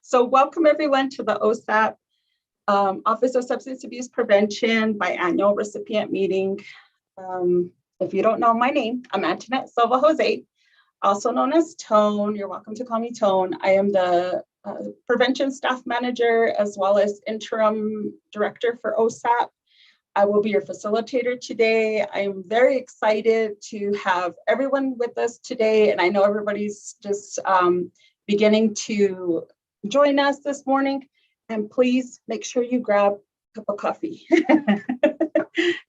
So welcome everyone to the OSAP Office of Substance Abuse Prevention biannual recipient meeting. If you don't know my name, I'm Antoinette Silva Jose, also known as Tone. You're welcome to call me Tone. I am the prevention staff manager as well as interim director for OSAP. I will be your facilitator today. I'm very excited to have everyone with us today, and I know everybody's just beginning to join us this morning. And please make sure you grab a cup of coffee.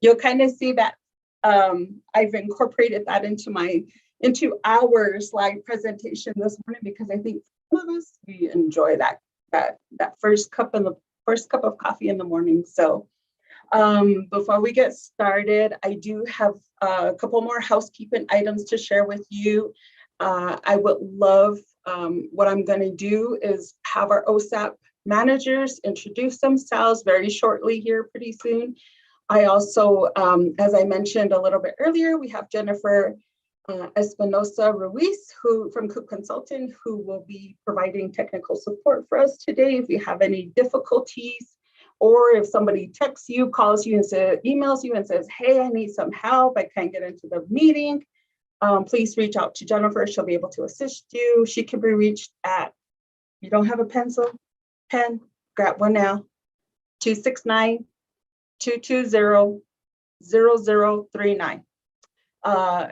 You'll kind of see that I've incorporated that into our slide presentation this morning because I think some of us we enjoy that first cup of coffee in the morning. So. Before we get started, I do have a couple more housekeeping items to share with you. I would love, what I'm going to do is have our OSAP managers introduce themselves very shortly here pretty soon. I also, as I mentioned a little bit earlier, we have Jennifer Espinosa Ruiz from Cook Consulting, who will be providing technical support for us today if you have any difficulties. Or if somebody texts you, calls you, and emails you and says, hey, I need some help, I can't get into the meeting, please reach out to Jennifer. She'll be able to assist you. She can be reached at, you don't have a pen, grab one now, 269-220-0039.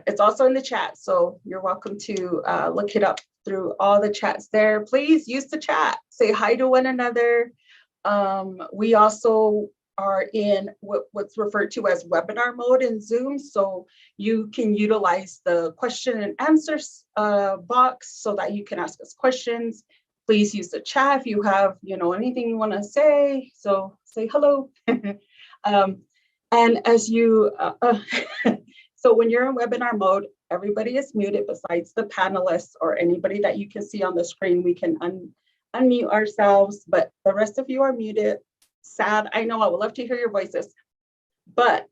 It's also in the chat, so you're welcome to look it up through all the chats there. Please use the chat, say hi to one another. We also are in what's referred to as webinar mode in Zoom, so you can utilize the question and answers box so that you can ask us questions. Please use the chat if you have, anything you want to say. So say hello. And as you, so when you're in webinar mode, everybody is muted besides the panelists or anybody that you can see on the screen. We can unmute ourselves, but the rest of you are muted. Sad, I know, I would love to hear your voices, but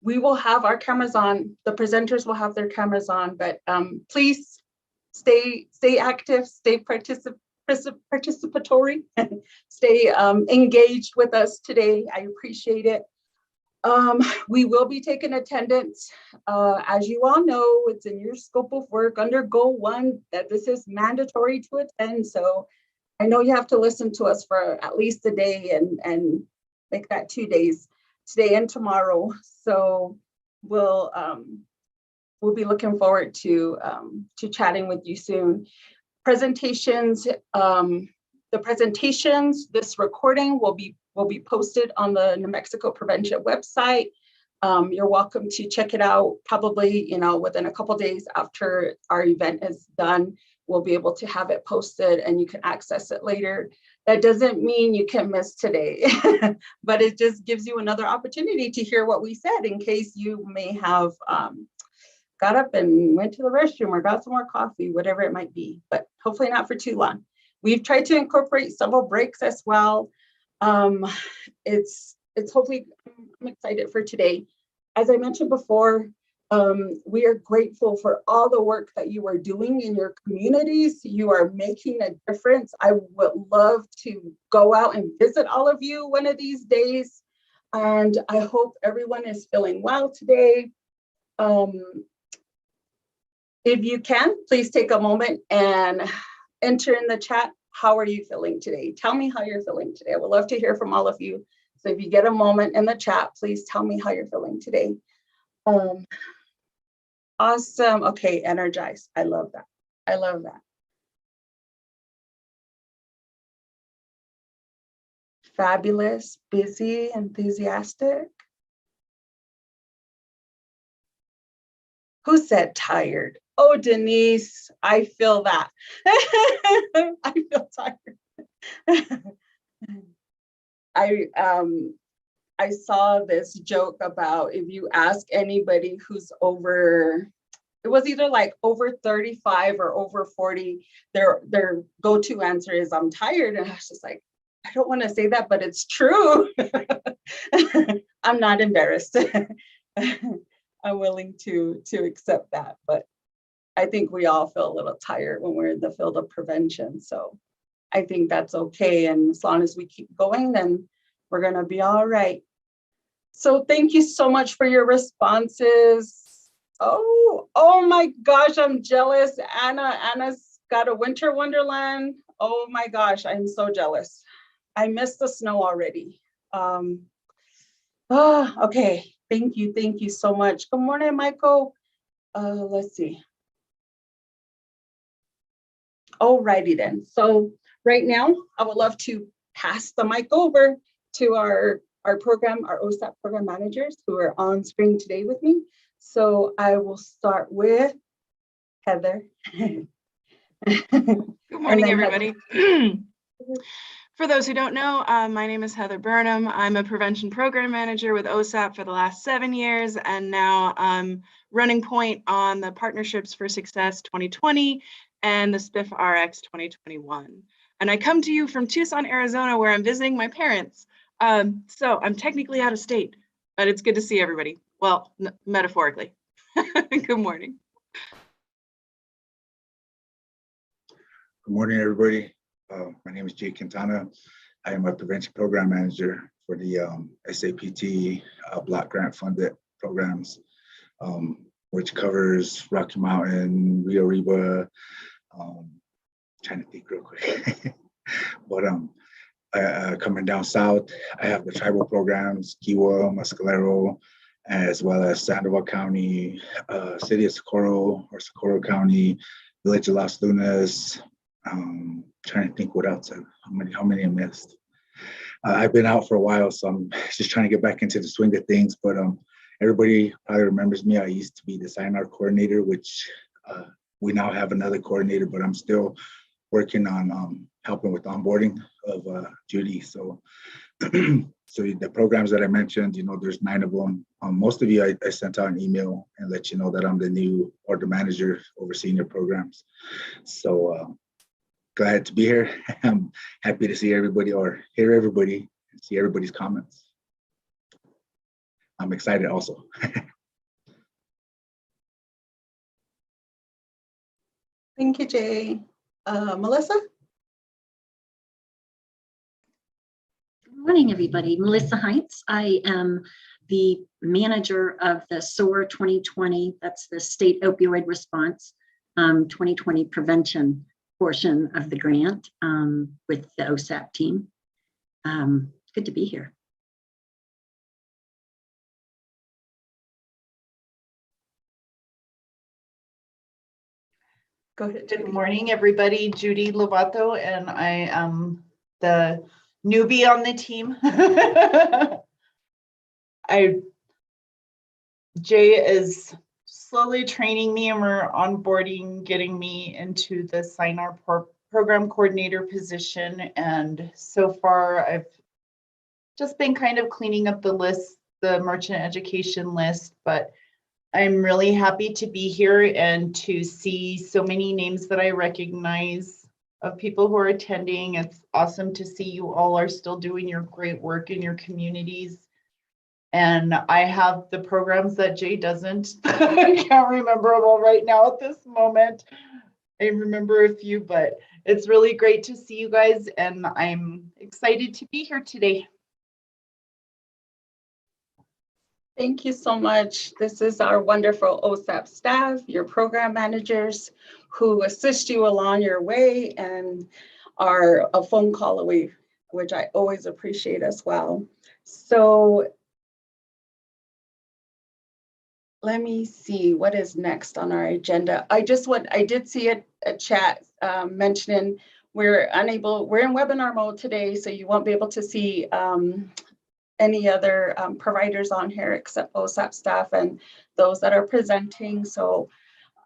we will have our cameras on. The presenters will have their cameras on, but please stay active, stay participatory, stay engaged with us today. I appreciate it. We will be taking attendance. As you all know, it's in your scope of work under Goal 1 that this is mandatory to attend. So I know you have to listen to us for at least a day and make that 2 days, today and tomorrow. So we'll be looking forward to chatting with you soon. Presentations, the presentations, this recording will be posted on the New Mexico Prevention website. You're welcome to check it out probably, within a couple days after our event is done. We'll be able to have it posted and you can access it later. That doesn't mean you can miss today, but it just gives you another opportunity to hear what we said in case you may have got up and went to the restroom or got some more coffee, whatever it might be, but hopefully not for too long. We've tried to incorporate several breaks as well. It's hopefully, I'm excited for today. As I mentioned before, we are grateful for all the work that you are doing in your communities. You are making a difference. I would love to go out and visit all of you one of these days. And I hope everyone is feeling well today. If you can, please take a moment and enter in the chat. How are you feeling today? Tell me how you're feeling today. I would love to hear from all of you. So if you get a moment in the chat, please tell me how you're feeling today. Awesome. Okay, energized. I love that. I love that. Fabulous, busy, enthusiastic. Who said tired? Oh, Denise, I feel that. I feel tired. I saw this joke about if you ask anybody who's over, it was either like over 35 or over 40, their go-to answer is I'm tired. And I was just like, I don't want to say that, but it's true. I'm not embarrassed. I'm willing to accept that, but I think we all feel a little tired when we're in the field of prevention. So I think that's okay. And as long as we keep going, then we're going to be all right. So thank you so much for your responses. Oh my gosh, I'm jealous. Anna's got a winter wonderland. Oh my gosh, I'm so jealous. I missed the snow already. Okay, thank you so much. Good morning, Michael. Let's see. Alrighty then. So right now, I would love to pass the mic over to our OSAP program managers who are on screen today with me. So I will start with Heather. Good morning, everybody. For those who don't know, my name is Heather Burnham. I'm a prevention program manager with OSAP for the last 7 years, and now I'm running point on the Partnerships for Success 2020 and the SPIF RX 2021. And I come to you from Tucson, Arizona, where I'm visiting my parents. So I'm technically out of state, but it's good to see everybody. Well, metaphorically. Good morning. Good morning, everybody. My name is Jay Quintana. I am a prevention program manager for the SAPT block grant funded programs, which covers Rocky Mountain, Rio Arriba, trying to think real quick. But coming down south, I have the tribal programs, Kiowa, Mescalero, as well as Sandoval County, City of Socorro or Socorro County, Village of Las Lunas. Trying to think what else, how many I missed. I've been out for a while, so I'm just trying to get back into the swing of things. But everybody probably remembers me. I used to be the sign-out coordinator, which we now have another coordinator, but I'm still working on helping with onboarding of Judy. So, so the programs that I mentioned, there's 9 of them. Most of you, I sent out an email and let you know that I'm the new or the manager overseeing your programs. So. Glad to be here. I'm happy to see everybody or hear everybody and see everybody's comments. I'm excited also. Thank you, Jay. Melissa? Good morning, everybody. Melissa Heinz. I am the manager of the SOAR 2020. That's the State Opioid Response 2020 Prevention portion of the grant with the OSAP team. Good to be here. Go ahead. Good morning, everybody. Judy Lovato, and I am the newbie on the team. Jay is slowly training me and we're onboarding, getting me into the sign-our program coordinator position. And so far I've just been kind of cleaning up the list, the merchant education list, but I'm really happy to be here and to see so many names that I recognize of people who are attending. It's awesome to see you all are still doing your great work in your communities. And I have the programs that Jay doesn't. I can't remember them all right now at this moment. I remember a few, but it's really great to see you guys, and I'm excited to be here today. Thank you so much. This is our wonderful OSAP staff, your program managers who assist you along your way and are a phone call away, which I always appreciate as well. So let me see what is next on our agenda. I did see a chat mentioning we're in webinar mode today, so you won't be able to see any other providers on here except OSAP staff and those that are presenting. So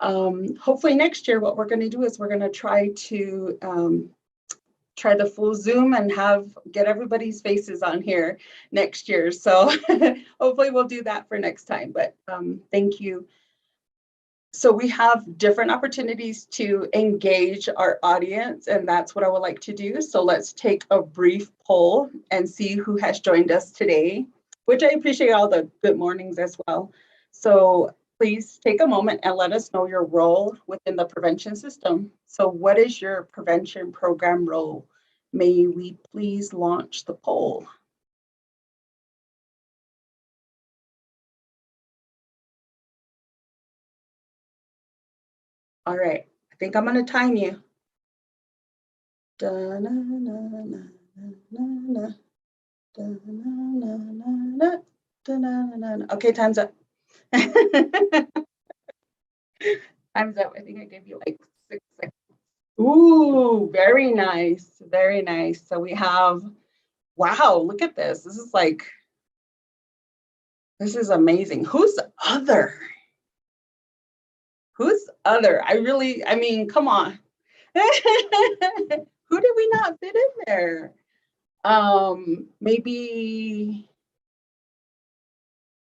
hopefully next year, what we're going to do is we're going to try to try the full Zoom and get everybody's faces on here next year. So hopefully we'll do that for next time, but thank you. So we have different opportunities to engage our audience, and that's what I would like to do. So let's take a brief poll and see who has joined us today, which I appreciate all the good mornings as well. So please take a moment and let us know your role within the prevention system. So what is your prevention program role? May we please launch the poll? All right, I think I'm gonna time you. Okay, time's up. Time's up. I think I gave you like 6 seconds. Ooh, very nice, very nice. So we have, wow, look at this. This is amazing. Who's other? Who's other? I mean, come on. Who did we not fit in there? Maybe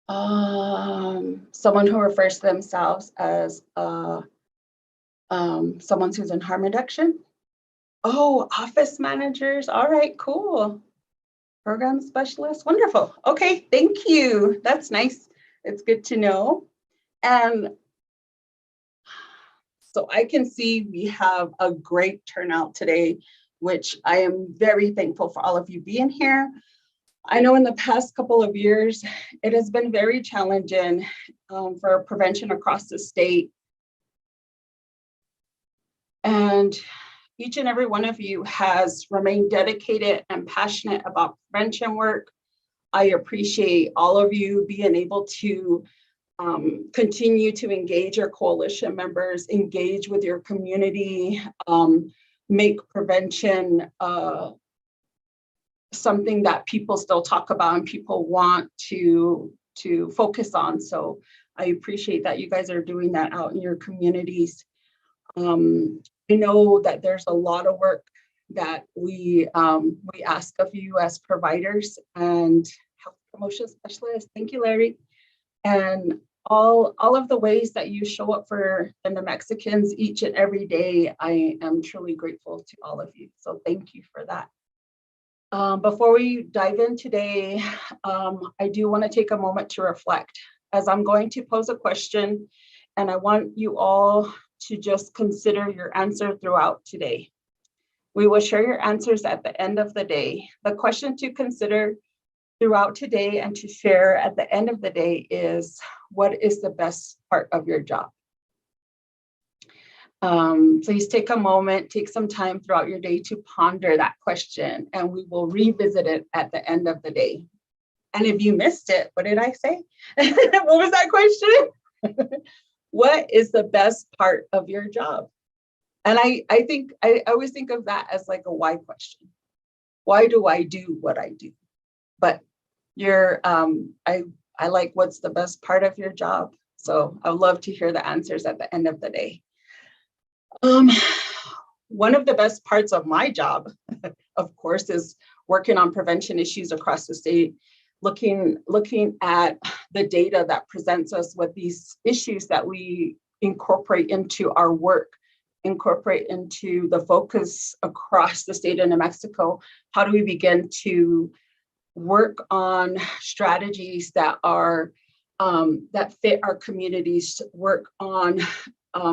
someone who refers to themselves as someone who's in harm reduction. Oh, office managers. All right, cool. Program specialist. Wonderful. Okay, thank you. That's nice. It's good to know. And so I can see we have a great turnout today, which I am very thankful for all of you being here. I know in the past couple of years, it has been very challenging for prevention across the state. And each and every one of you has remained dedicated and passionate about prevention work. I appreciate all of you being able to continue to engage your coalition members, engage with your community, make prevention something that people still talk about and people want to focus on. So I appreciate that you guys are doing that out in your communities. I know that there's a lot of work that we ask of you as providers and health promotion specialists. Thank you, Larry. And all of the ways that you show up for the New Mexicans each and every day, I am truly grateful to all of you. So thank you for that. Before we dive in today, I do want to take a moment to reflect as I'm going to pose a question, and I want you all to just consider your answer throughout today. We will share your answers at the end of the day. The question to consider throughout today and to share at the end of the day is, what is the best part of your job? Please take a moment, take some time throughout your day to ponder that question, and we will revisit it at the end of the day. And if you missed it, what did I say? What was that question? What is the best part of your job? And I think I always think of that as like a why question. Why do I do what I do? But I like, what's the best part of your job? So I would love to hear the answers at the end of the day. One of the best parts of my job, of course, is working on prevention issues across the state, looking at the data that presents us with these issues that we incorporate into our work, incorporate into the focus across the state of New Mexico. How do we begin to work on strategies that are that fit our communities, work on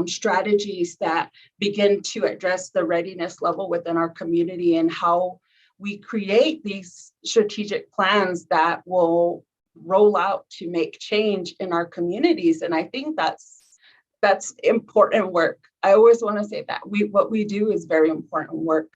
strategies that begin to address the readiness level within our community, and how we create these strategic plans that will roll out to make change in our communities. And I think that's important work. I always want to say that what we do is very important work.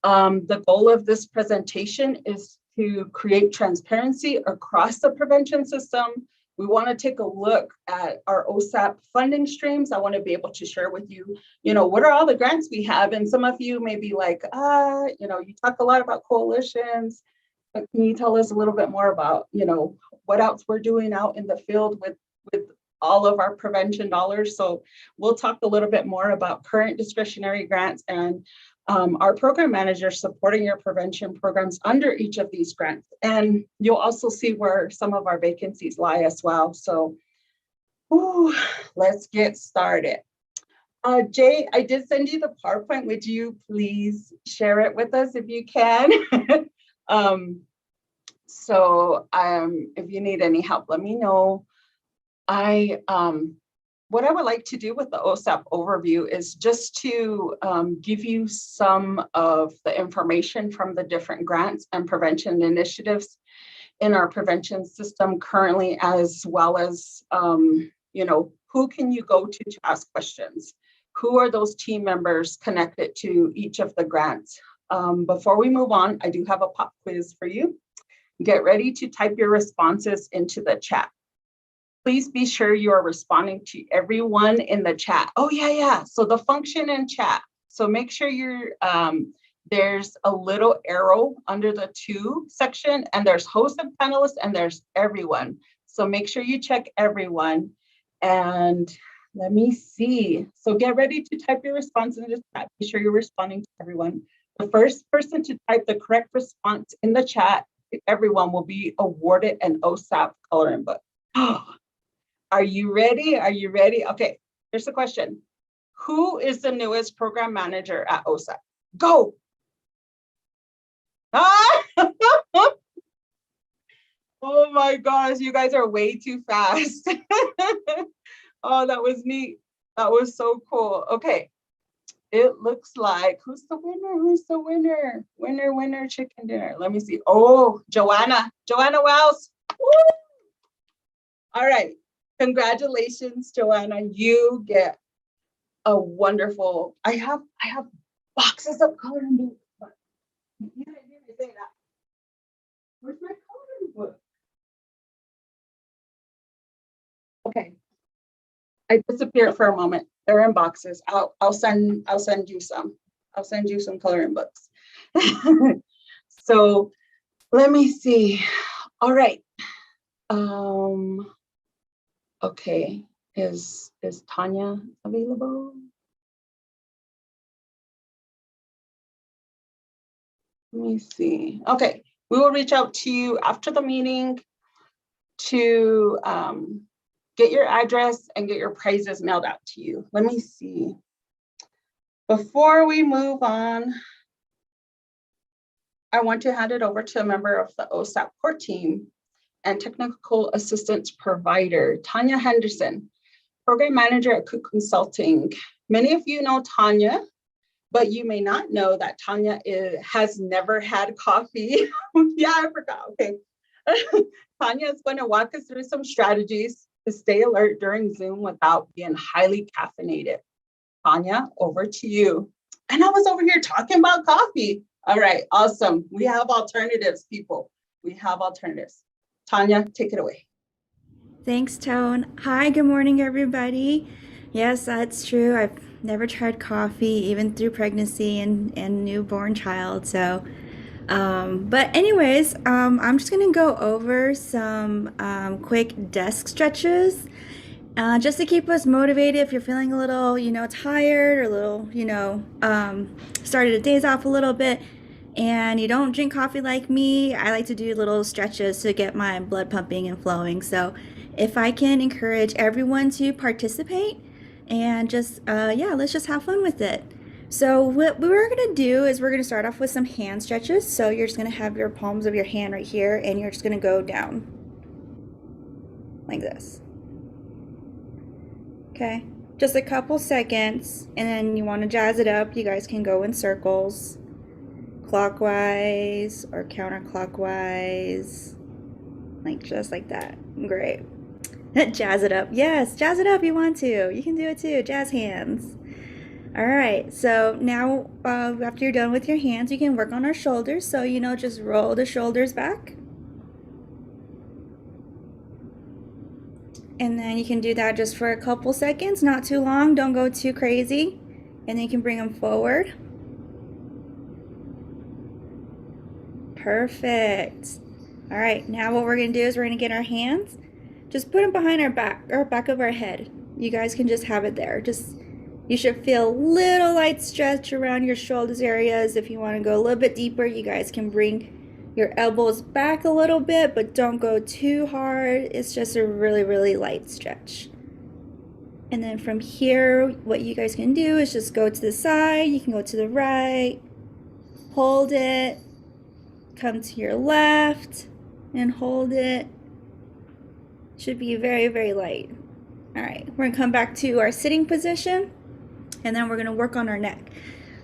The goal of this presentation is to create transparency across the prevention system. We want to take a look at our OSAP funding streams. I want to be able to share with you, what are all the grants we have? And some of you may be like, you talk a lot about coalitions, but can you tell us a little bit more about, what else we're doing out in the field with all of our prevention dollars? So we'll talk a little bit more about current discretionary grants and our program managers supporting your prevention programs under each of these grants. And you'll also see where some of our vacancies lie as well. So let's get started. Jay, I did send you the PowerPoint. Would you please share it with us if you can? If you need any help, let me know. what I would like to do with the OSAP overview is just to give you some of the information from the different grants and prevention initiatives in our prevention system currently, as well as, who can you go to ask questions? Who are those team members connected to each of the grants? Before we move on, I do have a pop quiz for you. Get ready to type your responses into the chat. Please be sure you are responding to everyone in the chat. Oh, yeah. So the function in chat. So make sure there's a little arrow under the to section, and there's host and panelists, and there's everyone. So make sure you check everyone. And let me see. So get ready to type your response in the chat. Be sure you're responding to everyone. The first person to type the correct response in the chat, everyone will be awarded an OSAP coloring book. Are you ready? Are you ready? Okay, here's the question. Who is the newest program manager at OSAP? Go. Ah! Oh my gosh, you guys are way too fast. Oh, that was neat. That was so cool. Okay, it looks like, who's the winner? Who's the winner? Winner, chicken dinner. Let me see. Oh, Joanna Wells. Woo! All right. Congratulations, Joanna. You get a wonderful, I have boxes of coloring books, but you didn't hear me say that. Where's my coloring book? Okay. I disappeared for a moment. They're in boxes. I'll send you some. I'll send you some coloring books. So let me see. All right. Okay, is Tanya available? Let me see. Okay, we will reach out to you after the meeting to get your address and get your prizes mailed out to you. Let me see. Before we move on, I want to hand it over to a member of the OSAP core team and technical assistance provider, Tanya Henderson, program manager at Cook Consulting. Many of you know Tanya, but you may not know that Tanya has never had coffee. Yeah, I forgot, okay. Tanya is going to walk us through some strategies to stay alert during Zoom without being highly caffeinated. Tanya, over to you. And I was over here talking about coffee. All right, awesome. We have alternatives, people. We have alternatives. Tanya, take it away. Thanks, Tone. Hi, good morning, everybody. Yes, that's true. I've never tried coffee, even through pregnancy and newborn child. So, but anyways, I'm just gonna go over some quick desk stretches, just to keep us motivated. If you're feeling a little, tired or a little, started the days off a little bit, and you don't drink coffee like me, I like to do little stretches to get my blood pumping and flowing. So if I can encourage everyone to participate and just, let's just have fun with it. So what we're gonna do is we're gonna start off with some hand stretches. So you're just gonna have your palms of your hand right here, and you're just gonna go down like this. Okay, just a couple seconds, and then you wanna jazz it up. You guys can go in circles, clockwise or counterclockwise, like just like that. Great. Jazz it up. Yes, jazz it up. You want to. You can do it too. Jazz hands. All right. So now after you're done with your hands, you can work on our shoulders. So, just roll the shoulders back. And then you can do that just for a couple seconds, not too long. Don't go too crazy. And then you can bring them forward. Perfect. All right, now what we're gonna do is we're gonna get our hands, just put them behind our back of our head. You guys can just have it there. You should feel a little light stretch around your shoulders areas. If you wanna go a little bit deeper, you guys can bring your elbows back a little bit, but don't go too hard. It's just a really, really light stretch. And then from here, what you guys can do is just go to the side. You can go to the right, hold it, come to your left and hold it. Should be very, very light. All right, we're gonna come back to our sitting position, and then we're gonna work on our neck.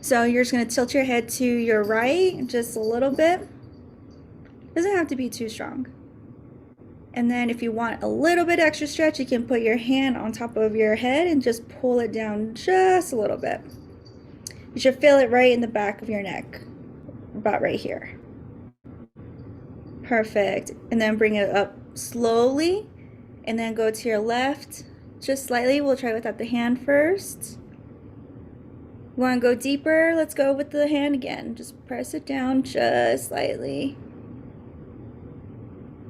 So you're just gonna tilt your head to your right just a little bit. Doesn't have to be too strong. And then if you want a little bit extra stretch, you can put your hand on top of your head and just pull it down just a little bit. You should feel it right in the back of your neck, about right here. Perfect. And then bring it up slowly, and then go to your left just slightly. We'll try without the hand first. You want to go deeper? Let's go with the hand again. Just press it down just slightly.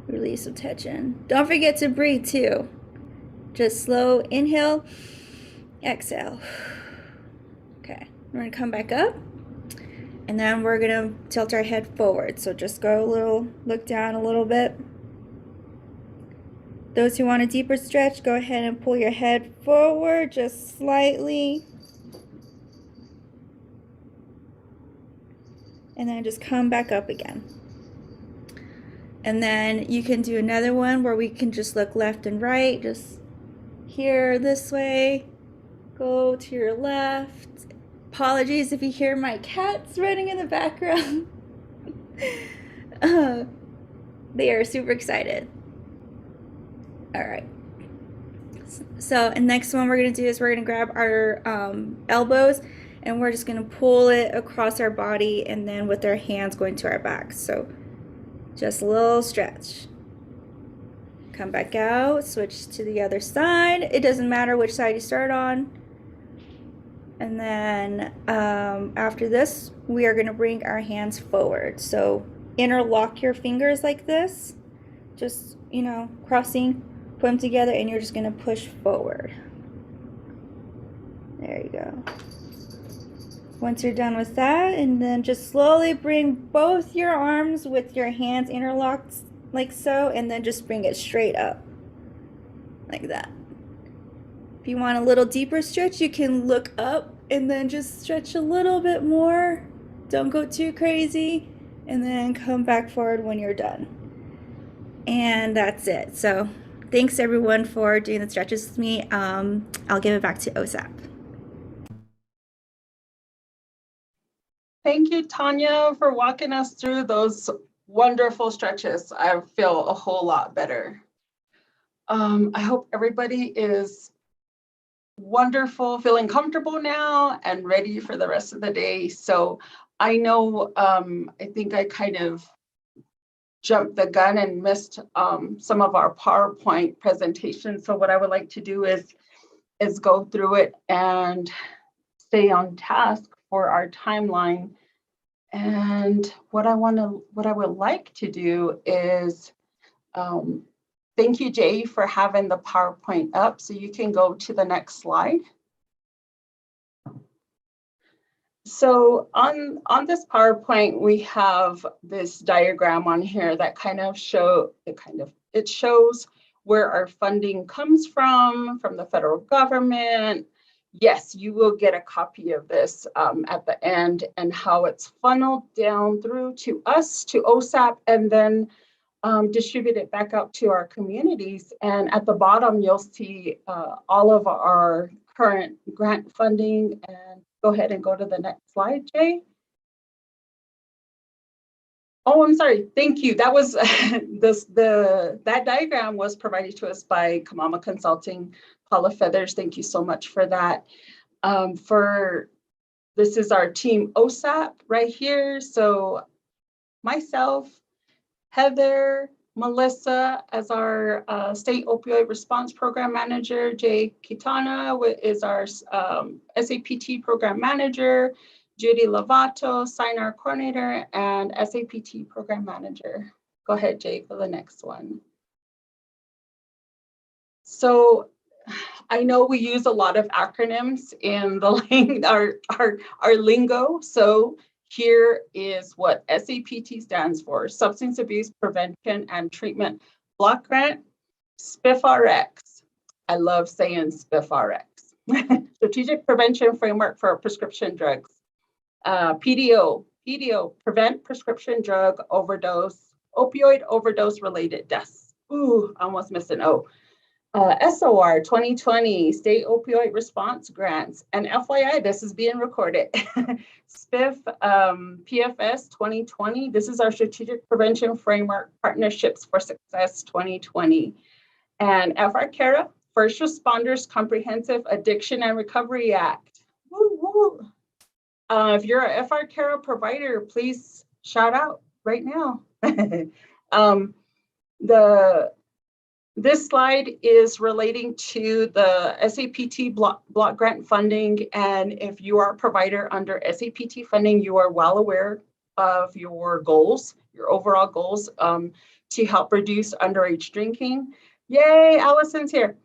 Release some tension. Don't forget to breathe too. Just slow inhale, exhale. Okay, we're gonna come back up, and then we're gonna tilt our head forward. So just go a little, look down a little bit. Those who want a deeper stretch, go ahead and pull your head forward just slightly. And then just come back up again. And then you can do another one where we can just look left and right, just here this way, go to your left. Apologies if you hear my cats running in the background. They are super excited. All right. So, and next one we're gonna do is we're gonna grab our elbows, and we're just gonna pull it across our body, and then with our hands going to our backs. So just a little stretch. Come back out, switch to the other side. It doesn't matter which side you start on. And then after this, we are gonna bring our hands forward. So interlock your fingers like this, just, you know, crossing, put them together, and you're just gonna push forward. There you go. Once you're done with that, and then just slowly bring both your arms with your hands interlocked like so, and then just bring it straight up like that. If you want a little deeper stretch, you can look up and then just stretch a little bit more. Don't go too crazy, and then come back forward when you're done. And that's it. So thanks everyone for doing the stretches with me. I'll give it back to OSAP. Thank you, Tanya, for walking us through those wonderful stretches. I feel a whole lot better. I hope everybody is wonderful, feeling comfortable now and ready for the rest of the day. So I know, I think I kind of jumped the gun and missed some of our PowerPoint presentations. So what I would like to do is go through it and stay on task for our timeline. And what I would like to do is, thank you, Jay, for having the PowerPoint up, so you can go to the next slide. So on this PowerPoint, we have this diagram on here that kind of it shows where our funding comes from the federal government. Yes, you will get a copy of this at the end, and how it's funneled down through to us, to OSAP, and then distribute it back out to our communities. And at the bottom, you'll see all of our current grant funding. And go ahead and go to the next slide, Jay. Oh, I'm sorry. Thank you. That was that diagram was provided to us by Kamama Consulting, Paula Feathers. Thank you so much for that. This is our team OSAP right here. So myself, Heather, Melissa as our State Opioid Response Program Manager, Jay Kitana is our SAPT Program Manager, Judy Lovato, SINAR Coordinator, and SAPT Program Manager. Go ahead, Jay, for the next one. So I know we use a lot of acronyms in the our lingo. So here is what SAPT stands for: Substance Abuse Prevention and Treatment Block Grant, SPIF-RX. I love saying SPIF-RX. Strategic Prevention Framework for Prescription Drugs. PDO, Prevent Prescription Drug Overdose, Opioid Overdose Related Deaths. Ooh, I almost missed an O. SOR 2020 State Opioid Response Grants. And FYI, this is being recorded. SPIF PFS 2020. This is our Strategic Prevention Framework Partnerships for Success 2020. And FRCARA, First Responders Comprehensive Addiction and Recovery Act. Woo, woo. If you're a FRCARA provider, please shout out right now. This slide is relating to the SAPT block grant funding. And if you are a provider under SAPT funding, you are well aware of your goals, your overall goals to help reduce underage drinking. Yay, Allison's here.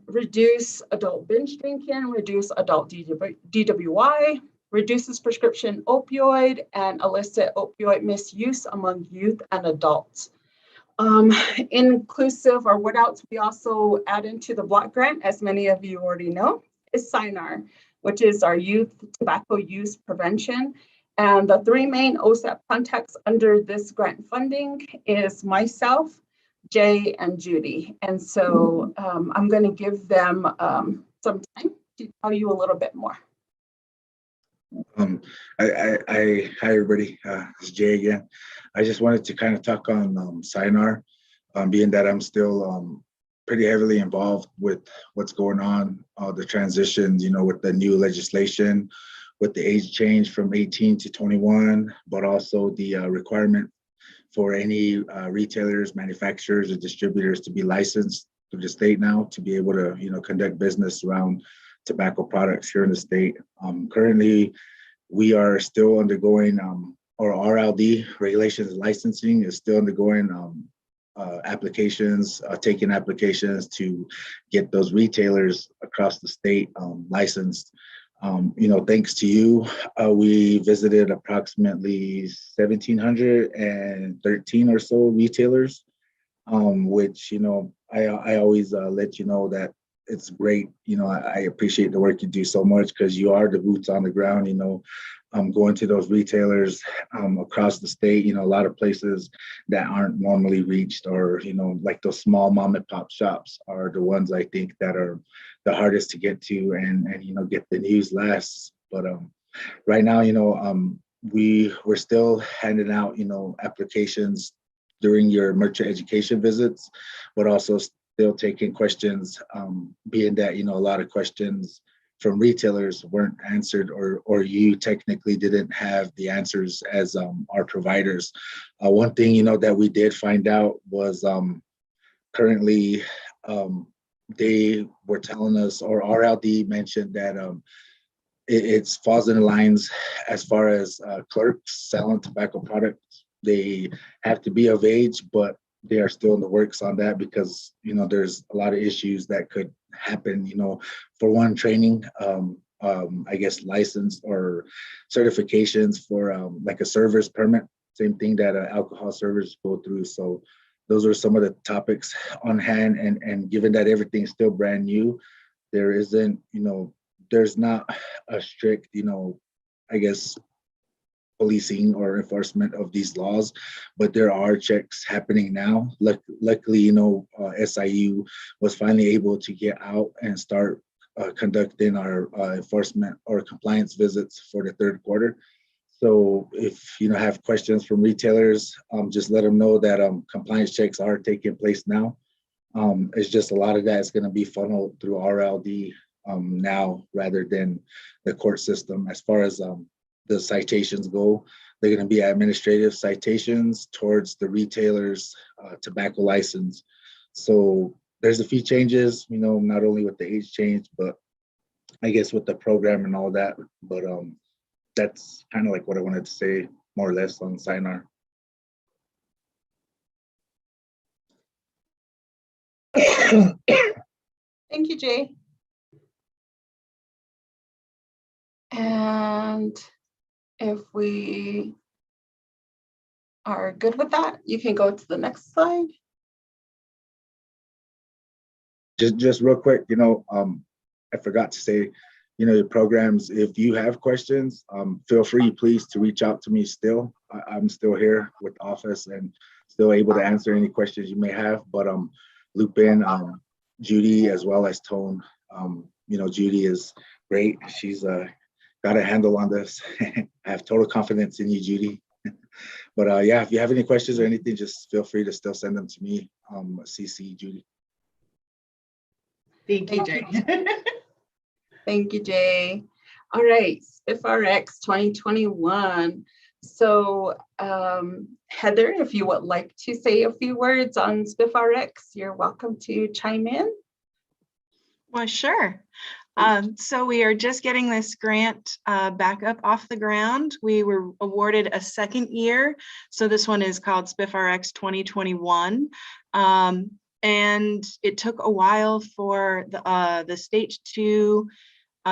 Reduce adult binge drinking, reduce adult DWI, reduces prescription opioid and illicit opioid misuse among youth and adults. Inclusive, or what else we also add into the block grant, as many of you already know, is SINAR, which is our youth tobacco use prevention. And the three main OSAP contacts under this grant funding is myself, Jay, and Judy. And so I'm going to give them some time to tell you a little bit more. Hi everybody, it's Jay again. I just wanted to kind of talk on SINAR, being that I'm still pretty heavily involved with what's going on, the transitions, you know, with the new legislation, with the age change from 18 to 21, but also the requirement for any retailers, manufacturers, or distributors to be licensed through the state now to be able to, you know, conduct business around tobacco products here in the state. Currently, we are still undergoing, or RLD, regulations and licensing is still undergoing applications, taking applications to get those retailers across the state licensed. You know, thanks to you, we visited approximately 1,713 or so retailers, which, you know, I always let you know that it's great. You know, I appreciate the work you do so much because you are the boots on the ground, you know, going to those retailers across the state, you know, a lot of places that aren't normally reached, or, you know, like those small mom and pop shops are the ones I think that are the hardest to get to and you know, get the news last. But right now, you know, we're still handing out, you know, applications during your merchant education visits, but also still taking questions, being that, you know, a lot of questions from retailers weren't answered, or you technically didn't have the answers as our providers. One thing, you know, that we did find out was currently they were telling us, or RLD mentioned that it falls in the lines as far as clerks selling tobacco products. They have to be of age, but they are still in the works on that because, you know, there's a lot of issues that could happen, you know, for one, training, I guess, license or certifications for like a server's permit, same thing that alcohol servers go through. So those are some of the topics on hand. And given that everything's still brand new, there isn't, you know, there's not a strict, you know, I guess, policing or enforcement of these laws, but there are checks happening now. Luckily, you know, SIU was finally able to get out and start conducting our enforcement or compliance visits for the third quarter. So if you know have questions from retailers, just let them know that compliance checks are taking place now. It's just a lot of that is going to be funneled through RLD now rather than the court system. As far as the citations go, they're going to be administrative citations towards the retailer's tobacco license. So there's a few changes, you know, not only with the age change, but I guess with the program and all that. But that's kind of like what I wanted to say, more or less, on SINAR. Thank you, Jay. And if we are good with that, you can go to the next slide. Just real quick, you know, I forgot to say, you know, your programs, if you have questions, feel free, please, to reach out to me still. I'm still here with the office and still able to answer any questions you may have. But loop in Judy as well as Tone. Judy is great. She's got a handle on this. I have total confidence in you, Judy. But yeah, if you have any questions or anything, just feel free to still send them to me, CC Judy. Thank you, Jay. Thank you, Jay. All right, SPIFRX 2021. So Heather, if you would like to say a few words on SPIFRX, you're welcome to chime in. Well, sure. So we are just getting this grant back up off the ground. We were awarded a second year. So this one is called SPIFRX 2021. And it took a while for the state to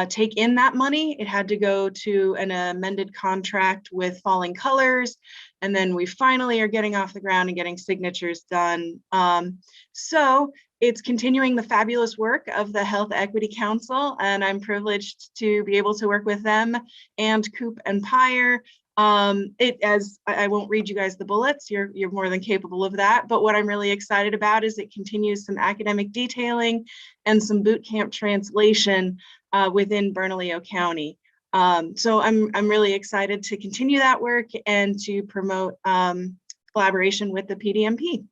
take in that money. It had to go to an amended contract with Falling Colors. And then we finally are getting off the ground and getting signatures done. So it's continuing the fabulous work of the Health Equity Council, and I'm privileged to be able to work with them and Coop and Pyre. I won't read you guys the bullets, you're more than capable of that, but what I'm really excited about is it continues some academic detailing and some boot camp translation within Bernalillo County. So I'm really excited to continue that work and to promote collaboration with the PDMP.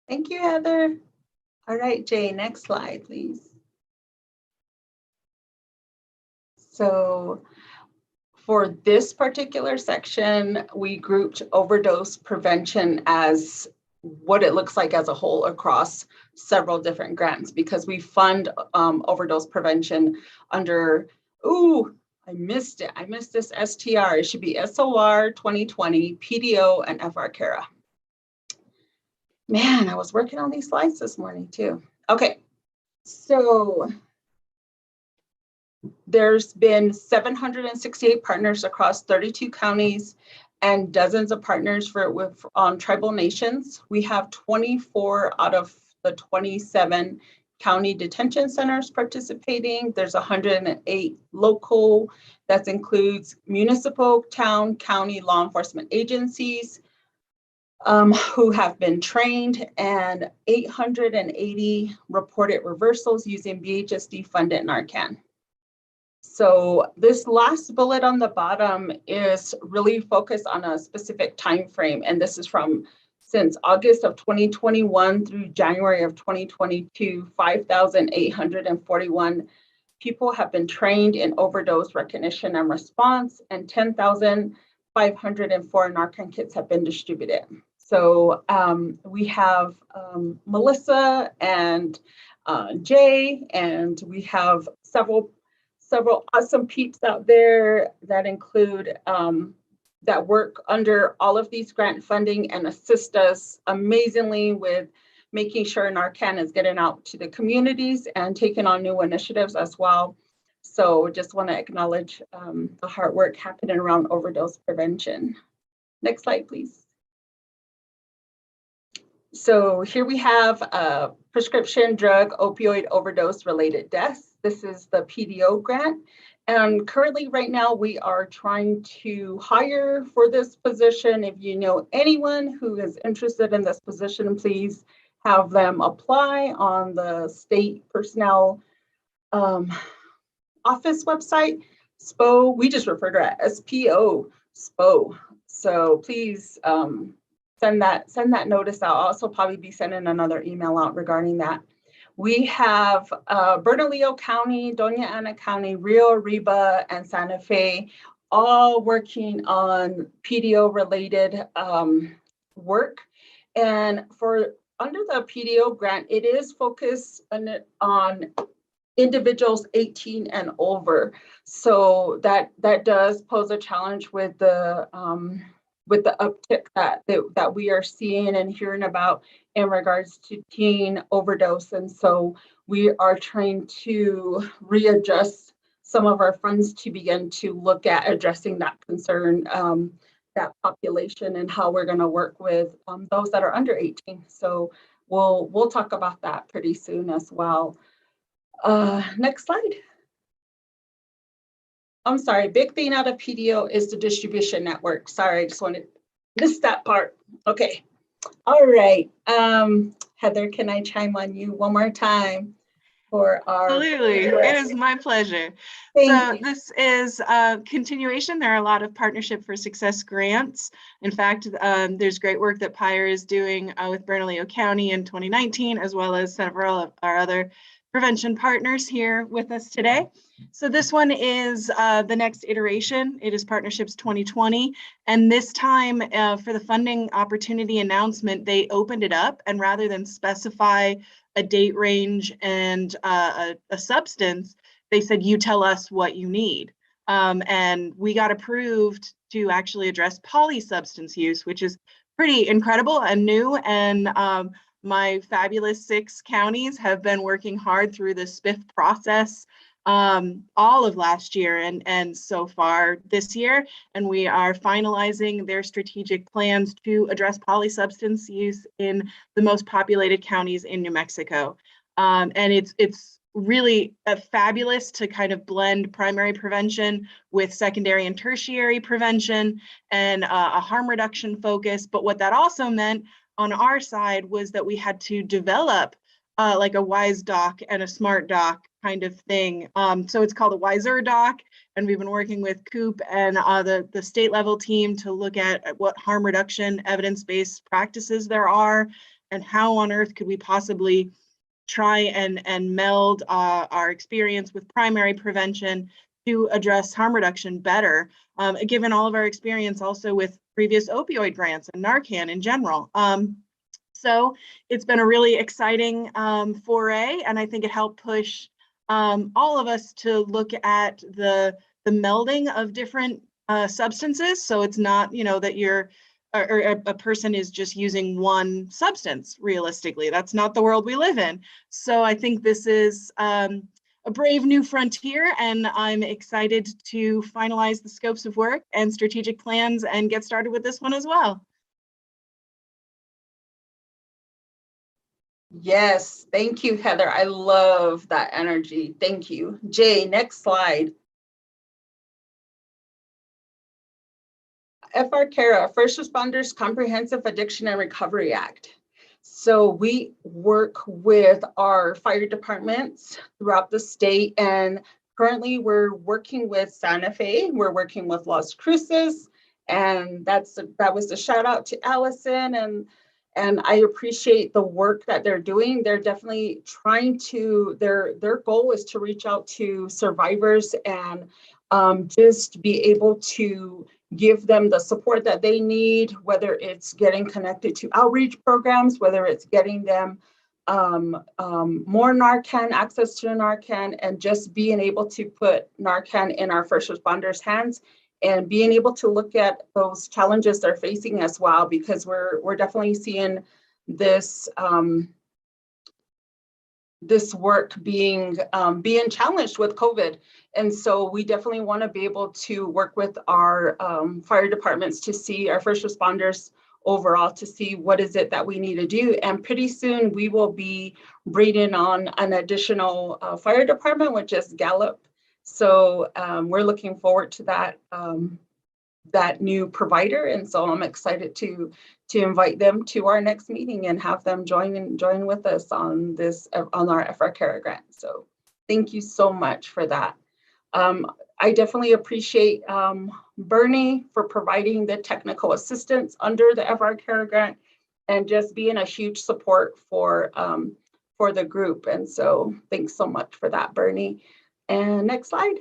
Thank you, Heather. All right, Jay, next slide, please. So for this particular section, we grouped overdose prevention as what it looks like as a whole across several different grants, because we fund overdose prevention under, I missed it. I missed this STR. It should be SOR 2020, PDO, and FR CARA. Man, I was working on these slides this morning too. Okay, so there's been 768 partners across 32 counties and dozens of partners on tribal nations. We have 24 out of the 27 county detention centers participating. There's 108 local, that includes municipal, town, county law enforcement agencies who have been trained, and 880 reported reversals using BHSD funded Narcan. So this last bullet on the bottom is really focused on a specific time frame, and this is since August of 2021 through January of 2022, 5,841 people have been trained in overdose recognition and response, and 10,504 Narcan kits have been distributed. So we have Melissa and Jay, and we have several awesome peeps out there that include that work under all of these grant funding and assist us amazingly with making sure Narcan is getting out to the communities and taking on new initiatives as well. So just want to acknowledge the hard work happening around overdose prevention. Next slide, please. So here we have prescription drug opioid overdose related deaths. This is the PDO grant. And currently right now we are trying to hire for this position. If you know anyone who is interested in this position, please have them apply on the state personnel office website. SPO, we just refer to it as SPO, SPO. So please send that notice out. I'll also probably be sending another email out regarding that. We have Bernalillo County, Doña Ana County, Rio Arriba, and Santa Fe all working on PDO related work. And under the PDO grant, it is focused on individuals 18 and over. So that does pose a challenge with the uptick that we are seeing and hearing about in regards to teen overdose. And so we are trying to readjust some of our funds to begin to look at addressing that concern, that population, and how we're going to work with those that are under 18. So we'll talk about that pretty soon as well. Next slide. I'm sorry, big thing out of PDO is the distribution network. Sorry, I just wanted to miss that part. Okay, All right. Heather, can I chime on you one more time for our? Absolutely. It is my pleasure. Thank you. This is a continuation. There are a lot of Partnership for Success grants. In fact, there's great work that PIRE is doing with Bernalillo County in 2019, as well as several of our other prevention partners here with us today. So this one is the next iteration. It is Partnerships 2020. And this time for the funding opportunity announcement, they opened it up, and rather than specify a date range and a substance, they said, you tell us what you need. And we got approved to actually address polysubstance use, which is pretty incredible and new. And my fabulous 6 counties have been working hard through the SPIF process all of last year and so far this year. And we are finalizing their strategic plans to address polysubstance use in the most populated counties in New Mexico. And it's really fabulous to kind of blend primary prevention with secondary and tertiary prevention and a harm reduction focus. But what that also meant on our side was that we had to develop like a WISE doc and a SMART doc kind of thing. So it's called a WISER doc, and we've been working with COOP and the state level team to look at what harm reduction evidence-based practices there are and how on earth could we possibly try and meld our experience with primary prevention to address harm reduction better, given all of our experience also with previous opioid grants and Narcan in general. So it's been a really exciting foray, and I think it helped push all of us to look at the melding of different substances. So it's not, that you're or a person is just using one substance realistically. That's not the world we live in. So I think this is a brave new frontier, and I'm excited to finalize the scopes of work and strategic plans and get started with this one as well. Yes, thank you, Heather. I love that energy. Thank you. Jay, next slide. FR-CARA, First Responders Comprehensive Addiction and Recovery Act. So we work with our fire departments throughout the state, and currently we're working with Santa Fe, we're working with Las Cruces, and that was the shout out to Allison, and I appreciate the work that they're doing. They're definitely trying to, their goal is to reach out to survivors and just be able to give them the support that they need, whether it's getting connected to outreach programs, whether it's getting them more Narcan, access to Narcan, and just being able to put Narcan in our first responders' hands and being able to look at those challenges they're facing as well, because we're definitely seeing this this work being challenged with COVID. And so we definitely want to be able to work with our fire departments to see our first responders overall, to see what is it that we need to do. And pretty soon we will be bringing on an additional fire department, which is Gallup. So we're looking forward to that that new provider, and so I'm excited to invite them to our next meeting and have them join with us on this on our FR-CARA grant. So thank you so much for that. I definitely appreciate Bernie for providing the technical assistance under the FR-CARA grant and just being a huge support for the group. And so thanks so much for that, Bernie. And next slide.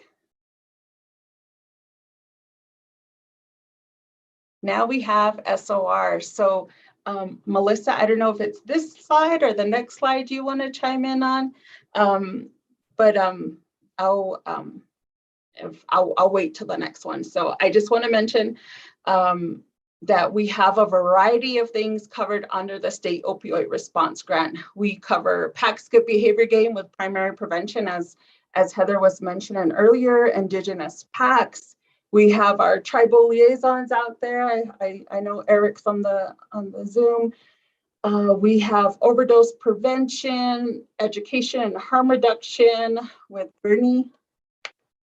Now we have SOR. So Melissa, I don't know if it's this slide or the next slide you want to chime in on, but I'll wait till the next one. So I just want to mention that we have a variety of things covered under the state opioid response grant. We cover PAC skip behavior game with primary prevention, as Heather was mentioning earlier, indigenous PACs. We have our tribal liaisons out there. I know Eric's on the Zoom. We have overdose prevention, education and harm reduction with Bernie.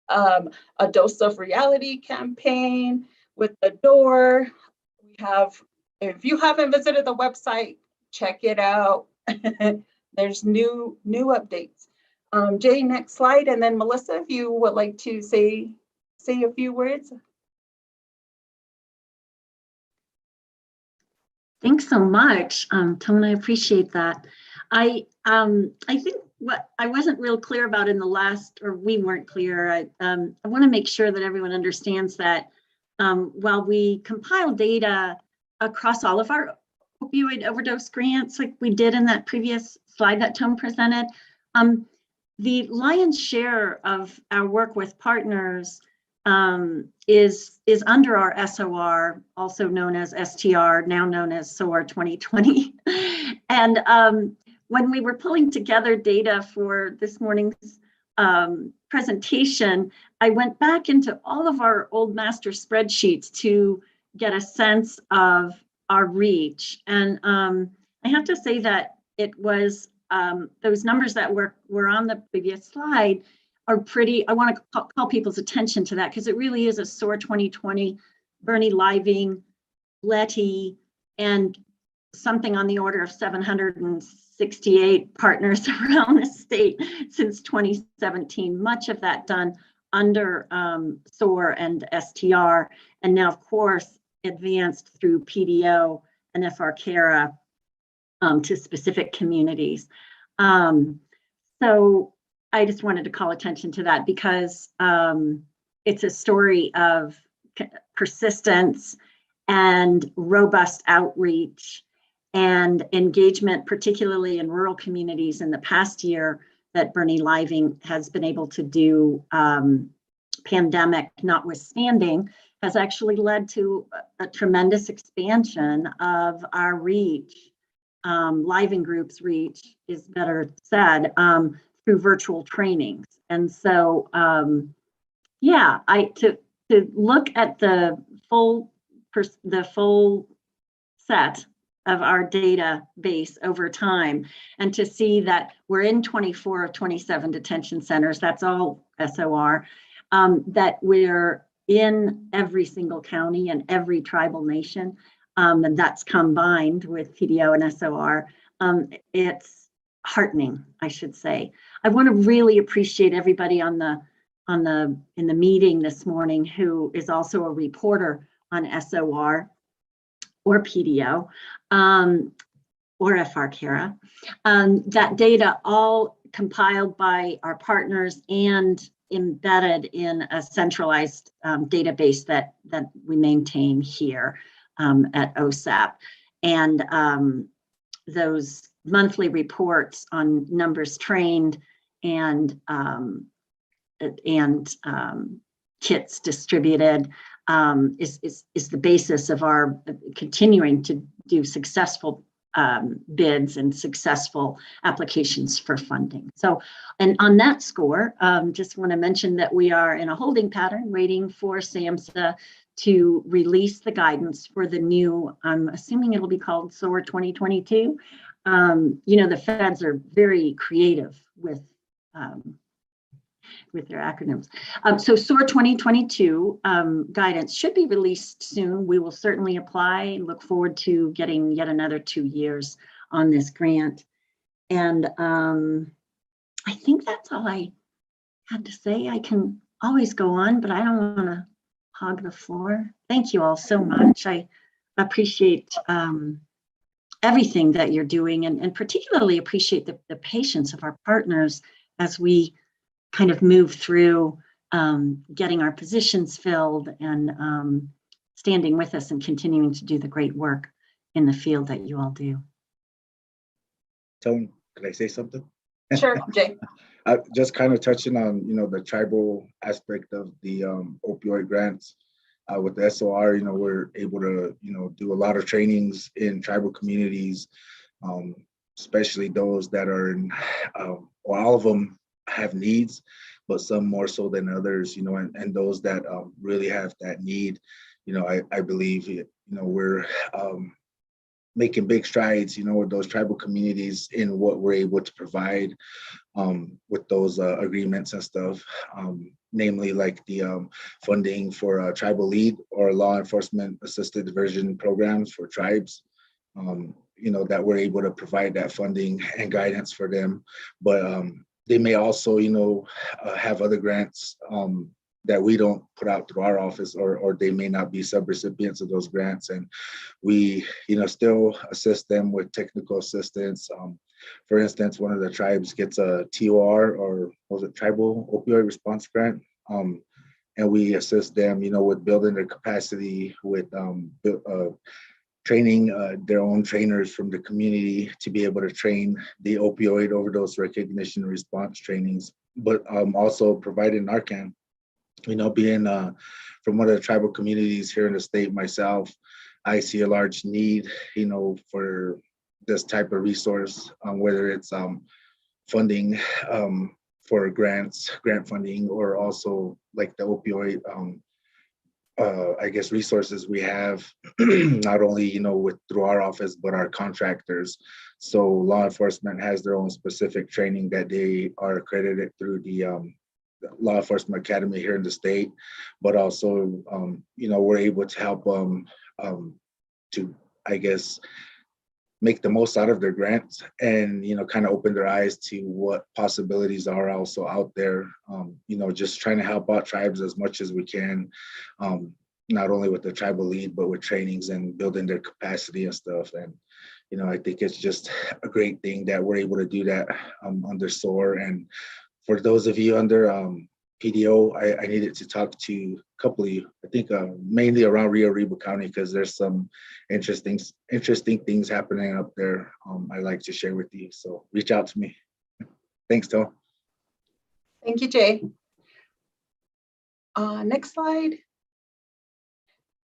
A dose of reality campaign with the door. We have if you haven't visited the website, check it out. There's new updates. Jay, next slide. And then Melissa, if you would like to say a few words. Thanks so much, Tone. I appreciate that. I think what I wasn't real clear about in the last, or we weren't clear. I want to make sure that everyone understands that while we compile data across all of our opioid overdose grants, like we did in that previous slide that Tone presented, the lion's share of our work with partners is under our SOR, also known as STR, now known as SOAR 2020. And when we were pulling together data for this morning's presentation, I went back into all of our old master spreadsheets to get a sense of our reach. And I have to say that it was those numbers that were on the previous slide are pretty, I want to call people's attention to that because it really is a SOAR 2020, Bernie Living, Letty, and something on the order of 768 partners around the state since 2017, much of that done under SOAR and STR, and now of course advanced through PDO and FR-CARA to specific communities. So I just wanted to call attention to that because it's a story of persistence and robust outreach and engagement, particularly in rural communities in the past year that Bernie Living has been able to do, pandemic notwithstanding, has actually led to a tremendous expansion of our reach. Living Group's reach is better said, through virtual trainings. And so, yeah, to look at the full set of our database over time and to see that we're in 24 of 27 detention centers, that's all SOR, that we're in every single county and every tribal nation, and that's combined with PDO and SOR. It's heartening, I should say. I want to really appreciate everybody in the meeting this morning who is also a reporter on SOR or PDO or FR-CARA. That data all compiled by our partners and embedded in a centralized database that we maintain here at OSAP. And those monthly reports on numbers trained and kits distributed is the basis of our continuing to do successful bids and successful applications for funding. So, and on that score, just want to mention that we are in a holding pattern waiting for SAMHSA to release the guidance for the new, I'm assuming it'll be called SOAR 2022. You know, the feds are very creative with their acronyms. So SOAR 2022 guidance should be released soon. We will certainly apply and look forward to getting yet another 2 years on this grant. And I think that's all I had to say. I can always go on, but I don't want to hog the floor. Thank you all so much. I appreciate everything that you're doing and particularly appreciate the patience of our partners as we kind of move through getting our positions filled and standing with us and continuing to do the great work in the field that you all do. Tone, could I say something? Sure, Jay. Just kind of touching on, the tribal aspect of the opioid grants. With the SOR, we're able to, do a lot of trainings in tribal communities, especially those that are in, all of them have needs, but some more so than others, and those that really have that need, I believe, we're making big strides, with those tribal communities in what we're able to provide with those agreements and stuff, namely like the funding for tribal lead or law enforcement assisted diversion programs for tribes, that we're able to provide that funding and guidance for them. But they may also, have other grants that we don't put out through our office, or they may not be subrecipients of those grants. And we, still assist them with technical assistance. For instance, one of the tribes gets a TOR, or was it Tribal Opioid Response Grant? And we assist them, with building their capacity, with training their own trainers from the community to be able to train the opioid overdose recognition response trainings, but also providing Narcan. Being from one of the tribal communities here in the state myself, I see a large need, for this type of resource, whether it's funding for grant funding, or also like the opioid, resources we have, not only, through our office, but our contractors. So law enforcement has their own specific training that they are accredited through the Law Enforcement Academy here in the state, but also, we're able to help them to, make the most out of their grants, and, kind of open their eyes to what possibilities are also out there. Just trying to help out tribes as much as we can, not only with the tribal lead, but with trainings and building their capacity and stuff. And, I think it's just a great thing that we're able to do that under SOAR. And for those of you under PDO, I needed to talk to a couple of you, I think mainly around Rio Arriba County, because there's some interesting things happening up there I'd like to share with you. So reach out to me. Thanks, Tom. Thank you, Jay. Next slide.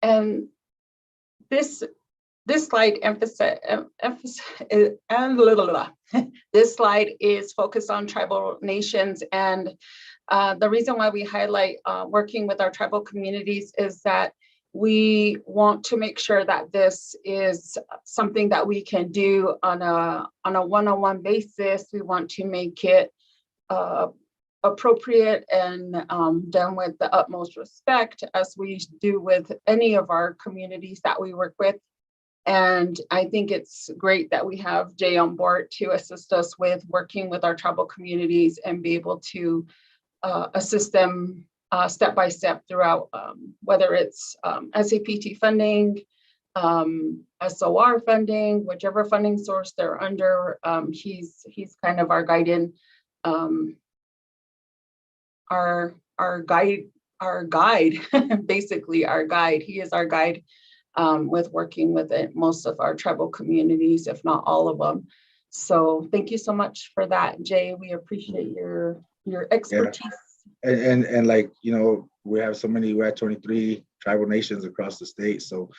And this slide this slide is focused on tribal nations, and the reason why we highlight working with our tribal communities is that we want to make sure that this is something that we can do on a one-on-one basis. We want to make it appropriate and done with the utmost respect, as we do with any of our communities that we work with. And I think it's great that we have Jay on board to assist us with working with our tribal communities and be able to assist them step by step throughout, whether it's SAPT funding, SOR funding, whichever funding source they're under. He's kind of our guide, basically our guide. He is our guide with working with most of our tribal communities, if not all of them. So thank you so much for that, Jay. We appreciate your expertise. Yeah. And like, we have 23 tribal nations across the state. So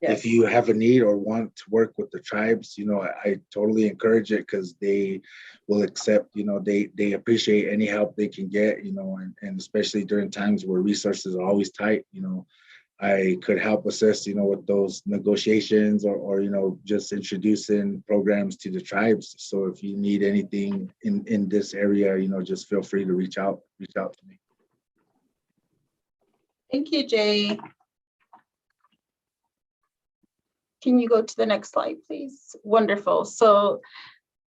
yes, if you have a need or want to work with the tribes, I totally encourage it, because they will accept, they appreciate any help they can get, and especially during times where resources are always tight, I could help assist, with those negotiations, or just introducing programs to the tribes. So if you need anything in this area, just feel free to reach out to me. Thank you, Jay. Can you go to the next slide, please? Wonderful. So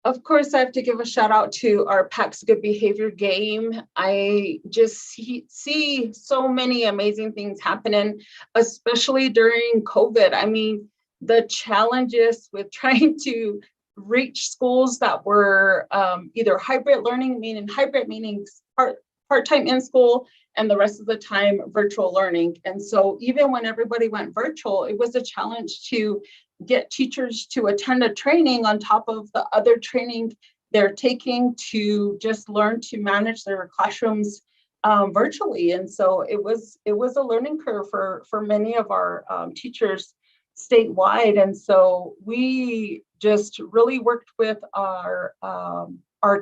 of course, I have to give a shout out to our PAC's Good Behavior game. I just see so many amazing things happening, especially during COVID. I mean, the challenges with trying to reach schools that were either hybrid learning, meaning part-time in school, and the rest of the time virtual learning. And so even when everybody went virtual, it was a challenge to get teachers to attend a training on top of the other training they're taking to just learn to manage their classrooms virtually. And so it was a learning curve for many of our teachers statewide. And so we just really worked with our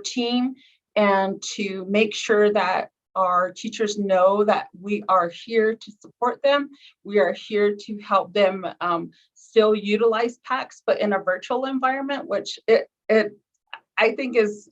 team and to make sure that our teachers know that we are here to support them. We are here to help them still utilize PACS, but in a virtual environment, which I think is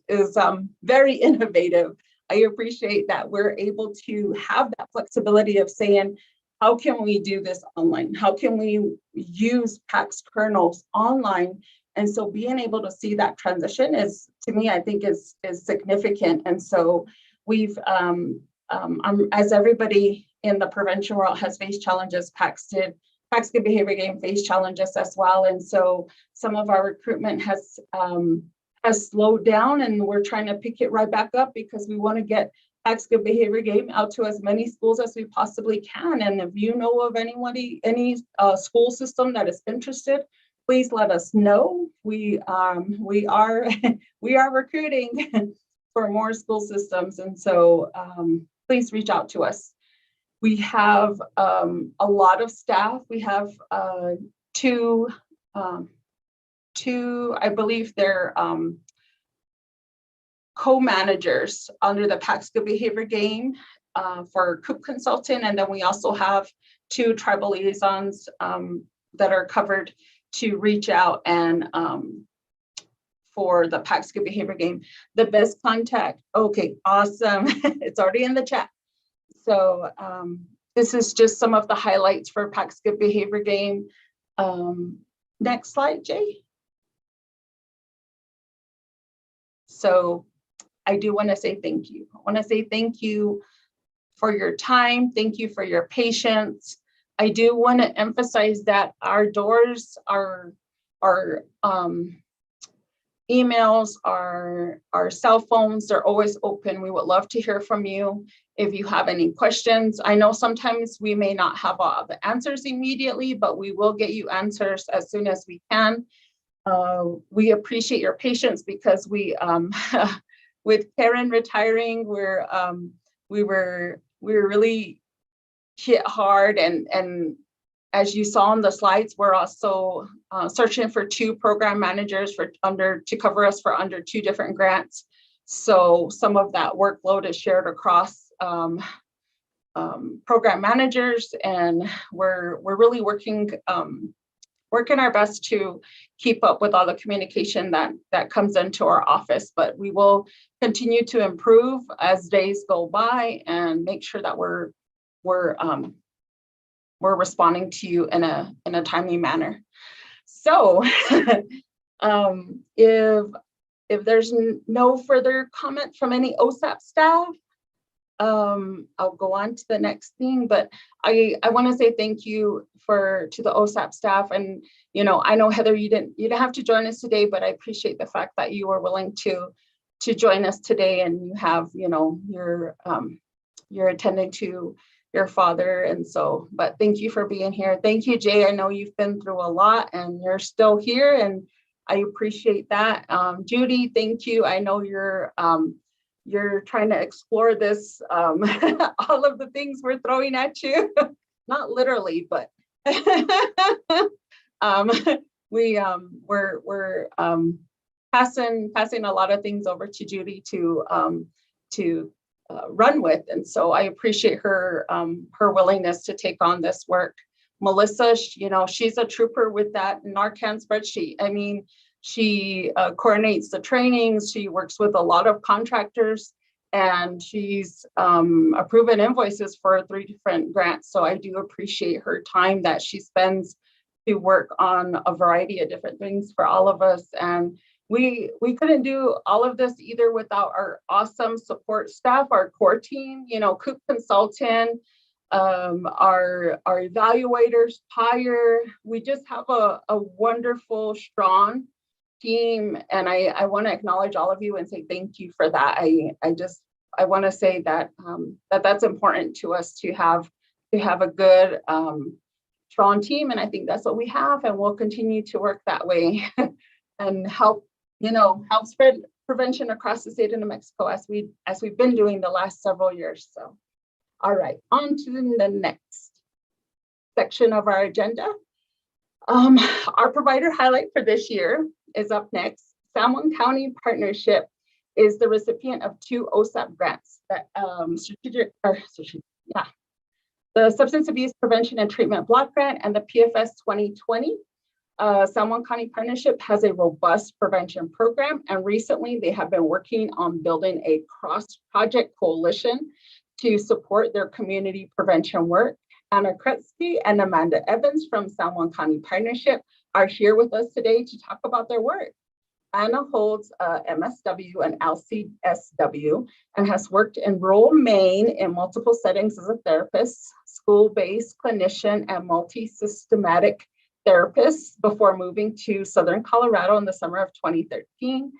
very innovative. I appreciate that we're able to have that flexibility of saying, how can we do this online? How can we use PACS kernels online? And so being able to see that transition is, to me, I think is significant. And so we've, as everybody in the prevention world has faced challenges, PACS Good Behavior Game faced challenges as well. And so some of our recruitment has slowed down, and we're trying to pick it right back up because we want to get PACS Good Behavior Game out to as many schools as we possibly can. And if you know of any school system that is interested, please let us know. We are recruiting for more school systems, and so please reach out to us. We have a lot of staff. We have two, I believe they're co-managers under the PACS Good Behavior Game for COOP consultant, and then we also have 2 tribal liaisons that are covered to reach out and for the PACS Good Behavior Game. The best contact, okay, awesome. It's already in the chat. So this is just some of the highlights for PACS Good Behavior Game. Next slide, Jay. So I do want to say thank you. I want to say thank you for your time. Thank you for your patience. I do want to emphasize that our doors, our emails, our cell phones, they're always open. We would love to hear from you if you have any questions. I know sometimes we may not have all the answers immediately, but we will get you answers as soon as we can. We appreciate your patience because we, with Karen retiring, we were really hit hard, and as you saw on the slides, we're also searching for 2 program managers to cover us for under 2 different grants. So some of that workload is shared across program managers, and we're really working our best to keep up with all the communication that comes into our office. But we will continue to improve as days go by and make sure that we're responding to you in a timely manner. So if there's no further comment from any OSAP staff, I'll go on to the next thing, but I want to say thank you to the OSAP staff. And I know, Heather, you didn't have to join us today, but I appreciate the fact that you were willing to join us today, and you have you're attending to your father, and so, but thank you for being here. Thank you, Jay. I know you've been through a lot and you're still here, and I appreciate that. Judy, thank you. I know you're trying to explore this, all of the things we're throwing at you, not literally, but we're passing a lot of things over to Judy to run with, and so I appreciate her willingness to take on this work. Melissa, she's a trooper with that Narcan spreadsheet. I mean, she coordinates the trainings. She works with a lot of contractors, and she's approving invoices for 3 different grants. So I do appreciate her time that she spends to work on a variety of different things for all of us. And we couldn't do all of this either without our awesome support staff, our core team, COOP consultant, our evaluators, PIRE. We just have a wonderful, strong team, and I want to acknowledge all of you and say thank you for that. I want to say that that's important to us to have a good, strong team, and I think that's what we have, and we'll continue to work that way and help spread prevention across the state of New Mexico as we've been doing the last several years. So, all right, on to the next section of our agenda. Our provider highlight for this year is up next. San Juan County Partnership is the recipient of 2 OSAP grants, that the Substance Abuse Prevention and Treatment Block Grant and the PFS 2020. San Juan County Partnership has a robust prevention program, and recently they have been working on building a cross-project coalition to support their community prevention work. Anna Kretzky and Amanda Evans from San Juan County Partnership are here with us today to talk about their work. Anna holds a MSW and LCSW and has worked in rural Maine in multiple settings as a therapist, school-based clinician, and multi-systematic therapist before moving to Southern Colorado in the summer of 2013.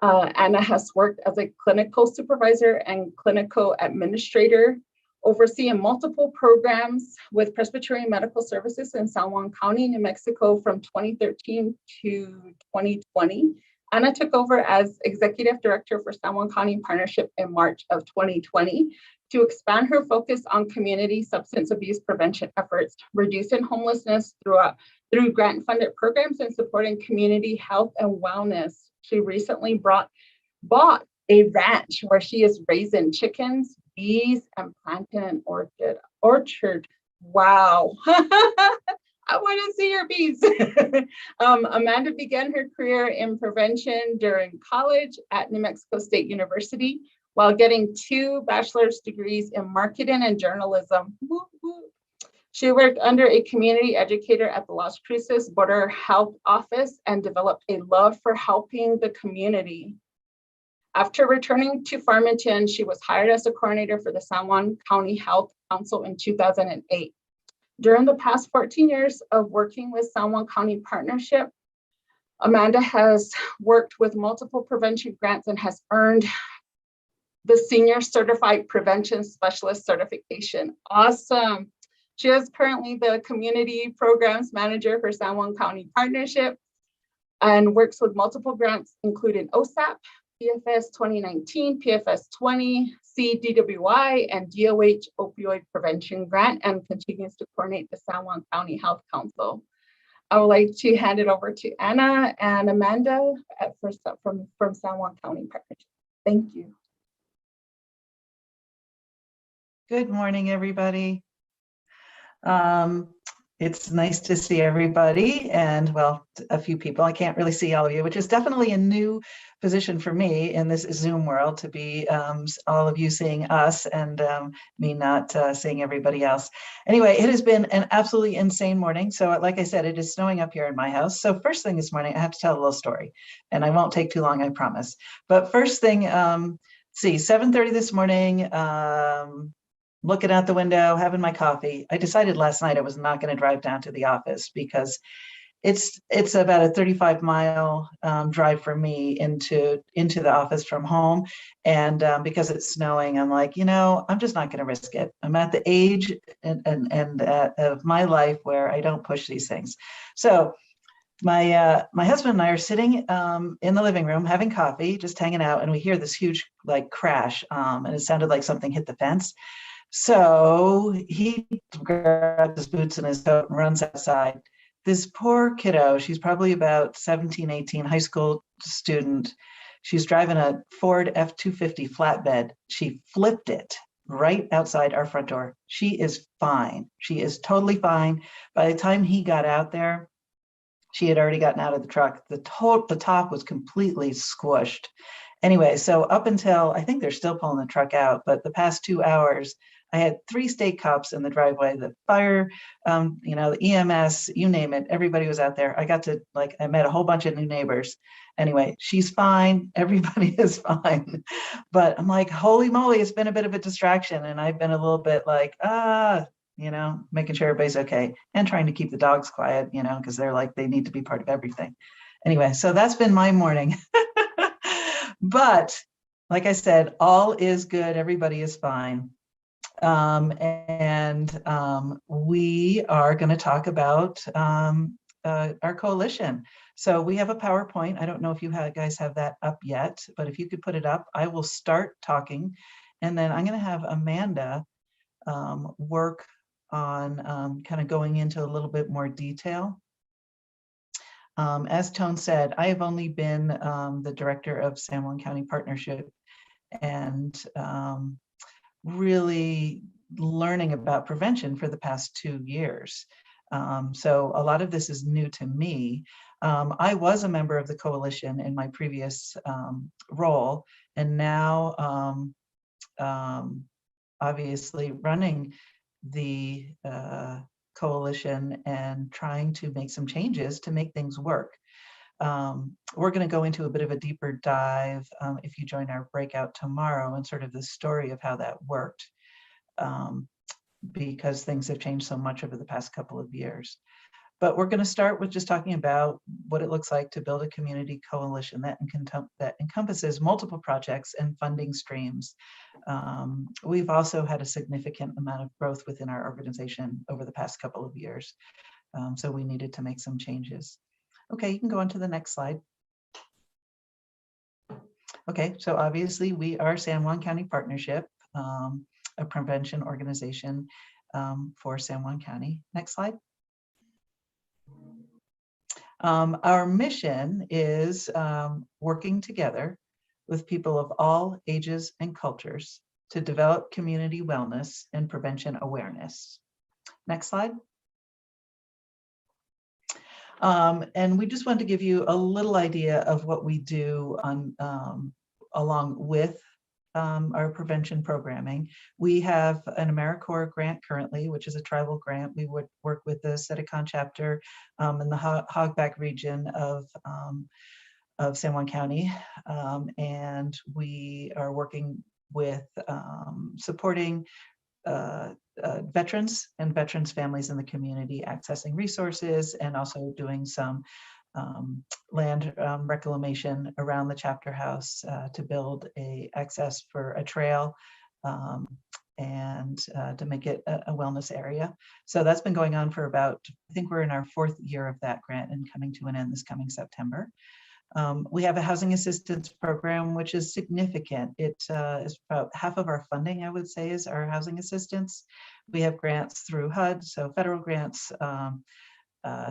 Anna has worked as a clinical supervisor and clinical administrator, overseeing multiple programs with Presbyterian Medical Services in San Juan County, New Mexico from 2013 to 2020. Anna took over as Executive Director for San Juan County Partnership in March of 2020 to expand her focus on community substance abuse prevention efforts, reducing homelessness through grant-funded programs and supporting community health and wellness. She recently bought a ranch where she is raising chickens, bees, and planting an orchard. Wow. I want to see your bees. Amanda began her career in prevention during college at New Mexico State University while getting 2 bachelor's degrees in marketing and journalism. Woo, woo. She worked under a community educator at the Las Cruces Border Health Office and developed a love for helping the community. After returning to Farmington, she was hired as a coordinator for the San Juan County Health Council in 2008. During the past 14 years of working with San Juan County Partnership, Amanda has worked with multiple prevention grants and has earned the Senior Certified Prevention Specialist certification. Awesome. She is currently the Community Programs Manager for San Juan County Partnership and works with multiple grants, including OSAP, PFS 2019, PFS 20, CDWI, and DOH Opioid Prevention Grant, and continues to coordinate the San Juan County Health Council. I would like to hand it over to Anna and Amanda from San Juan County Partnership. Thank you. Good morning, everybody. It's nice to see everybody and, well, a few people. I can't really see all of you, which is definitely a new position for me in this Zoom world, to be all of you seeing us and me not seeing everybody else. Anyway, it has been an absolutely insane morning. So like I said, it is snowing up here in my house. So first thing this morning, I have to tell a little story, and I won't take too long, I promise. But first thing, see, 7:30 this morning, looking out the window, having my coffee. I decided last night I was not going to drive down to the office because it's about a 35-mile drive for me into the office from home. And because it's snowing, I'm like, I'm just not going to risk it. I'm at the age of my life where I don't push these things. So my husband and I are sitting in the living room having coffee, just hanging out, and we hear this huge crash, and it sounded like something hit the fence. So he grabs his boots and his coat and runs outside. This poor kiddo, she's probably about 17, 18, high school student. She's driving a Ford F-250 flatbed. She flipped it right outside our front door. She is fine. She is totally fine. By the time he got out there, she had already gotten out of the truck. The top was completely squished. Anyway, so up until, I think they're still pulling the truck out, but the past 2 hours, I had 3 state cops in the driveway, the fire, the EMS, you name it, everybody was out there. I got to, I met a whole bunch of new neighbors. Anyway, she's fine, everybody is fine. But I'm like, holy moly, it's been a bit of a distraction. And I've been a little bit making sure everybody's okay and trying to keep the dogs quiet, because they need to be part of everything. Anyway, so that's been my morning. But like I said, all is good, everybody is fine. We are going to talk about our coalition. So we have a PowerPoint. I don't know if you guys have that up yet, but if you could put it up, I will start talking, and then I'm going to have Amanda work on kind of going into a little bit more detail. As Tone said, I have only been the director of San Juan County Partnership, and really learning about prevention for the past 2 years. So a lot of this is new to me. I was a member of the coalition in my previous role, and now obviously running the coalition and trying to make some changes to make things work. We're going to go into a bit of a deeper dive if you join our breakout tomorrow, and sort of the story of how that worked, because things have changed so much over the past couple of years. But we're going to start with just talking about what it looks like to build a community coalition that encompasses multiple projects and funding streams. We've also had a significant amount of growth within our organization over the past couple of years, so we needed to make some changes. Okay, you can go on to the next slide. Okay, so obviously we are San Juan County Partnership, a prevention organization for San Juan County. Next slide. Our mission is working together with people of all ages and cultures to develop community wellness and prevention awareness. Next slide. And we just wanted to give you a little idea of what we do on along with our prevention programming. We have an AmeriCorps grant currently, which is a tribal grant. We would work with the Sedicon chapter in the Hogback region of San Juan County, and we are working with supporting veterans and veterans families in the community, accessing resources, and also doing some land reclamation around the chapter house to build access for a trail and to make it a wellness area. So that's been going on for about, I think we're in our 4th year of that grant and coming to an end this coming September. We have a housing assistance program, which is significant. It is about half of our funding, I would say, is our housing assistance. We have grants through HUD, so federal grants,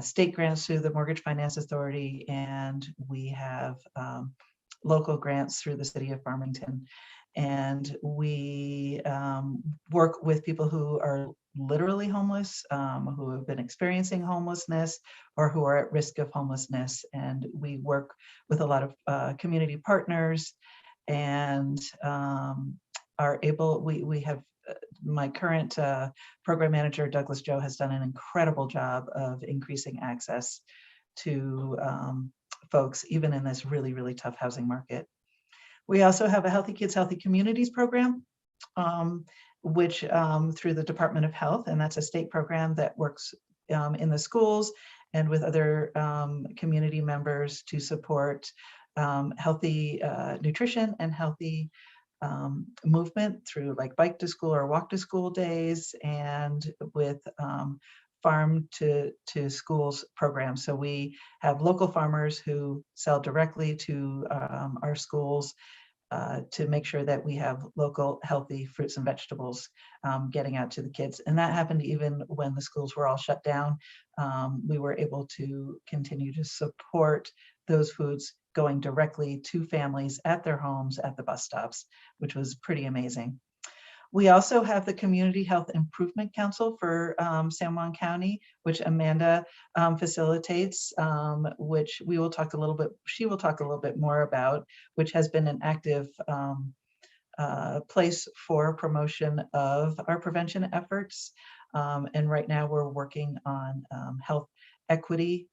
state grants through the Mortgage Finance Authority, and we have local grants through the city of Farmington. And we work with people who are literally homeless, who have been experiencing homelessness, or who are at risk of homelessness. And we work with a lot of community partners, and are able, we have my current program manager, Douglas Joe, has done an incredible job of increasing access to folks, even in this really, really tough housing market. We also have a Healthy Kids, Healthy Communities program, which through the Department of Health, and that's a state program that works in the schools and with other community members to support healthy nutrition and healthy movement through like bike to school or walk to school days, and with farm to schools programs. So we have local farmers who sell directly to our schools to make sure that we have local healthy fruits and vegetables getting out to the kids. And that happened even when the schools were all shut down. We were able to continue to support those foods going directly to families at their homes, at the bus stops, which was pretty amazing. We also have the Community Health Improvement Council for San Juan County, which Amanda facilitates, which we will talk a little bit, she will talk a little bit more about, which has been an active place for promotion of our prevention efforts. And right now we're working on health equity,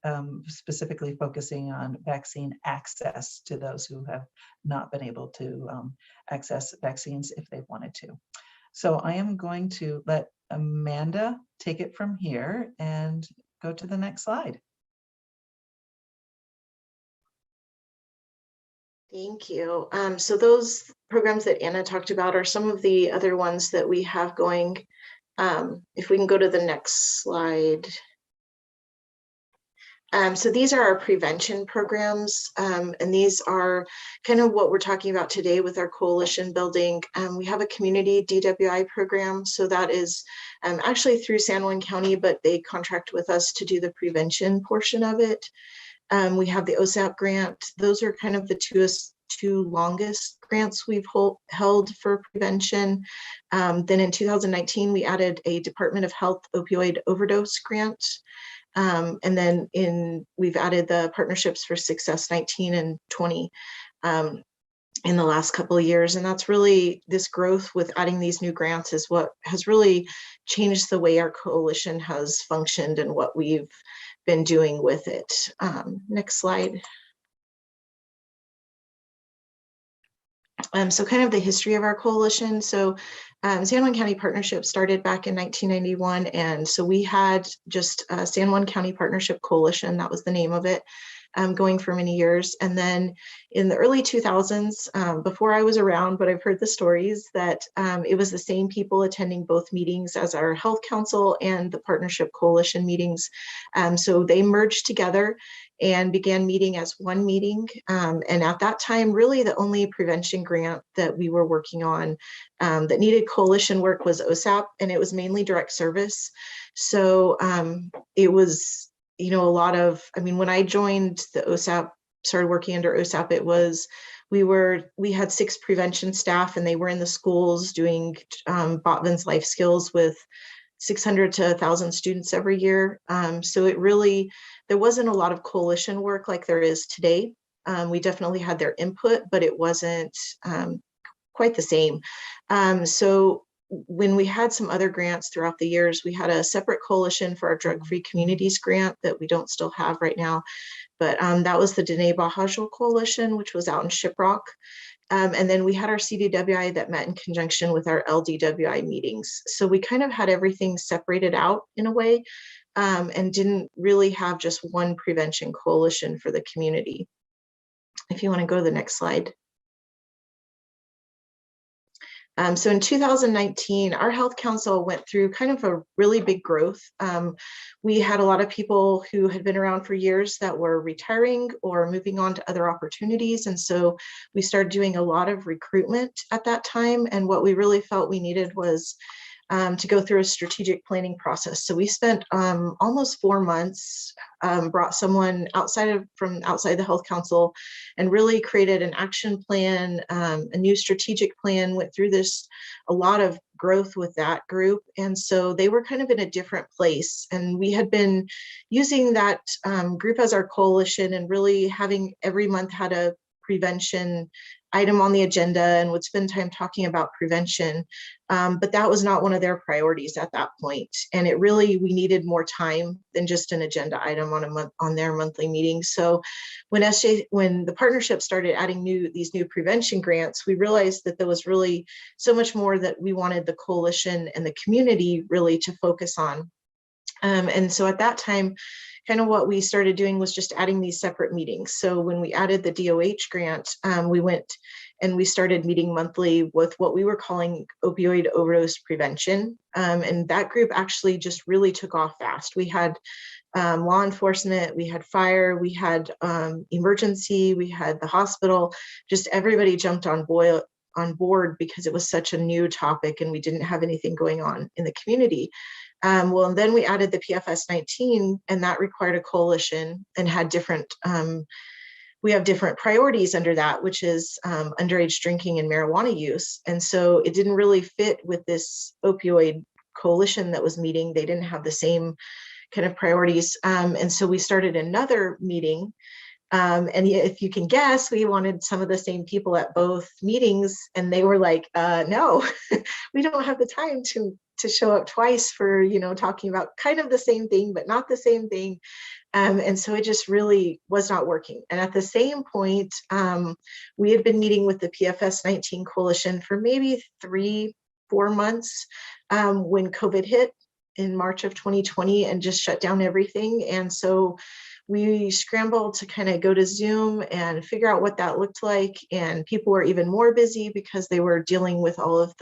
specifically focusing on vaccine access to those who have not been able to access vaccines if they've wanted to. So I am going to let Amanda take it from here and go to the next slide. Thank you. So those programs that Anna talked about are some of the other ones that we have going. If we can go to the next slide. So these are our prevention programs, and these are kind of what we're talking about today with our coalition building. We have a community DWI program, so that is actually through San Juan County, but they contract with us to do the prevention portion of it. We have the OSAP grant. Those are kind of the two longest grants we've held for prevention. Then in 2019, we added a Department of Health opioid overdose grant. And then we've added the Partnerships for Success 19 and 20 in the last couple of years. And that's really, this growth with adding these new grants is what has really changed the way our coalition has functioned and what we've been doing with it. Next slide. So kind of the history of our coalition. So San Juan County Partnership started back in 1991. And so we had just San Juan County Partnership Coalition, that was the name of it, going for many years. And then in the early 2000s, before I was around, but I've heard the stories that it was the same people attending both meetings as our Health Council and the Partnership Coalition meetings. So they merged together and began meeting as one meeting. And at that time, really the only prevention grant that we were working on that needed coalition work was OSAP, and it was mainly direct service. So it was, you know, a lot of, I mean, when I joined the OSAP, started working under OSAP, we had 6 prevention staff, and they were in the schools doing Botvin's life skills with 600 to 1,000 students every year. So it really, there wasn't a lot of coalition work like there is today. We definitely had their input, but it wasn't quite the same. So when we had some other grants throughout the years, we had a separate coalition for our drug-free communities grant that we don't still have right now. But that was the Dene Bahajal Coalition, which was out in Shiprock. And then we had our CDWI that met in conjunction with our LDWI meetings. So we kind of had everything separated out in a way, and didn't really have just one prevention coalition for the community. If you want to go to the next slide. So in 2019, our Health Council went through kind of a really big growth. We had a lot of people who had been around for years that were retiring or moving on to other opportunities. And so we started doing a lot of recruitment at that time. And what we really felt we needed was to go through a strategic planning process. So we spent almost 4 months, brought someone from outside the Health Council, and really created an action plan, a new strategic plan, went through a lot of growth with that group. And so they were kind of in a different place. And we had been using that group as our coalition, and really having every month had a prevention item on the agenda and would spend time talking about prevention. But that was not one of their priorities at that point. And we needed more time than just an agenda item on their monthly meetings. So when the partnership started adding these new prevention grants, we realized that there was really so much more that we wanted the coalition and the community really to focus on. And so at that time, kind of what we started doing was just adding these separate meetings. So when we added the DOH grant, we went and we started meeting monthly with what we were calling opioid overdose prevention. And that group actually just really took off fast. We had law enforcement, we had fire, we had emergency, we had the hospital, just everybody jumped on board because it was such a new topic and we didn't have anything going on in the community. Well, and then we added the PFS 19, and that required a coalition and had we have different priorities under that, which is underage drinking and marijuana use. And so it didn't really fit with this opioid coalition that was meeting. They didn't have the same kind of priorities. And so we started another meeting. And if you can guess, we wanted some of the same people at both meetings, and they were like, no, we don't have the time to show up twice for, talking about kind of the same thing, but not the same thing. And so it just really was not working. And at the same point, we had been meeting with the PFS 19 coalition for maybe 3-4 months when COVID hit in March of 2020 and just shut down everything. And so we scrambled to kind of go to Zoom and figure out what that looked like. And people were even more busy because they were dealing with all of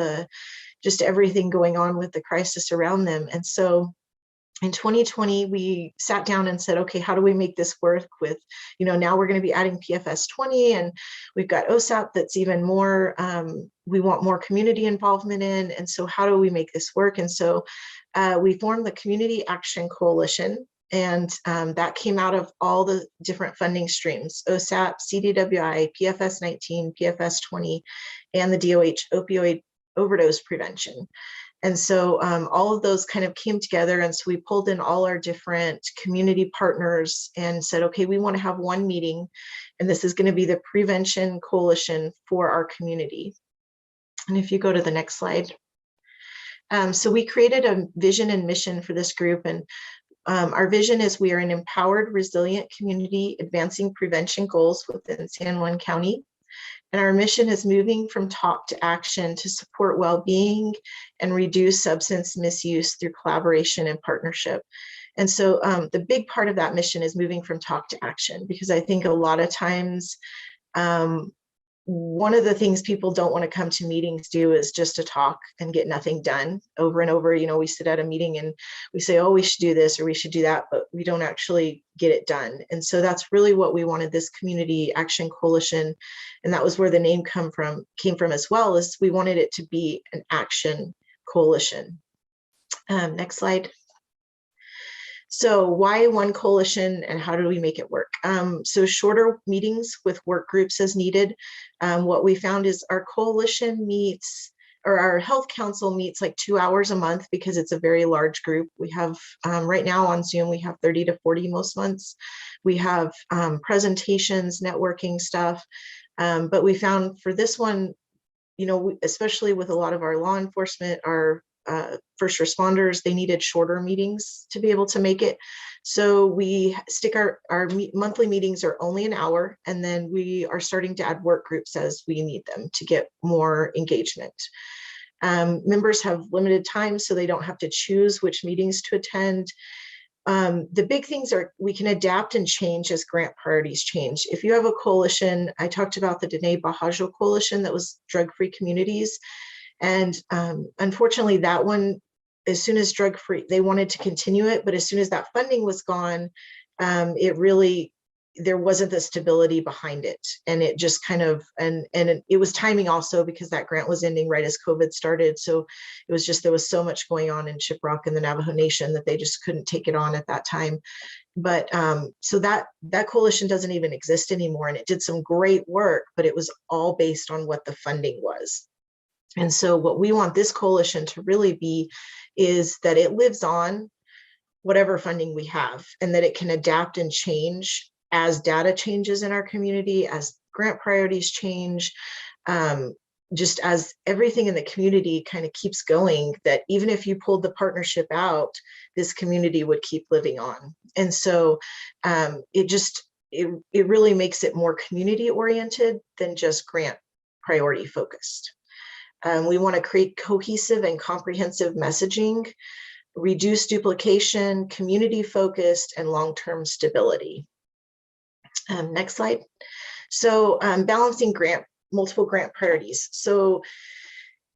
just everything going on with the crisis around them. And so in 2020, we sat down and said, okay, how do we make this work with, now we're going to be adding PFS 20, and we've got OSAP that's even more, we want more community involvement in. And so how do we make this work? And so we formed the Community Action Coalition. And that came out of all the different funding streams: OSAP, CDWI, PFS 19, PFS 20, and the DOH opioid overdose prevention. And so all of those kind of came together. And so we pulled in all our different community partners and said, okay, we want to have one meeting, and this is going to be the Prevention Coalition for our community. And if you go to the next slide. So we created a vision and mission for this group. And our vision is we are an empowered, resilient community advancing prevention goals within San Juan County. And our mission is moving from talk to action to support well-being and reduce substance misuse through collaboration and partnership. And so the big part of that mission is moving from talk to action, because I think a lot of times one of the things people don't want to come to meetings do is just to talk and get nothing done over and over. You know, we sit at a meeting and we say, oh, we should do this or we should do that, but we don't actually get it done. And so that's really what we wanted this Community Action Coalition. And that was where the name came from as well, is we wanted it to be an action coalition. Next slide. So why one coalition and how do we make it work? So shorter meetings with work groups as needed. What we found is our coalition meets, or our health council meets like 2 hours a month, because it's a very large group. We have right now on Zoom, we have 30 to 40 most months. We have presentations, networking stuff. But we found for this one, you know, especially with a lot of our law enforcement, our first responders, they needed shorter meetings to be able to make it. So we stick our monthly meetings are only an hour, and then we are starting to add work groups as we need them to get more engagement. Members have limited time, so they don't have to choose which meetings to attend. The big things are we can adapt and change as grant priorities change. If you have a coalition, I talked about the Dene Bahajo Coalition that was drug-free communities. And unfortunately, that one, as soon as drug-free, they wanted to continue it, but as soon as that funding was gone, there wasn't the stability behind it. And it just kind of, and it was timing also, because that grant was ending right as COVID started. So it was just, there was so much going on in Shiprock and the Navajo Nation that they just couldn't take it on at that time. But so that coalition doesn't even exist anymore. And it did some great work, but it was all based on what the funding was. And so what we want this coalition to really be is that it lives on whatever funding we have, and that it can adapt and change as data changes in our community, as grant priorities change, just as everything in the community kind of keeps going, that even if you pulled the partnership out, this community would keep living on. And so it really makes it more community oriented than just grant priority focused. We want to create cohesive and comprehensive messaging, reduce duplication, community focused, and long-term stability. Next slide. So balancing multiple grant priorities. So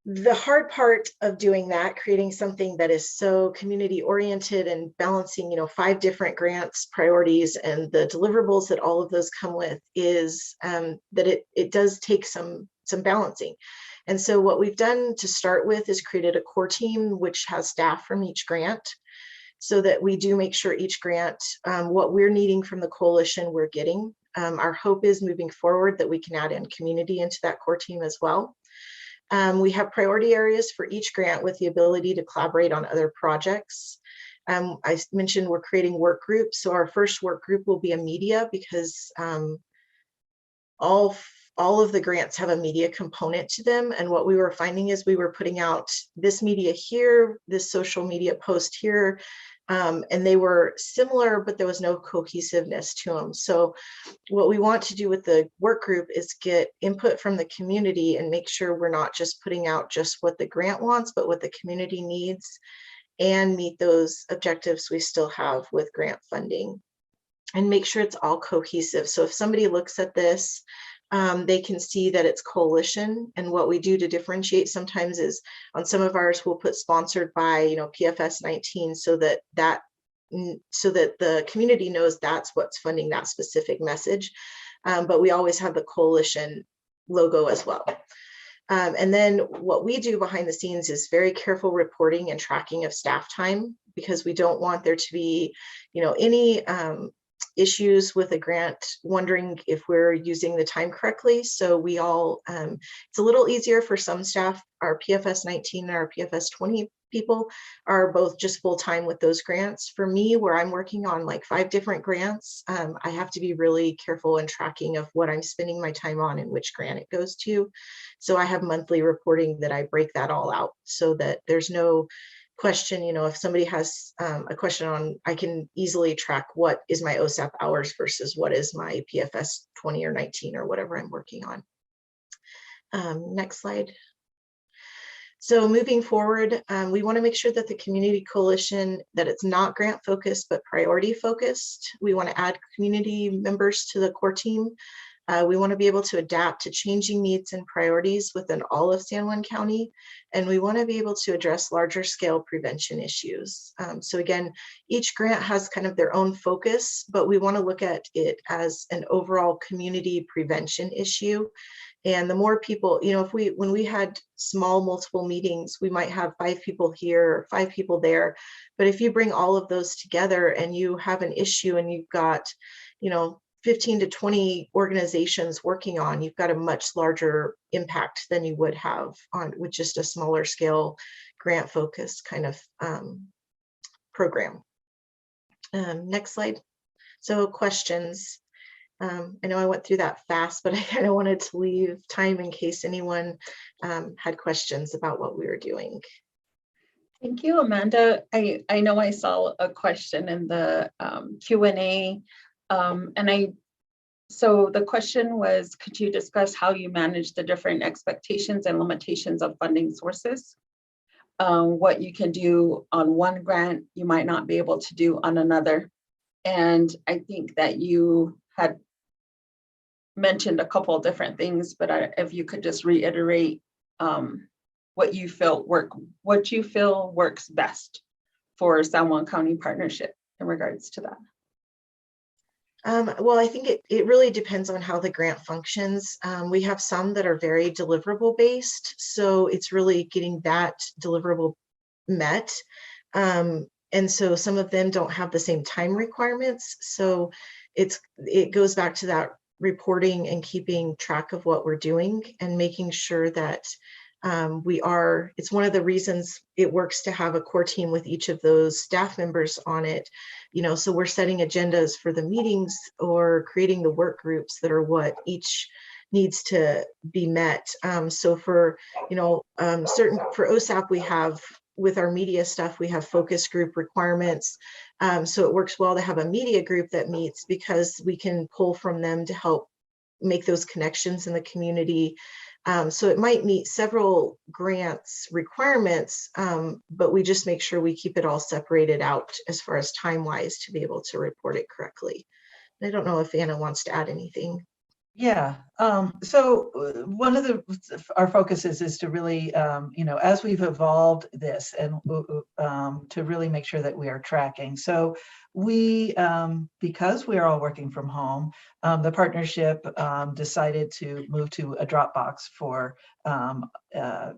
the hard part of doing that, creating something that is so community oriented and balancing, 5 different grants priorities and the deliverables that all of those come with, is that it does take some balancing. And so what we've done to start with is created a core team, which has staff from each grant, so that we do make sure each grant, what we're needing from the coalition, we're getting. Our hope is moving forward that we can add in community into that core team as well. We have priority areas for each grant with the ability to collaborate on other projects. I mentioned we're creating work groups. So our first work group will be a media, because all of the grants have a media component to them. And what we were finding is we were putting out this media here, this social media post here, and they were similar, but there was no cohesiveness to them. So what we want to do with the work group is get input from the community and make sure we're not just putting out just what the grant wants, but what the community needs, and meet those objectives we still have with grant funding, and make sure it's all cohesive. So if somebody looks at this, they can see that it's coalition. And what we do to differentiate sometimes is on some of ours, we'll put sponsored by, PFS 19, so that the community knows that's what's funding that specific message. But we always have the coalition logo as well. And then what we do behind the scenes is very careful reporting and tracking of staff time, because we don't want there to be, any issues with a grant, wondering if we're using the time correctly. So we all, it's a little easier for some staff. Our PFS 19 and our PFS 20 people are both just full-time with those grants. For me, where I'm working on like 5 different grants, I have to be really careful in tracking of what I'm spending my time on and which grant it goes to. So I have monthly reporting that I break that all out so that there's no question, if somebody has a question on, I can easily track what is my OSAP hours versus what is my PFS 20 or 19 or whatever I'm working on. Next slide. So moving forward, we want to make sure that the community coalition, that it's not grant focused, but priority focused. We want to add community members to the core team. We want to be able to adapt to changing needs and priorities within all of San Juan County. And we want to be able to address larger scale prevention issues. So again, each grant has kind of their own focus, but we want to look at it as an overall community prevention issue. And the more people, when we had small multiple meetings, we might have 5 people here, 5 people there. But if you bring all of those together and you have an issue and you've got, 15 to 20 organizations working on, you've got a much larger impact than you would have on with just a smaller scale grant focused kind of program. Next slide. So questions. I know I went through that fast, but I kind of wanted to leave time in case anyone had questions about what we were doing. Thank you, Amanda. I know I saw a question in the Q&A. So the question was, could you discuss how you manage the different expectations and limitations of funding sources? What you can do on one grant, you might not be able to do on another. And I think that you had mentioned a couple of different things, but if you could just reiterate what you feel works best for San Juan County Partnership in regards to that. Well, I think it really depends on how the grant functions. We have some that are very deliverable based, so it's really getting that deliverable met. And so some of them don't have the same time requirements. So it goes back to that reporting and keeping track of what we're doing and making sure that it's one of the reasons it works to have a core team with each of those staff members on it, so we're setting agendas for the meetings or creating the work groups that are what each needs to be met. So for, for OSAP, we have, with our media stuff, we have focus group requirements. So it works well to have a media group that meets because we can pull from them to help make those connections in the community. So it might meet several grants requirements, but we just make sure we keep it all separated out as far as time-wise to be able to report it correctly. I don't know if Anna wants to add anything. Yeah. So one of our focuses is to really, as we've evolved this and to really make sure that we are tracking. So we, because we are all working from home, the partnership decided to move to a Dropbox for, to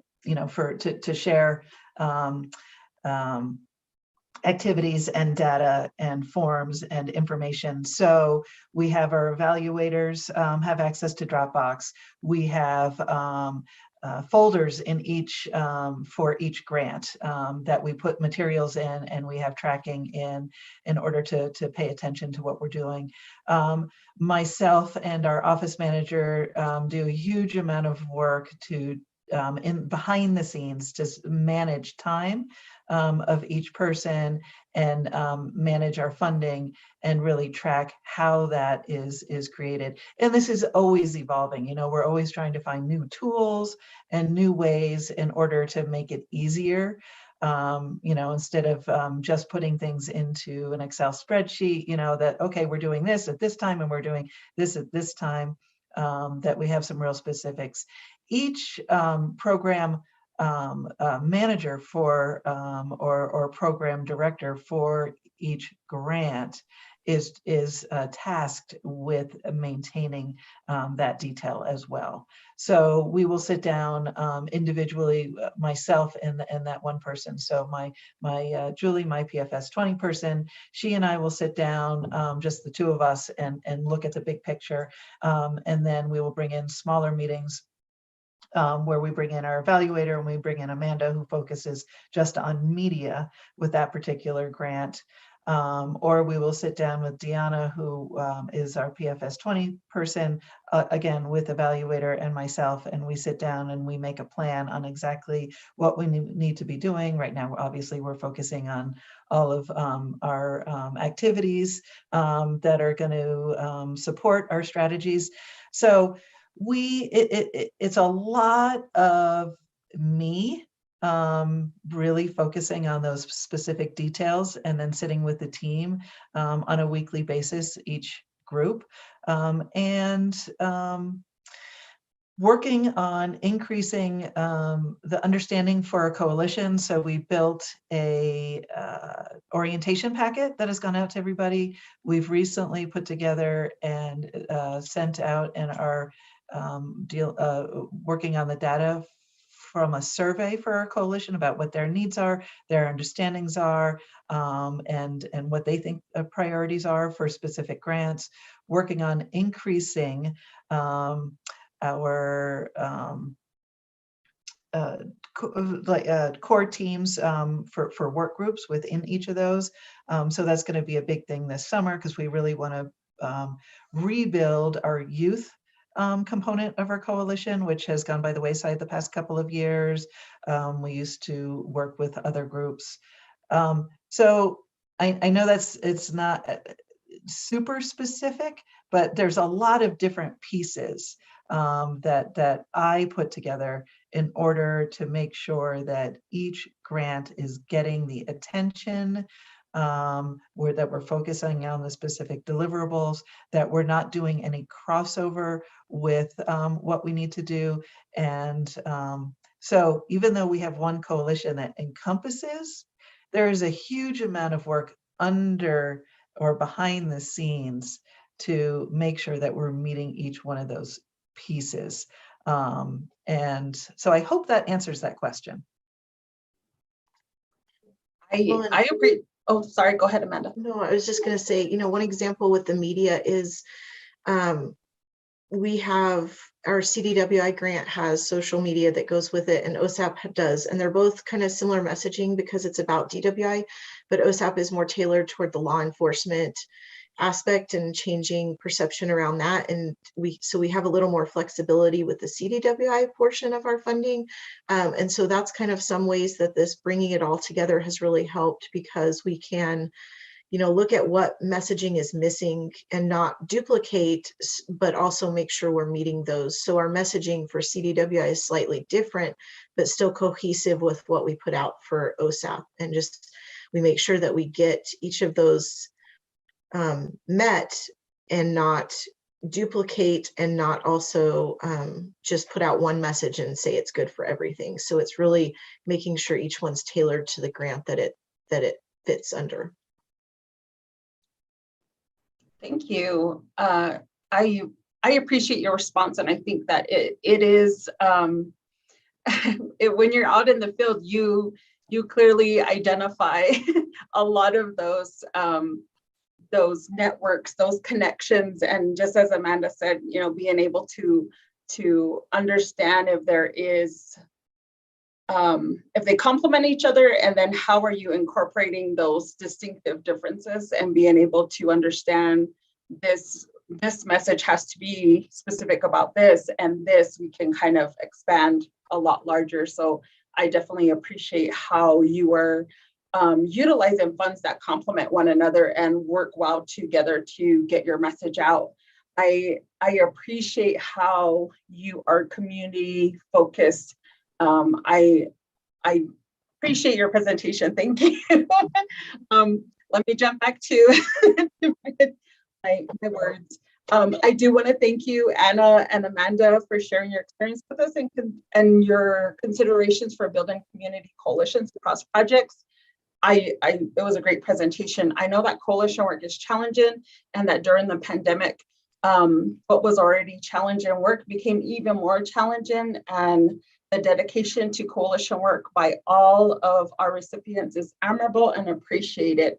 share activities and data and forms and information. So we have our evaluators have access to Dropbox. We have folders in each for each grant that we put materials in, and we have tracking in order to pay attention to what we're doing. Myself and our office manager do a huge amount of work to behind the scenes to manage time of each person and manage our funding and really track how that is created. And this is always evolving. We're always trying to find new tools and new ways in order to make it easier. Instead of just putting things into an Excel spreadsheet, that, okay, we're doing this at this time and we're doing this at this time, that we have some real specifics. Each program manager for or program director for each grant is tasked with maintaining that detail as well. So we will sit down individually, myself and that one person. So my Julie, my PFS 20 person, she and I will sit down, just the two of us, and look at the big picture. And then we will bring in smaller meetings where we bring in our evaluator and we bring in Amanda, who focuses just on media with that particular grant. Or we will sit down with Deanna, who is our PFS 20 person, again, with evaluator and myself, and we sit down and we make a plan on exactly what we need to be doing. Right now, obviously, we're focusing on all of our activities that are going to support our strategies. So it's a lot of me really focusing on those specific details, and then sitting with the team on a weekly basis, each group, and working on increasing the understanding for our coalition. So we built a orientation packet that has gone out to everybody. We've recently put together and sent out and are working on the data from a survey for our coalition about what their needs are, their understandings are, and what they think priorities are for specific grants, working on increasing our core teams for work groups within each of those. So that's going to be a big thing this summer, because we really want to rebuild our youth component of our coalition, which has gone by the wayside the past couple of years. We used to work with other groups. So I know it's not super specific, but there's a lot of different pieces that I put together in order to make sure that each grant is getting the attention, that we're focusing on the specific deliverables, that we're not doing any crossover with what we need to do. And so even though we have one coalition that encompasses, there is a huge amount of work under or behind the scenes to make sure that we're meeting each one of those pieces. And so I hope that answers that question. I agree. Oh, sorry, go ahead, Amanda. No, I was just going to say, one example with the media is we have our CDWI grant has social media that goes with it, and OSAP does, and they're both kind of similar messaging because it's about DWI, but OSAP is more tailored toward the law enforcement aspect and changing perception around that. And we have a little more flexibility with the CDWI portion of our funding. And so that's kind of some ways that this bringing it all together has really helped, because we can, look at what messaging is missing and not duplicate, but also make sure we're meeting those. So our messaging for CDWI is slightly different, but still cohesive with what we put out for OSAP. And just, we make sure that we get each of those met, and not duplicate, and not also just put out one message and say it's good for everything. So it's really making sure each one's tailored to the grant that it fits under. Thank you. I appreciate your response, and I think that it is when you're out in the field, you clearly identify a lot of those networks, those connections, and just as Amanda said, being able to understand if there is if they complement each other, and then how are you incorporating those distinctive differences, and being able to understand this message has to be specific about this, and this we can kind of expand a lot larger. So I definitely appreciate how you are utilizing funds that complement one another and work well together to get your message out. I appreciate how you are community focused. I appreciate your presentation. Thank you. Let me jump back to my words. I do want to thank you, Anna and Amanda, for sharing your experience with us and your considerations for building community coalitions across projects. it was a great presentation. I know that coalition work is challenging, and that during the pandemic, what was already challenging work became even more challenging, and the dedication to coalition work by all of our recipients is admirable and appreciated.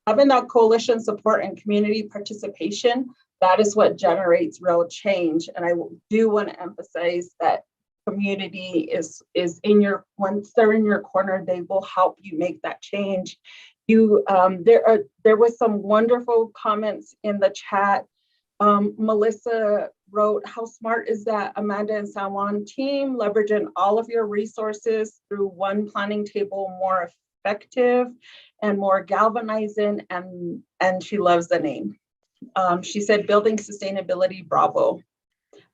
Having that coalition support and community participation, that is what generates real change. And I do want to emphasize that community is in your, once they're in your corner, they will help you make that change. There was some wonderful comments in the chat. Melissa wrote, how smart is that Amanda and San Juan team leveraging all of your resources through one planning table, more effective and more galvanizing, and she loves the name. She said, building sustainability, bravo.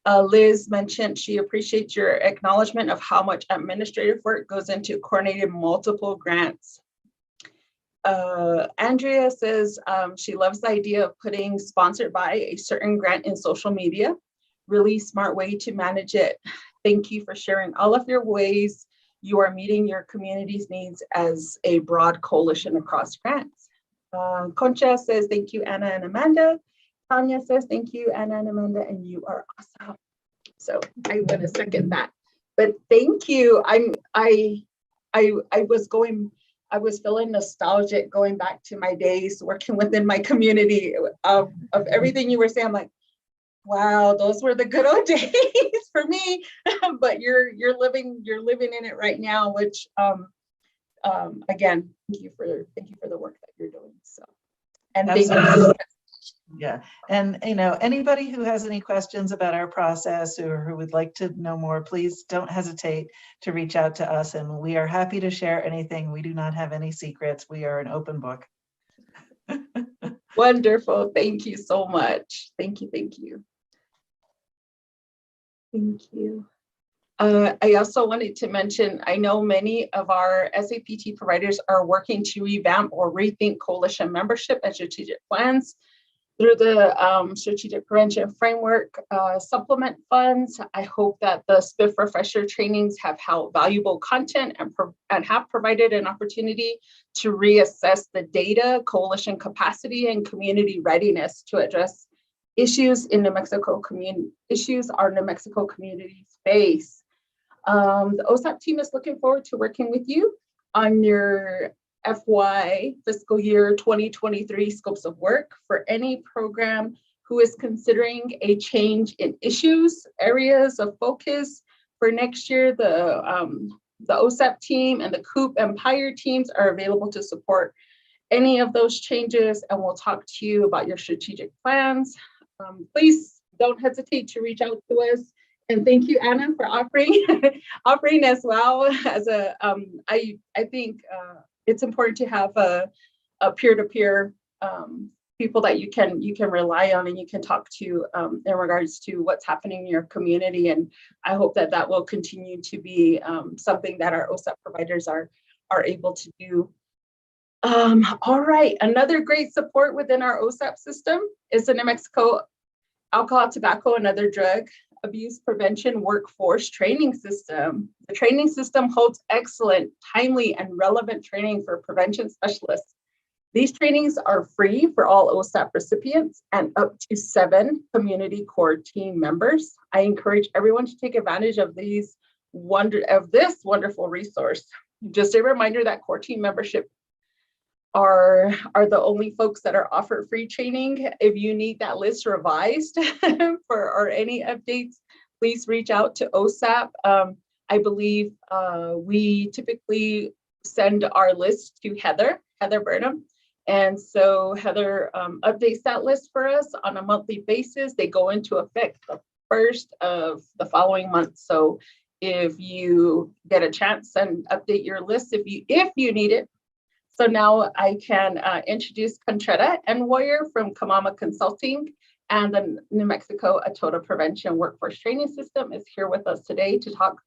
Liz mentioned she appreciates your acknowledgement of how much administrative work goes into coordinating multiple grants. Andrea says she loves the idea of putting sponsored by a certain grant in social media. Really smart way to manage it. Thank you for sharing all of your ways you are meeting your community's needs as a broad coalition across grants. Concha says, thank you, Anna and Amanda. Tanya says, thank you, Anna and Amanda, and you are awesome. So I'm going to second that. But thank you. I was feeling nostalgic going back to my days working within my community of everything you were saying. I'm like, wow, those were the good old days for me. But you're living in it right now, which again, thank you for the work that you're doing. So, and thank you. Yeah, and anybody who has any questions about our process or who would like to know more, please don't hesitate to reach out to us, and we are happy to share anything. We do not have any secrets. We are an open book. Wonderful. Thank you so much. Thank you. Thank you. Thank you. I also wanted to mention, I know many of our SAPT providers are working to revamp or rethink coalition membership and strategic plans through the strategic prevention framework supplement funds. I hope that the SPIF refresher trainings have held valuable content and have provided an opportunity to reassess the data, coalition capacity, and community readiness to address issues in New Mexico community our New Mexico communities face. The OSAP team is looking forward to working with you on your FY fiscal year 2023 scopes of work for any program who is considering a change in issues, areas of focus for next year. The OSAP team and the COOP and PIRE teams are available to support any of those changes, and we'll talk to you about your strategic plans. Please don't hesitate to reach out to us. And thank you, Anna, for offering as well as a, I think it's important to have a peer-to-peer people that you can rely on and you can talk to in regards to what's happening in your community. And I hope that that will continue to be something that our OSAP providers are able to do. All right, another great support within our OSAP system is the New Mexico Alcohol, Tobacco, and Other Drug Abuse Prevention Workforce Training System. The training system holds excellent, timely, and relevant training for prevention specialists. These trainings are free for all OSAP recipients and up to 7 community core team members. I encourage everyone to take advantage of this wonderful resource. Just a reminder that core team membership are the only folks that are offered free training. If you need that list revised or any updates, please reach out to OSAP. I believe we typically send our list to Heather Burnham. And so Heather updates that list for us on a monthly basis. They go into effect the first of the following month. So if you get a chance, and update your list if you need it. So now I can introduce Contretta and Warrior from Kamama Consulting, and the New Mexico ATOTA Prevention Workforce Training System is here with us today to talk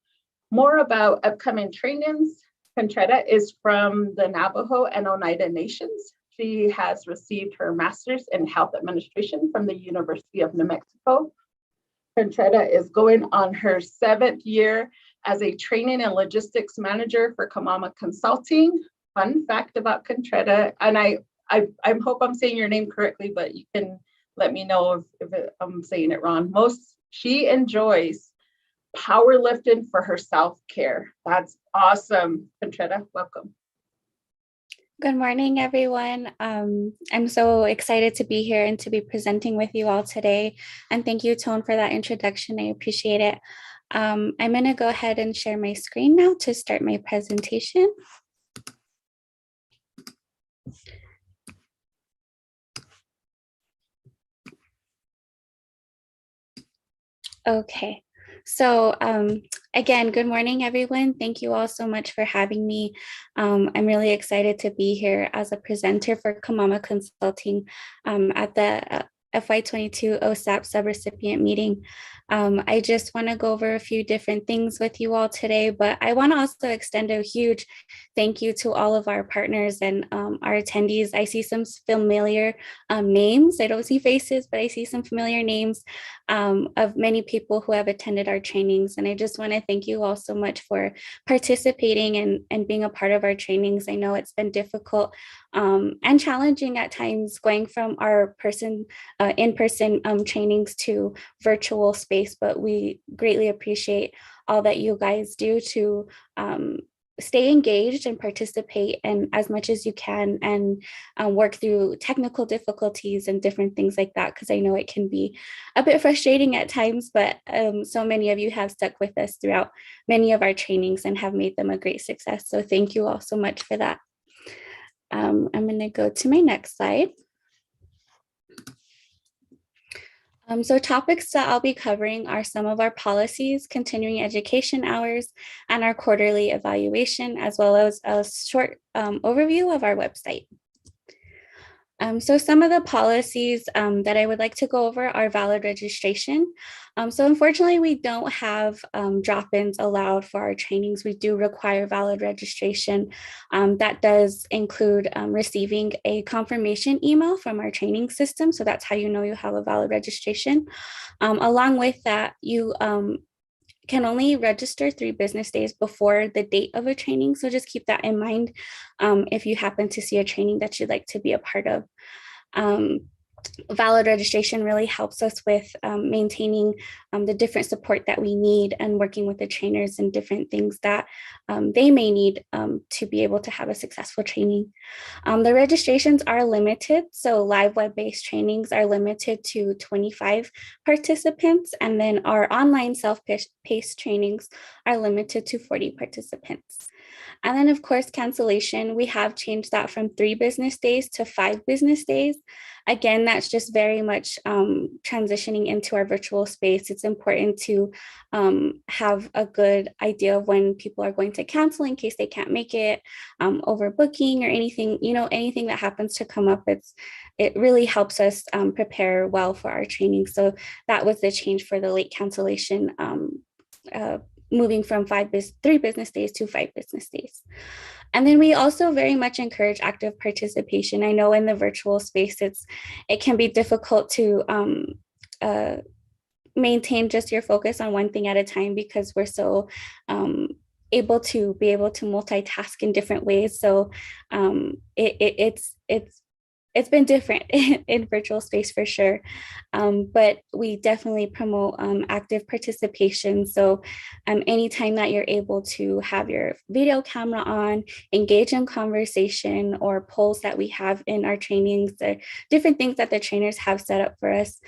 more about upcoming trainings. Contretta is from the Navajo and Oneida Nations. She has received her master's in health administration from the University of New Mexico. Contretta is going on her 7th year as a training and logistics manager for Kamama Consulting. fun fact about Contretta, and I hope I'm saying your name correctly, but you can let me know if I'm saying it wrong. She enjoys powerlifting for her self-care. That's awesome. Contretta, welcome. Good morning, everyone. I'm so excited to be here and to be presenting with you all today. And thank you, Tone, for that introduction. I appreciate it. I'm going to go ahead and share my screen now to start my presentation. Okay, so again, good morning, everyone. Thank you all so much for having me. I'm really excited to be here as a presenter for Kamama Consulting at the FY22 OSAP subrecipient meeting. I just want to go over a few different things with you all today, but I want to also extend a huge thank you to all of our partners and our attendees. I see some familiar names. I don't see faces, but I see some familiar names of many people who have attended our trainings. And I just want to thank you all so much for participating and being a part of our trainings. I know it's been difficult and challenging at times going from our in-person trainings to virtual space, but we greatly appreciate all that you guys do to stay engaged and participate and as much as you can and work through technical difficulties and different things like that, because I know it can be a bit frustrating at times, but so many of you have stuck with us throughout many of our trainings and have made them a great success. So thank you all so much for that. I'm going to go to my next slide. So topics that I'll be covering are some of our policies, continuing education hours, and our quarterly evaluation, as well as a short overview of our website. So some of the policies that I would like to go over are valid registration. So unfortunately, we don't have drop-ins allowed for our trainings. We do require valid registration. That does include receiving a confirmation email from our training system. So that's how you know you have a valid registration. Along with that, you can only register 3 business days before the date of a training. So just keep that in mind if you happen to see a training that you'd like to be a part of. Valid registration really helps us with maintaining the different support that we need and working with the trainers and different things that they may need to be able to have a successful training. The registrations are limited. So live web-based trainings are limited to 25 participants. And then our online self-paced trainings are limited to 40 participants. And then of course, cancellation, we have changed that from 3 business days to 5 business days. Again, that's just very much transitioning into our virtual space. It's important to have a good idea of when people are going to cancel in case they can't make it, overbooking or anything, anything that happens to come up. It really helps us prepare well for our training. So that was the change for the late cancellation, moving from 3 business days to 5 business days. And then we also very much encourage active participation. I know in the virtual space, it can be difficult to maintain just your focus on one thing at a time because we're so able to multitask in different ways. So it's been different in virtual space for sure, but we definitely promote active participation. So anytime that you're able to have your video camera on, engage in conversation or polls that we have in our trainings, the different things that the trainers have set up for us,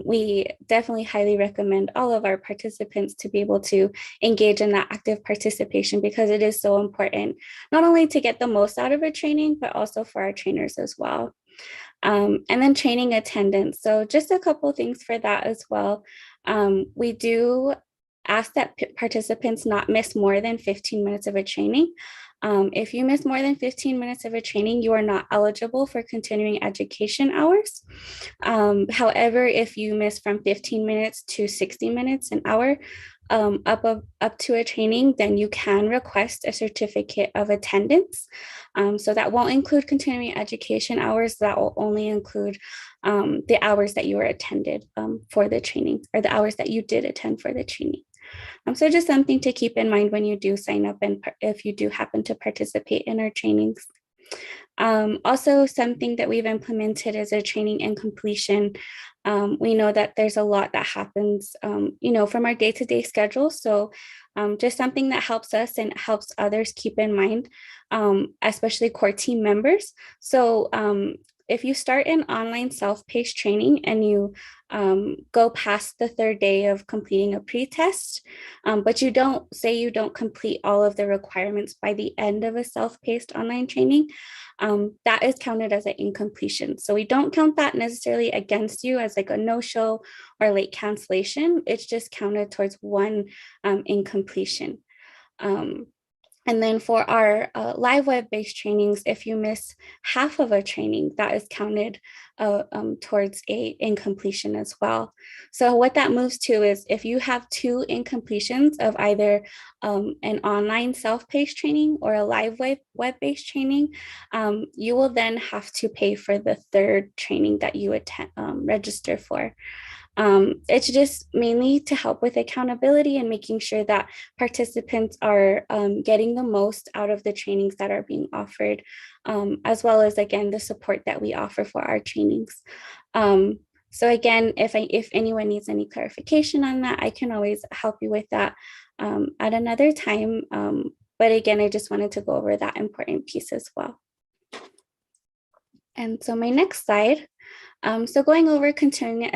we definitely highly recommend all of our participants to be able to engage in that active participation because it is so important, not only to get the most out of a training, but also for our trainers as well. And then training attendance. So just a couple things for that as well. We do ask that participants not miss more than 15 minutes of a training. If you miss more than 15 minutes of a training, you are not eligible for continuing education hours. However, if you miss from 15 minutes to 60 minutes an hour, up to a training, then you can request a certificate of attendance. So that won't include continuing education hours. That will only include the hours that you were attended for the training or the hours that you did attend for the training. So just something to keep in mind when you do sign up and if you do happen to participate in our trainings. Also, something that we've implemented is a training and completion. We know that there's a lot that happens, from our day-to-day schedule. So just something that helps us and helps others keep in mind, especially core team members. So if you start an online self-paced training and you go past the third day of completing a pre-test, but you don't complete all of the requirements by the end of a self-paced online training, that is counted as an incompletion. So we don't count that necessarily against you as like a no-show or late cancellation. It's just counted towards one incompletion. And then for our live web-based trainings, if you miss half of a training, that is counted towards a incompletion as well. So what that moves to is if you have 2 incompletions of either an online self-paced training or a live web-based training, you will then have to pay for the third training that you register for. It's just mainly to help with accountability and making sure that participants are getting the most out of the trainings that are being offered, as well as, again, the support that we offer for our trainings. So again, if anyone needs any clarification on that, I can always help you with that at another time. But again, I just wanted to go over that important piece as well. And so my next slide. So going over continuing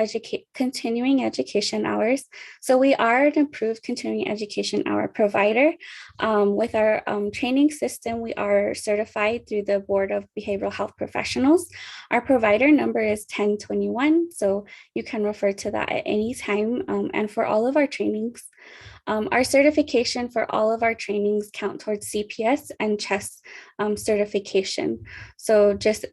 education hours. So we are an approved continuing education hour provider. With our training system, we are certified through the Board of Behavioral Health Professionals. Our provider number is 1021, so you can refer to that at any time. And for all of our trainings, our certification for all of our trainings count towards CPS and CHESS certification. So just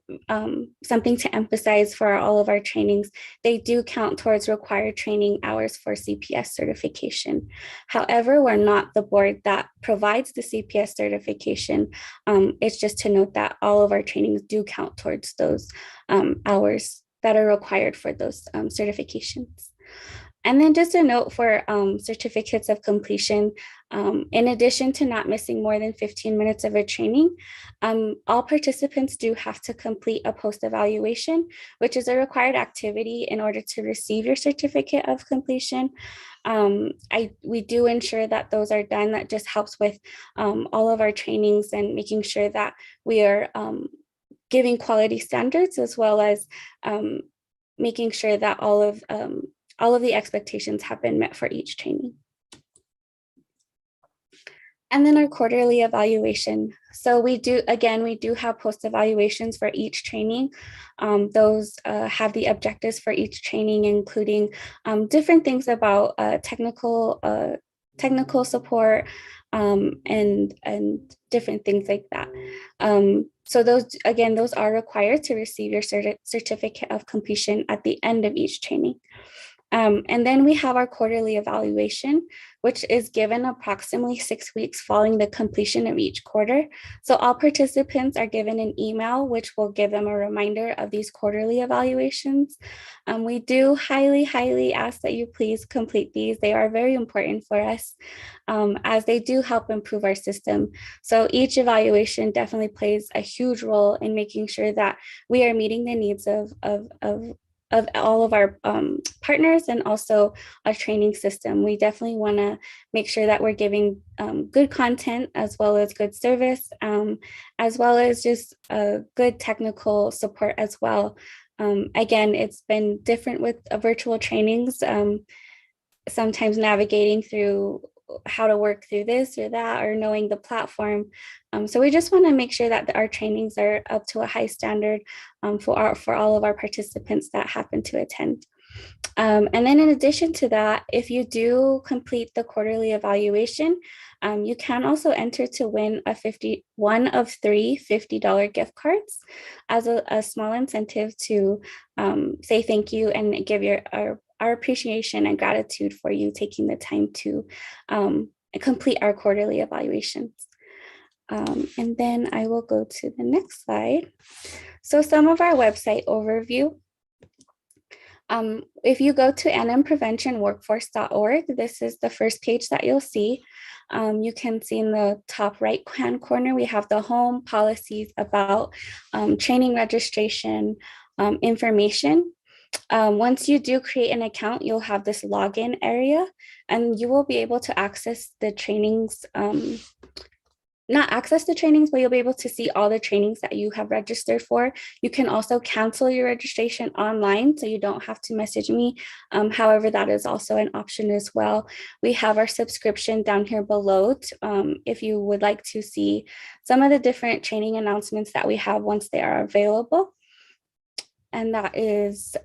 something to emphasize for all of our trainings, they do count towards required training hours for CPS certification. However, we're not the board that provides the CPS certification. It's just to note that all of our trainings do count towards those hours that are required for those certifications. And then just a note for certificates of completion, in addition to not missing more than 15 minutes of a training, all participants do have to complete a post-evaluation, which is a required activity in order to receive your certificate of completion. We do ensure that those are done. That just helps with all of our trainings and making sure that we are giving quality standards, as well as making sure that all of the expectations have been met for each training. And then our quarterly evaluation. So we do have post evaluations for each training. Those have the objectives for each training, including different things about technical support and different things like that. So those are required to receive your certificate of completion at the end of each training. And then we have our quarterly evaluation, which is given approximately 6 weeks following the completion of each quarter. So all participants are given an email, which will give them a reminder of these quarterly evaluations. We do highly, highly ask that you please complete these. They are very important for us, as they do help improve our system. So each evaluation definitely plays a huge role in making sure that we are meeting the needs of all of our partners and also our training system. We definitely want to make sure that we're giving good content, as well as good service, as well as just good technical support as well. Again, it's been different with virtual trainings, sometimes navigating through how to work through this or that, or knowing the platform. So we just want to make sure that our trainings are up to a high standard for all of our participants that happen to attend. And then in addition to that, if you do complete the quarterly evaluation, you can also enter to win one of 3 $50 gift cards as a small incentive to say thank you and give our appreciation and gratitude for you taking the time to complete our quarterly evaluations. And then I will go to the next slide. So some of our website overview. If you go to nmpreventionworkforce.org, this is the first page that you'll see. You can see in the top right-hand corner, we have the home, policies, about, training registration, information. Once you do create an account, you'll have this login area, and you will be able to access the trainings, not access the trainings, but you'll be able to see all the trainings that you have registered for. You can also cancel your registration online, so you don't have to message me. However, that is also an option as well. We have our subscription down here below if you would like to see some of the different training announcements that we have once they are available. And that is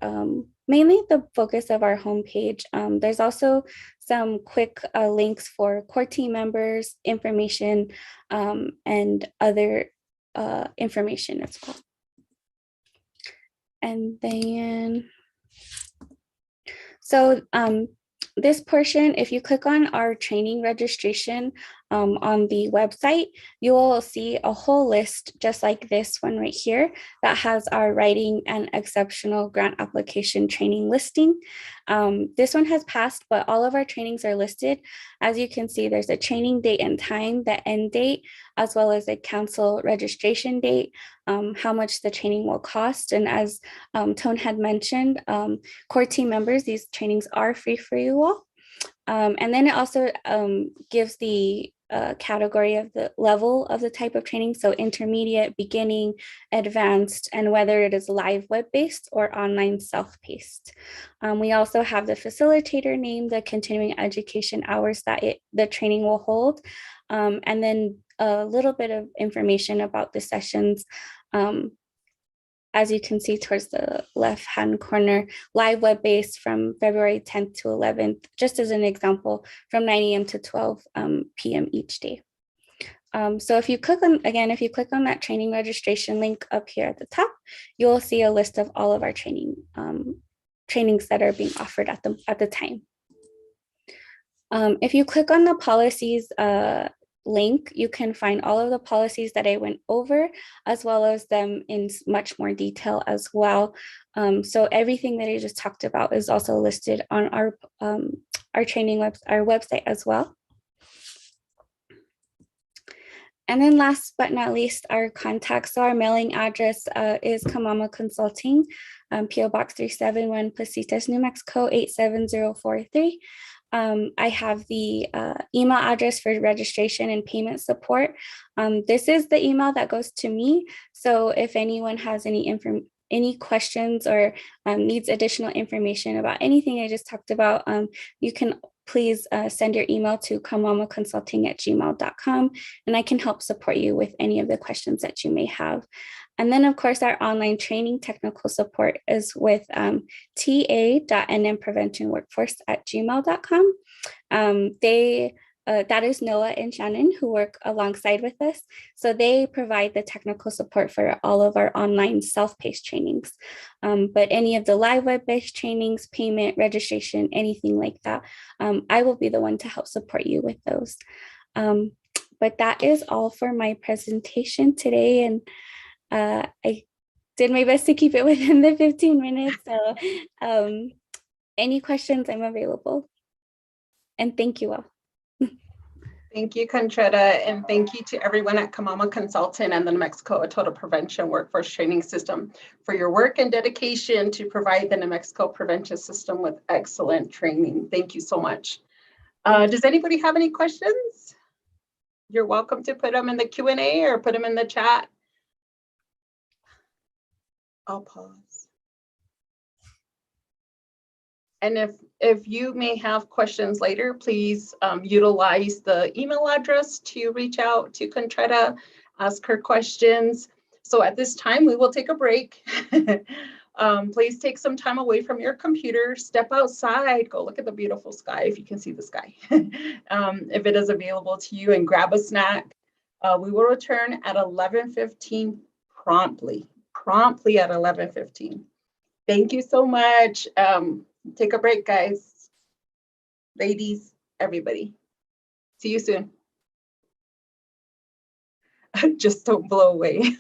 mainly the focus of our homepage. There's also some quick links for core team members, information, and other information as well. And then, so this portion, if you click on our training registration on the website, you will see a whole list just like this one right here that has our writing and exceptional grant application training listing. This one has passed, but all of our trainings are listed. As you can see, there's a training date and time, the end date, as well as a council registration date, how much the training will cost. And as Tone had mentioned, core team members, these trainings are free for you all. And then it also gives the category of the level of the type of training. So intermediate, beginning, advanced, and whether it is live web-based or online self-paced. We also have the facilitator name, the continuing education hours that the training will hold, and then a little bit of information about the sessions. As you can see towards the left-hand corner, live web-based from February 10th to 11th, just as an example, from 9 a.m. to 12 p.m. each day. So if you click on, again, if you click on that training registration link up here at the top, you will see a list of all of our trainings that are being offered at the time. If you click on the policies link, you can find all of the policies that I went over, as well as them in much more detail as well. So everything that I just talked about is also listed on our training our website as well. And then last but not least, our contacts. So our mailing address is Kamama Consulting, PO Box 371, Placitas, New Mexico 87043. I have the email address for registration and payment support. This is the email that goes to me. So if anyone has any questions or needs additional information about anything I just talked about, you can please send your email to kamamaconsulting@gmail.com, and I can help support you with any of the questions that you may have. And then, of course, our online training technical support is with ta.nmpreventionworkforce@gmail.com. That is Noah and Shannon, who work alongside with us. So they provide the technical support for all of our online self-paced trainings. But any of the live web-based trainings, payment, registration, anything like that, I will be the one to help support you with those. But that is all for my presentation today. And I did my best to keep it within the 15 minutes. So any questions, I'm available. And thank you all. Thank you, Contretta, and thank you to everyone at Kamama Consultant and the New Mexico Total Prevention Workforce Training System for your work and dedication to provide the New Mexico Prevention System with excellent training. Thank you so much. Does anybody have any questions? You're welcome to put them in the Q&A or put them in the chat. I'll pause. And if you may have questions later, please utilize the email address to reach out to Contretta, ask her questions. So at this time, we will take a break. Please take some time away from your computer, step outside, go look at the beautiful sky if you can see the sky. If it is available to you, and grab a snack. We will return at 11:15 promptly at 11:15. Thank you so much. Take a break, guys, ladies, everybody. See you soon. Just don't blow away.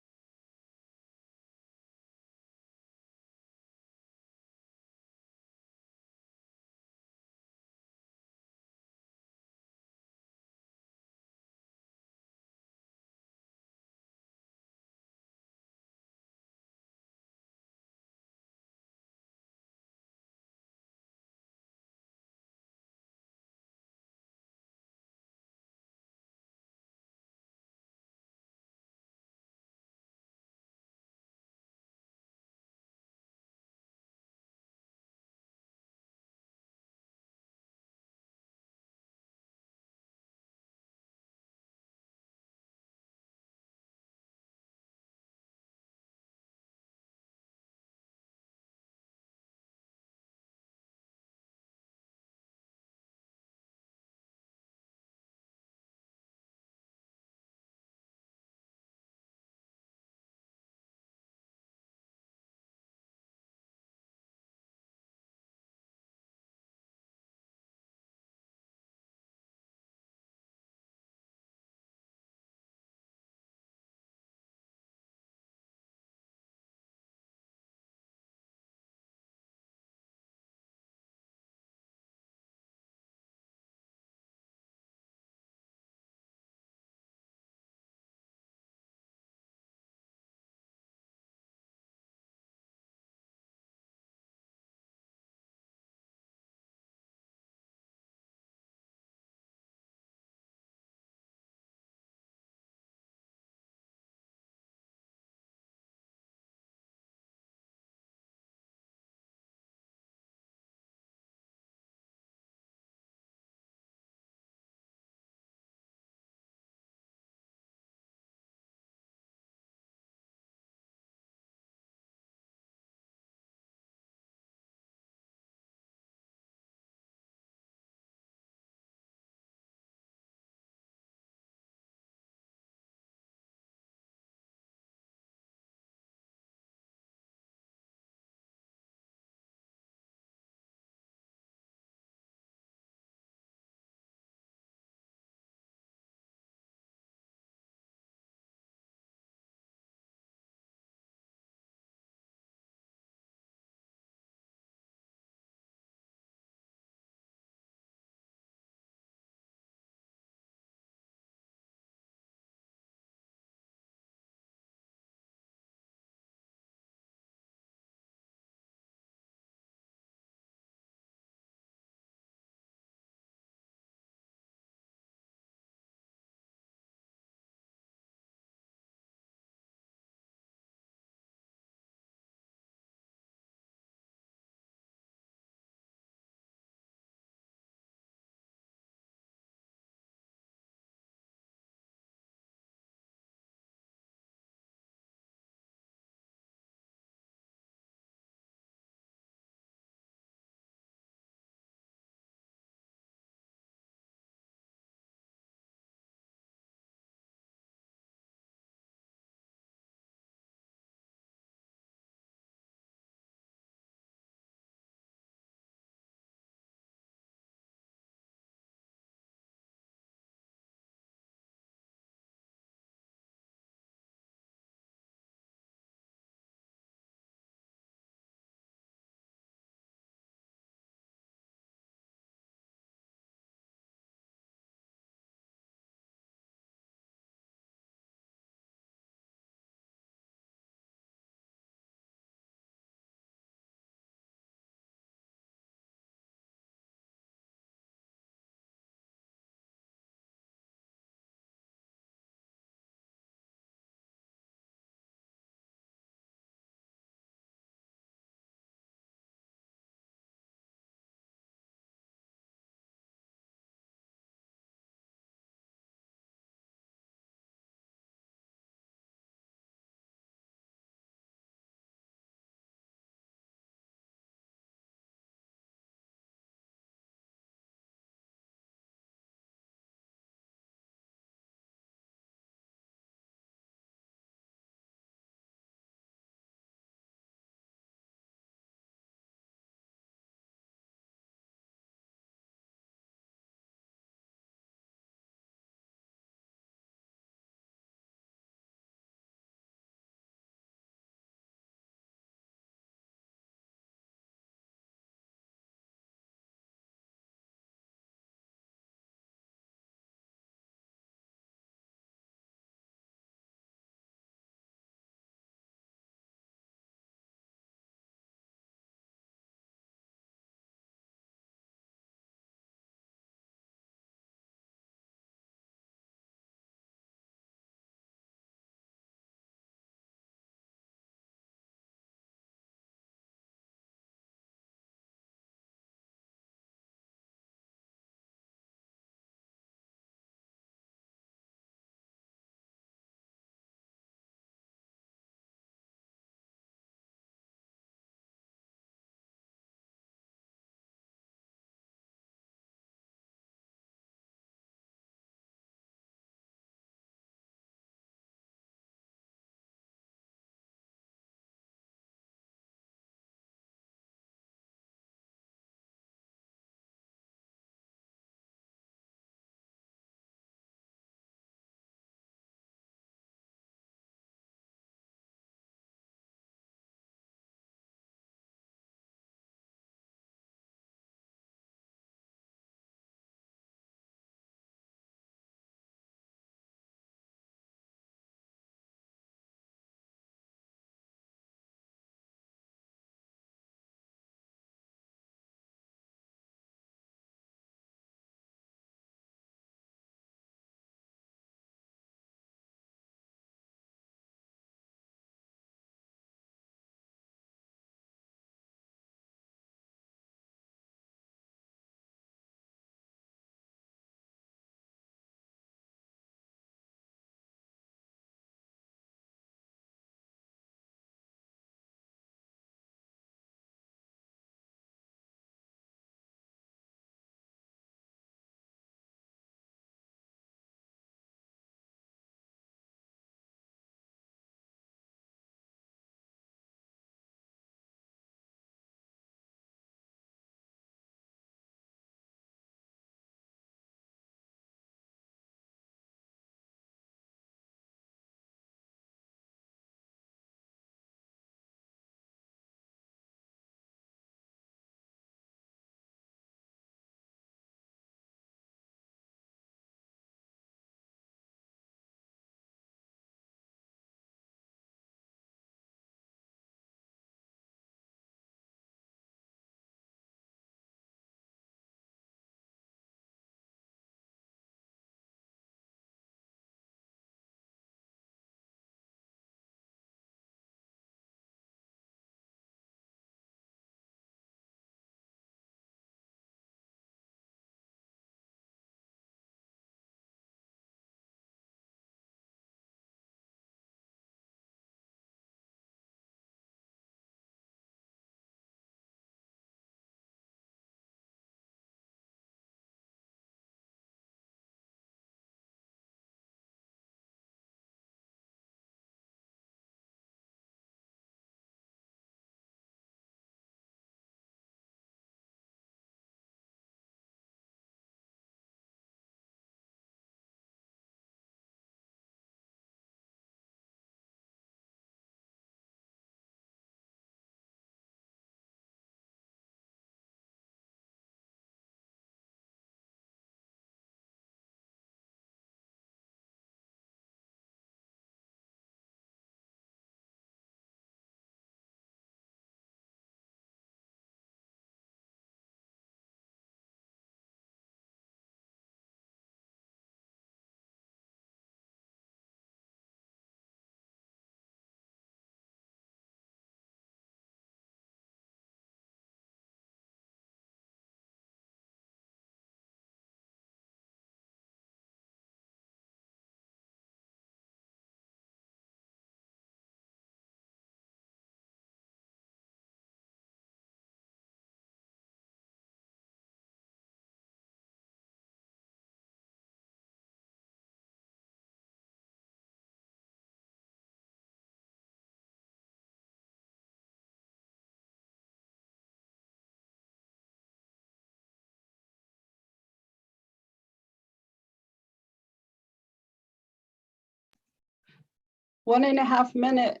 1.5 minute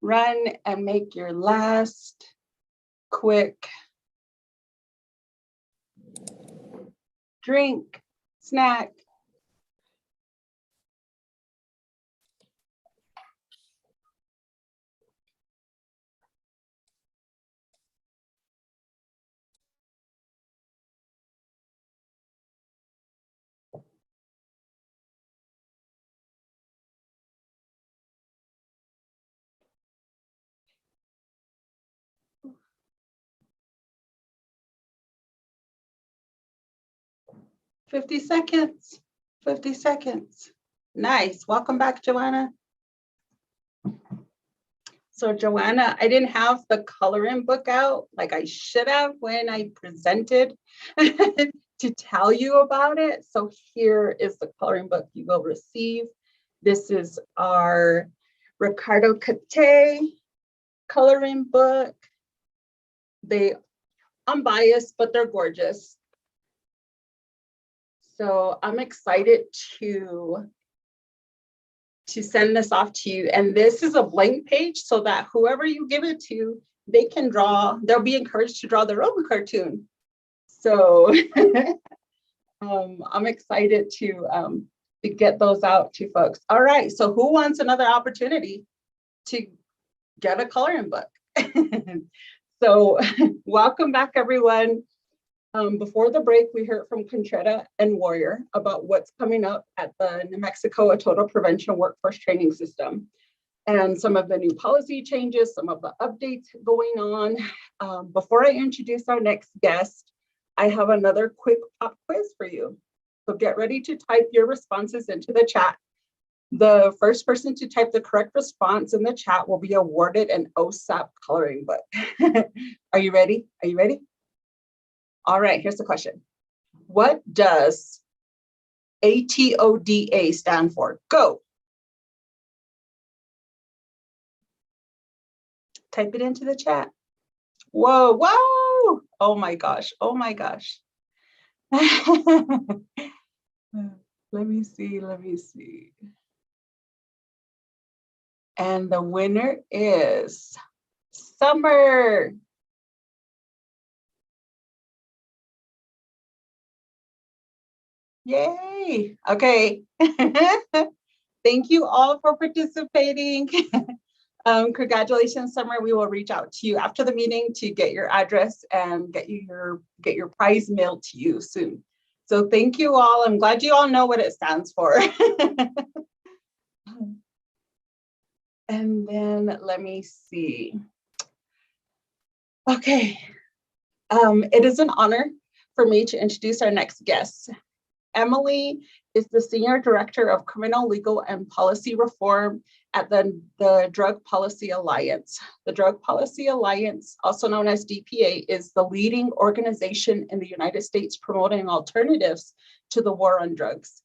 run and make your last quick drink, snack. $50 seconds, 50 seconds. Nice, welcome back, Joanna. So Joanna, I didn't have the coloring book out like I should have when I presented to tell you about it. So here is the coloring book you will receive. This is our Ricardo Cate coloring book. They unbiased, but they're gorgeous. So I'm excited to send this off to you. And this is a blank page so that whoever you give it to, they can draw, they'll be encouraged to draw their own cartoon. So I'm excited to get those out to folks. All right, so who wants another opportunity to get a coloring book? So welcome back, everyone. Before the break, we heard from Contretta and Warrior about what's coming up at the New Mexico Total Prevention Workforce Training System and some of the new policy changes, some of the updates going on. Before I introduce our next guest, I have another quick pop quiz for you. So get ready to type your responses into the chat. The first person to type the correct response in the chat will be awarded an OSAP coloring book. Are you ready? Are you ready? All right, here's the question. What does ATODA stand for? Go. Type it into the chat. Whoa, whoa. Oh my gosh, oh my gosh. Let me see. And the winner is Summer. Yay. Okay. Thank you all for participating. Congratulations, Summer. We will reach out to you after the meeting to get your address and get your prize mailed to you soon. So thank you all. I'm glad you all know what it stands for. And then let me see. Okay. It is an honor for me to introduce our next guest. Emily is the Senior Director of Criminal Legal and Policy Reform at the Drug Policy Alliance. The Drug Policy Alliance, also known as DPA, is the leading organization in the United States promoting alternatives to the war on drugs.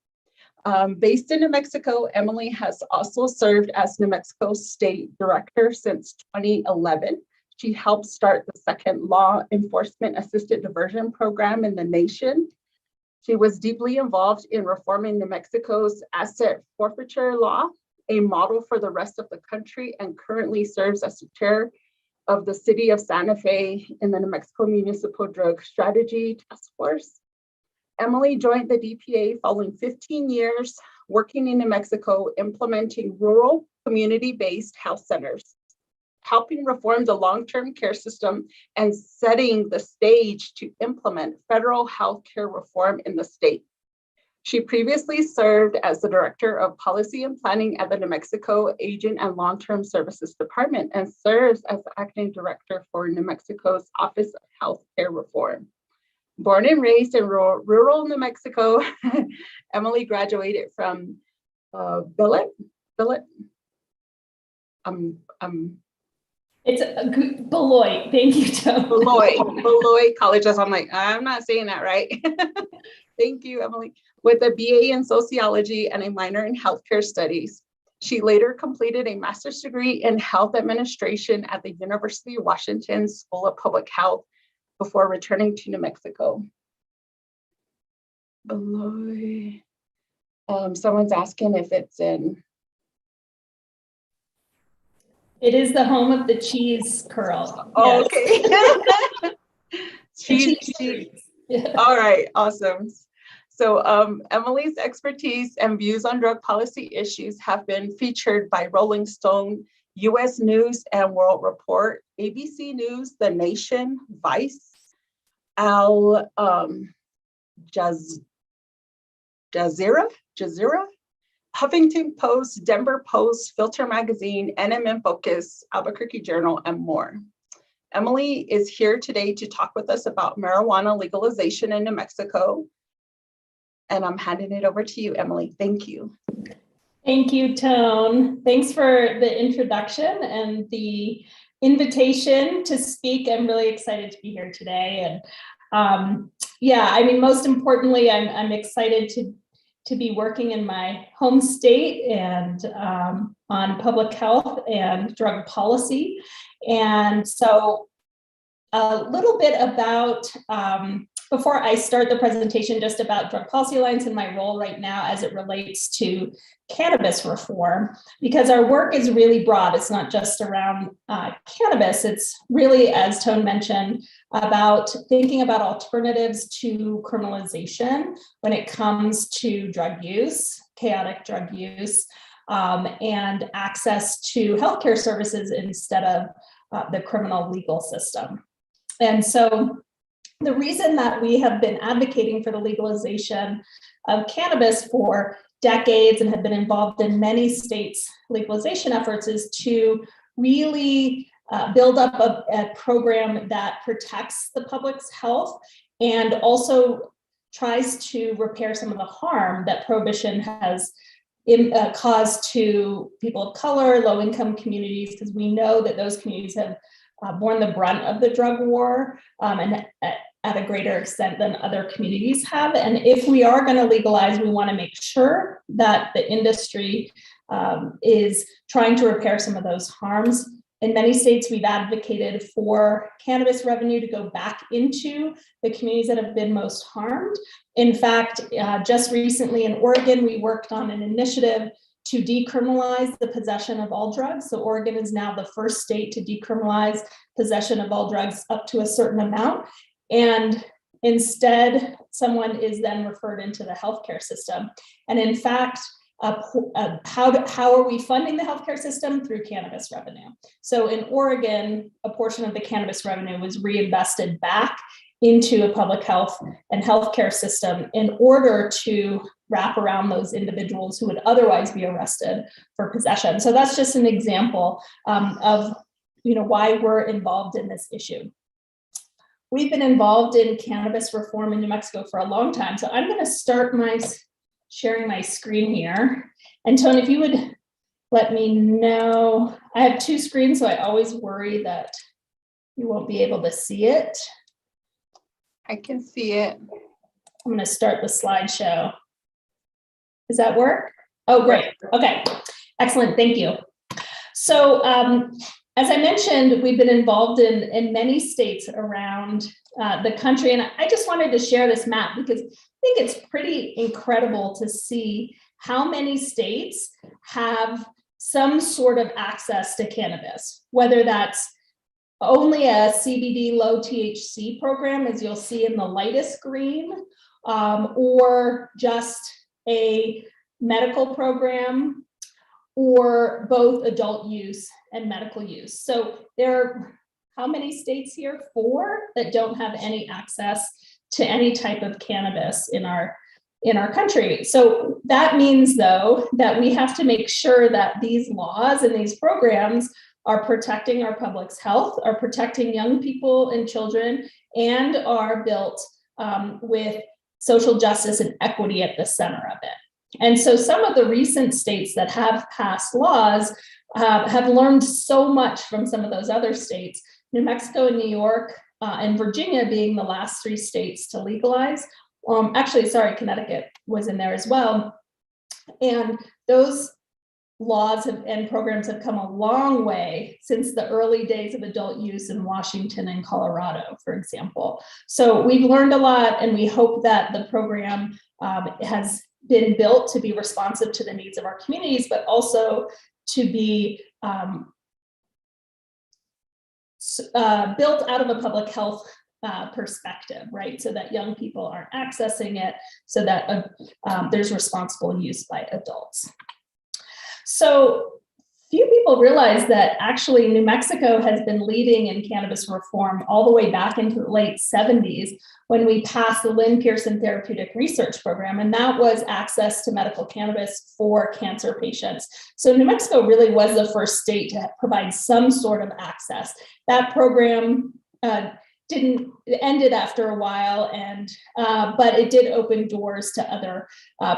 Based in New Mexico, Emily has also served as New Mexico State Director since 2011. She helped start the second law enforcement assisted diversion program in the nation. She was deeply involved in reforming New Mexico's asset forfeiture law, a model for the rest of the country, and currently serves as the chair of the City of Santa Fe in the New Mexico Municipal Drug Strategy Task Force. Emily joined the DPA following 15 years working in New Mexico, implementing rural community-based health centers, helping reform the long-term care system and setting the stage to implement federal healthcare reform in the state. She previously served as the Director of Policy and Planning at the New Mexico Aging and Long-Term Services Department and serves as the Acting Director for New Mexico's Office of Healthcare Reform. Born and raised in rural New Mexico, Emily graduated from Beloit. It's Beloit. Thank you, Joe. Beloit College. I'm like, I'm not saying that right. Thank you, Emily. With a BA in sociology and a minor in healthcare studies. She later completed a master's degree in health administration at the University of Washington School of Public Health before returning to New Mexico. Beloit. Someone's asking if it's in It is the home of the cheese curl. Oh, Yes. okay. The Cheese. treats. Yeah. All right, awesome. So Emily's expertise and views on drug policy issues have been featured by Rolling Stone, US News and World Report, ABC News, The Nation, Vice, Al Jazeera, Huffington Post, Denver Post, Filter Magazine, NMN Focus, Albuquerque Journal, and more. Emily is here today to talk with us about marijuana legalization in New Mexico. And I'm handing it over to you, Emily. Thank you. Thank you, Tone. Thanks for the introduction and the invitation to speak. I'm really excited to be here today. And yeah, I mean, most importantly, I'm excited to be working in my home state and on public health and drug policy. And so a little bit about, before I start the presentation, just about Drug Policy Alliance and my role right now as it relates to cannabis reform, because our work is really broad. It's not just around cannabis. It's really, as Tone mentioned, about thinking about alternatives to criminalization when it comes to drug use, chaotic drug use, and access to healthcare services instead of the criminal legal system. And so the reason that we have been advocating for the legalization of cannabis for decades and have been involved in many states' legalization efforts is to really build up a program that protects the public's health and also tries to repair some of the harm that prohibition has caused to people of color, low-income communities, because we know that those communities have borne the brunt of the drug war and at a greater extent than other communities have. And if we are going to legalize, we want to make sure that the industry is trying to repair some of those harms. In many states, we've advocated for cannabis revenue to go back into the communities that have been most harmed. In fact, just recently in Oregon, we worked on an initiative to decriminalize the possession of all drugs. So Oregon is now the first state to decriminalize possession of all drugs up to a certain amount. And instead, someone is then referred into the healthcare system. And in fact, how are we funding the healthcare system? Through cannabis revenue. So in Oregon, a portion of the cannabis revenue was reinvested back into a public health and healthcare system in order to wrap around those individuals who would otherwise be arrested for possession. So that's just an example of why we're involved in this issue. We've been involved in cannabis reform in New Mexico for a long time. So I'm going to start sharing my screen here. And Tony, if you would let me know, I have two screens, so I always worry that you won't be able to see it. I can see it. I'm going to start the slideshow. Does that work? Oh, great. Okay, excellent. Thank you. So as I mentioned, we've been involved in many states around the country. And I just wanted to share this map because I think it's pretty incredible to see how many states have some sort of access to cannabis, whether that's only a CBD low THC program, as you'll see in the lightest green, or just a medical program, or both adult use and medical use. So there are how many states here? 4 that don't have any access to any type of cannabis in our country. So that means, though, that we have to make sure that these laws and these programs are protecting our public's health, are protecting young people and children, and are built with social justice and equity at the center of it. And so some of the recent states that have passed laws have learned so much from some of those other states, New Mexico and New York and Virginia being the last 3 states to legalize. Actually, sorry, Connecticut was in there as well. And those laws and programs have come a long way since the early days of adult use in Washington and Colorado, for example. So we've learned a lot, and we hope that the program has been built to be responsive to the needs of our communities, but also to be built out of a public health perspective, right? So that young people aren't accessing it, so that there's responsible use by adults. So few people realize that actually New Mexico has been leading in cannabis reform all the way back into the late 70s when we passed the Lynn Pearson Therapeutic Research Program, and that was access to medical cannabis for cancer patients. So New Mexico really was the first state to provide some sort of access. That program it ended after a while, and but it did open doors to other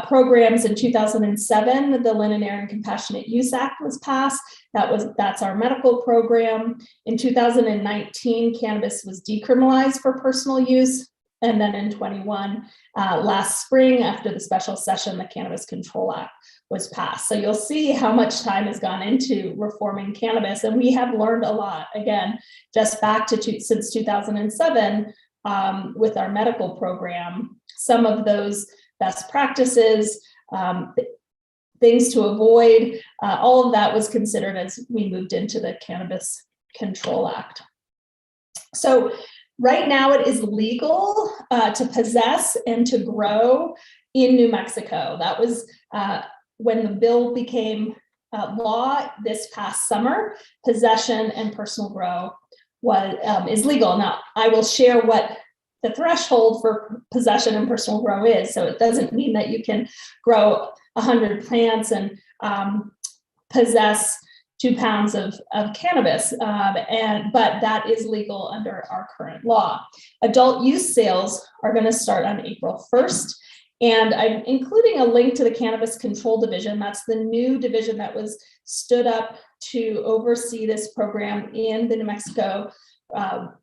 programs. In 2007, the Lynn and Aaron Compassionate Use Act was passed. That's our medical program. In 2019, cannabis was decriminalized for personal use. And then in 21, last spring, after the special session, the Cannabis Control Act was passed. So you'll see how much time has gone into reforming cannabis, and we have learned a lot. Again, just back to since 2007 with our medical program, some of those best practices, things to avoid, all of that was considered as we moved into the Cannabis Control Act. So right now it is legal to possess and to grow in New Mexico. That was when the bill became law this past summer. Possession and personal grow is legal. Now, I will share what the threshold for possession and personal grow is. So it doesn't mean that you can grow 100 plants and possess 2 pounds of cannabis, but that is legal under our current law. Adult use sales are going to start on April 1st. And I'm including a link to the Cannabis Control Division. That's the new division that was stood up to oversee this program in the New Mexico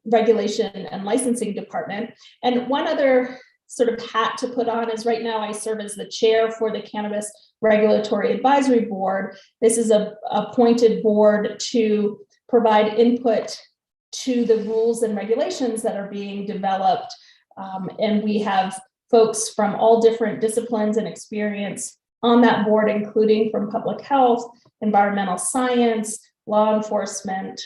Regulation and Licensing Department. And one other sort of hat to put on is right now I serve as the chair for the Cannabis Regulatory Advisory Board. This is a appointed board to provide input to the rules and regulations that are being developed. And we have folks from all different disciplines and experience on that board, including from public health, environmental science, law enforcement,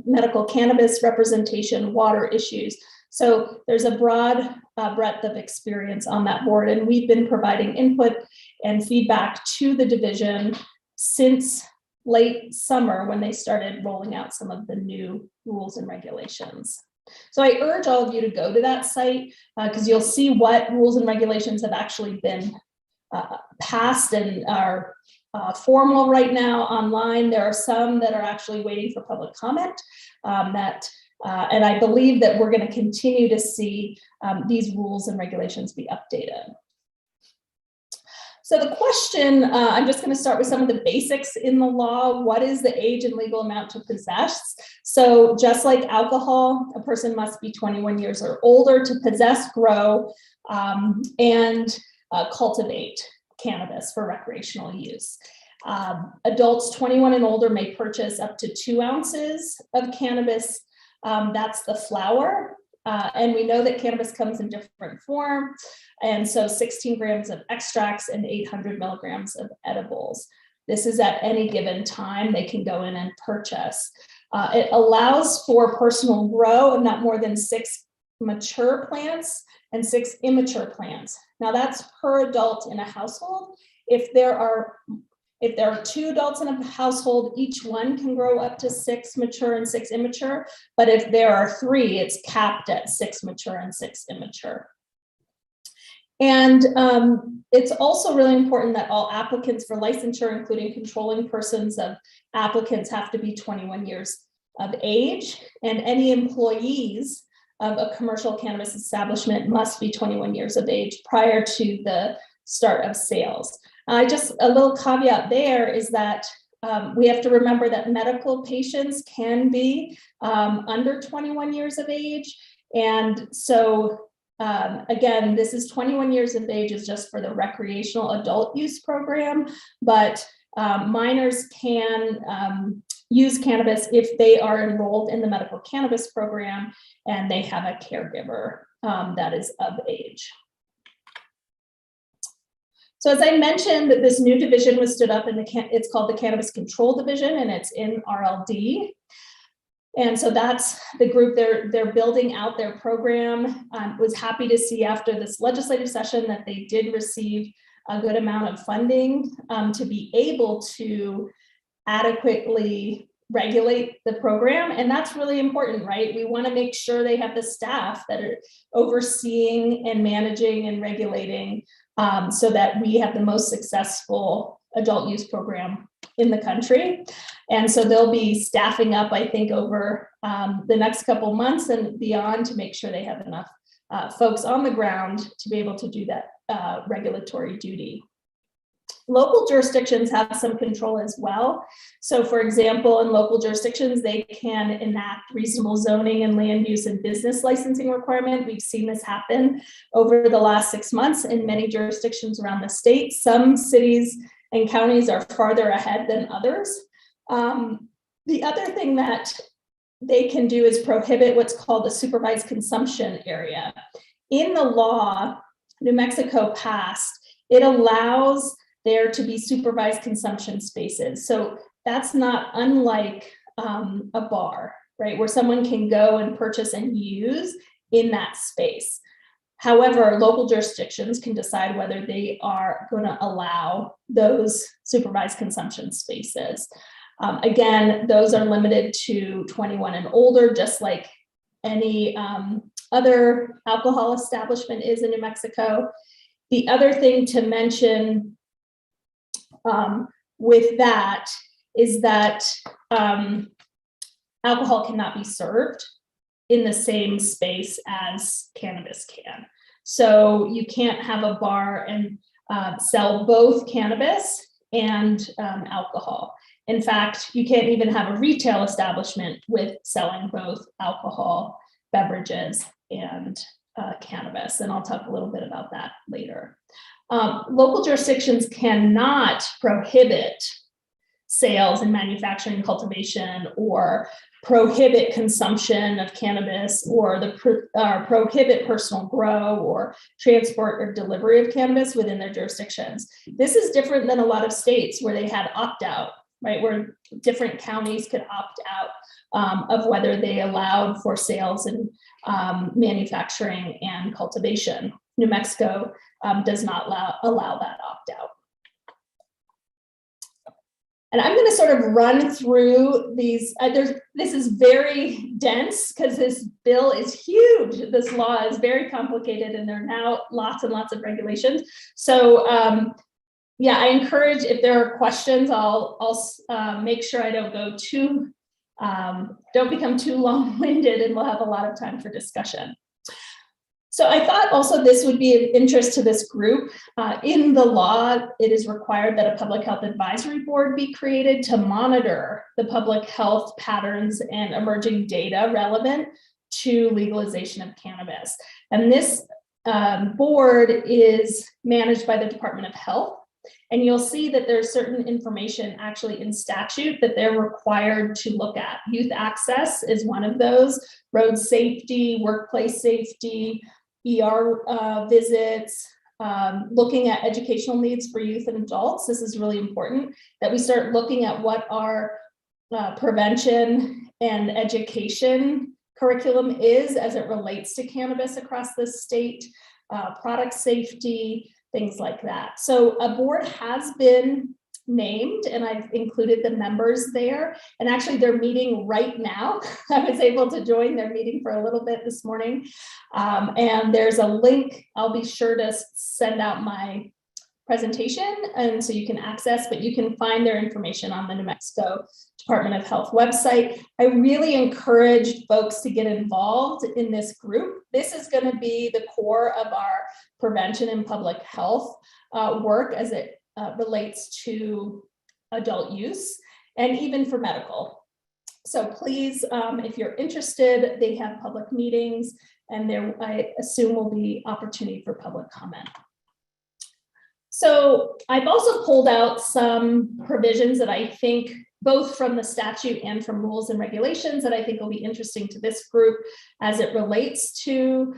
medical cannabis representation, water issues. So there's a broad breadth of experience on that board, and we've been providing input and feedback to the division since late summer when they started rolling out some of the new rules and regulations. So I urge all of you to go to that site because you'll see what rules and regulations have actually been passed and are formal right now online. There are some that are actually waiting for public comment and I believe that we're going to continue to see these rules and regulations be updated. So the question, I'm just going to start with some of the basics in the law. What is the age and legal amount to possess? So just like alcohol, a person must be 21 years or older to possess, grow, and cultivate cannabis for recreational use. Adults 21 and older may purchase up to 2 ounces of cannabis. That's the flower. And we know that cannabis comes in different forms. And so 16 grams of extracts and 800 milligrams of edibles. This is at any given time they can go in and purchase. It allows for personal grow of not more than 6 mature plants and 6 immature plants. Now that's per adult in a household. If there are 2 adults in a household, each one can grow up to 6 mature and 6 immature. But if there are 3, it's capped at 6 mature and 6 immature. And it's also really important that all applicants for licensure, including controlling persons of applicants, have to be 21 years of age. And any employees of a commercial cannabis establishment must be 21 years of age prior to the start of sales. Just a little caveat there is that we have to remember that medical patients can be under 21 years of age. And so again, this is 21 years of age is just for the recreational adult use program, but minors can use cannabis if they are enrolled in the medical cannabis program and they have a caregiver that is of age. So as I mentioned, this new division was stood up in it's called the Cannabis Control Division, and it's in RLD. And so that's the group. They're building out their program. Was happy to see after this legislative session that they did receive a good amount of funding to be able to adequately regulate the program. And that's really important, right? We want to make sure they have the staff that are overseeing and managing and regulating so that we have the most successful adult use program in the country. And so they'll be staffing up, I think, over the next couple months and beyond to make sure they have enough folks on the ground to be able to do that regulatory duty. Local jurisdictions have some control as well. So for example, in local jurisdictions, they can enact reasonable zoning and land use and business licensing requirement. We've seen this happen over the last 6 months in many jurisdictions around the state. Some cities and counties are farther ahead than others. The other thing that they can do is prohibit what's called the supervised consumption area. In the law, New Mexico passed, it allows there to be supervised consumption spaces. So that's not unlike a bar, right? Where someone can go and purchase and use in that space. However, local jurisdictions can decide whether they are going to allow those supervised consumption spaces. Again, those are limited to 21 and older, just like any other alcohol establishment is in New Mexico. The other thing to mention with that is that alcohol cannot be served in the same space as cannabis can. So you can't have a bar and sell both cannabis and alcohol. In fact, you can't even have a retail establishment with selling both alcohol, beverages, and cannabis. And I'll talk a little bit about that later. Local jurisdictions cannot prohibit sales and manufacturing, cultivation, or prohibit consumption of cannabis, or prohibit personal grow or transport or delivery of cannabis within their jurisdictions. This is different than a lot of states where they had opt-out, right? Where different counties could opt out of whether they allowed for sales and manufacturing and cultivation. New Mexico does not allow that opt-out. And I'm going to sort of run through these. This is very dense because this bill is huge. This law is very complicated, and there are now lots and lots of regulations. So yeah, I encourage, if there are questions, I'll make sure I don't go too, don't become too long-winded, and we'll have a lot of time for discussion. So I thought also this would be of interest to this group. In the law, it is required that a public health advisory board be created to monitor the public health patterns and emerging data relevant to legalization of cannabis. And this board is managed by the Department of Health. And you'll see that there's certain information actually in statute that they're required to look at. Youth access is one of those, road safety, workplace safety, ER visits, looking at educational needs for youth and adults. This is really important that we start looking at what our prevention and education curriculum is as it relates to cannabis across the state, product safety, things like that. So a board has been named, and I've included the members there. And actually they're meeting right now. I was able to join their meeting for a little bit this morning. And there's a link. I'll be sure to send out my presentation, and so you can access, but you can find their information on the New Mexico Department of Health website. I really encourage folks to get involved in this group. This is going to be the core of our prevention and public health work as it relates to adult use and even for medical. So please, if you're interested, they have public meetings, and there, I assume, will be opportunity for public comment. So I've also pulled out some provisions that I think, both from the statute and from rules and regulations, that I think will be interesting to this group as it relates to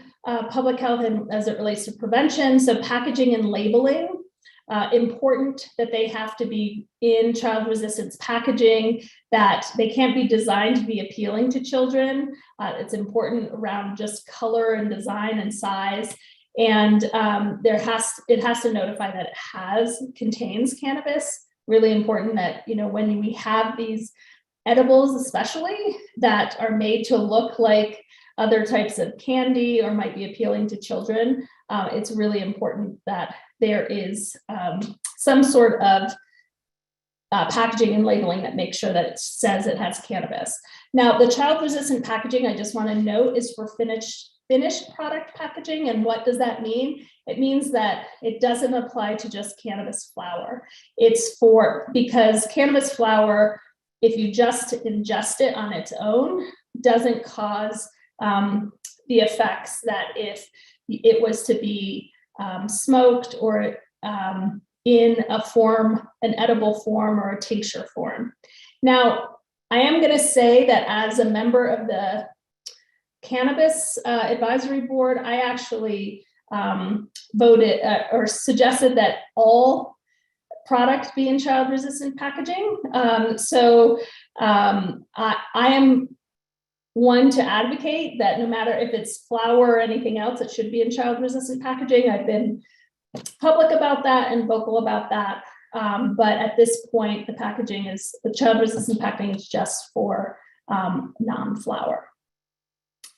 public health and as it relates to prevention. So packaging and labeling. important that they have to be in child resistance packaging, that they can't be designed to be appealing to children. It's important around just color and design and size. And it has to notify that it contains cannabis. Really important that, when we have these edibles, especially that are made to look like other types of candy or might be appealing to children, it's really important that there is some sort of packaging and labeling that makes sure that it says it has cannabis. Now, the child resistant packaging, I just want to note, is for finished product packaging. And what does that mean? It means that it doesn't apply to just cannabis flower. Because cannabis flower, if you just ingest it on its own, doesn't cause the effects that if it was to be smoked or in a form, an edible form or a tincture form. Now, I am going to say that as a member of the Cannabis Advisory Board, I actually voted or suggested that all products be in child resistant packaging. I am one to advocate that no matter if it's flour or anything else, it should be in child resistant packaging. I've been public about that and vocal about that. But at this point, the child resistant packaging is just for non-flour.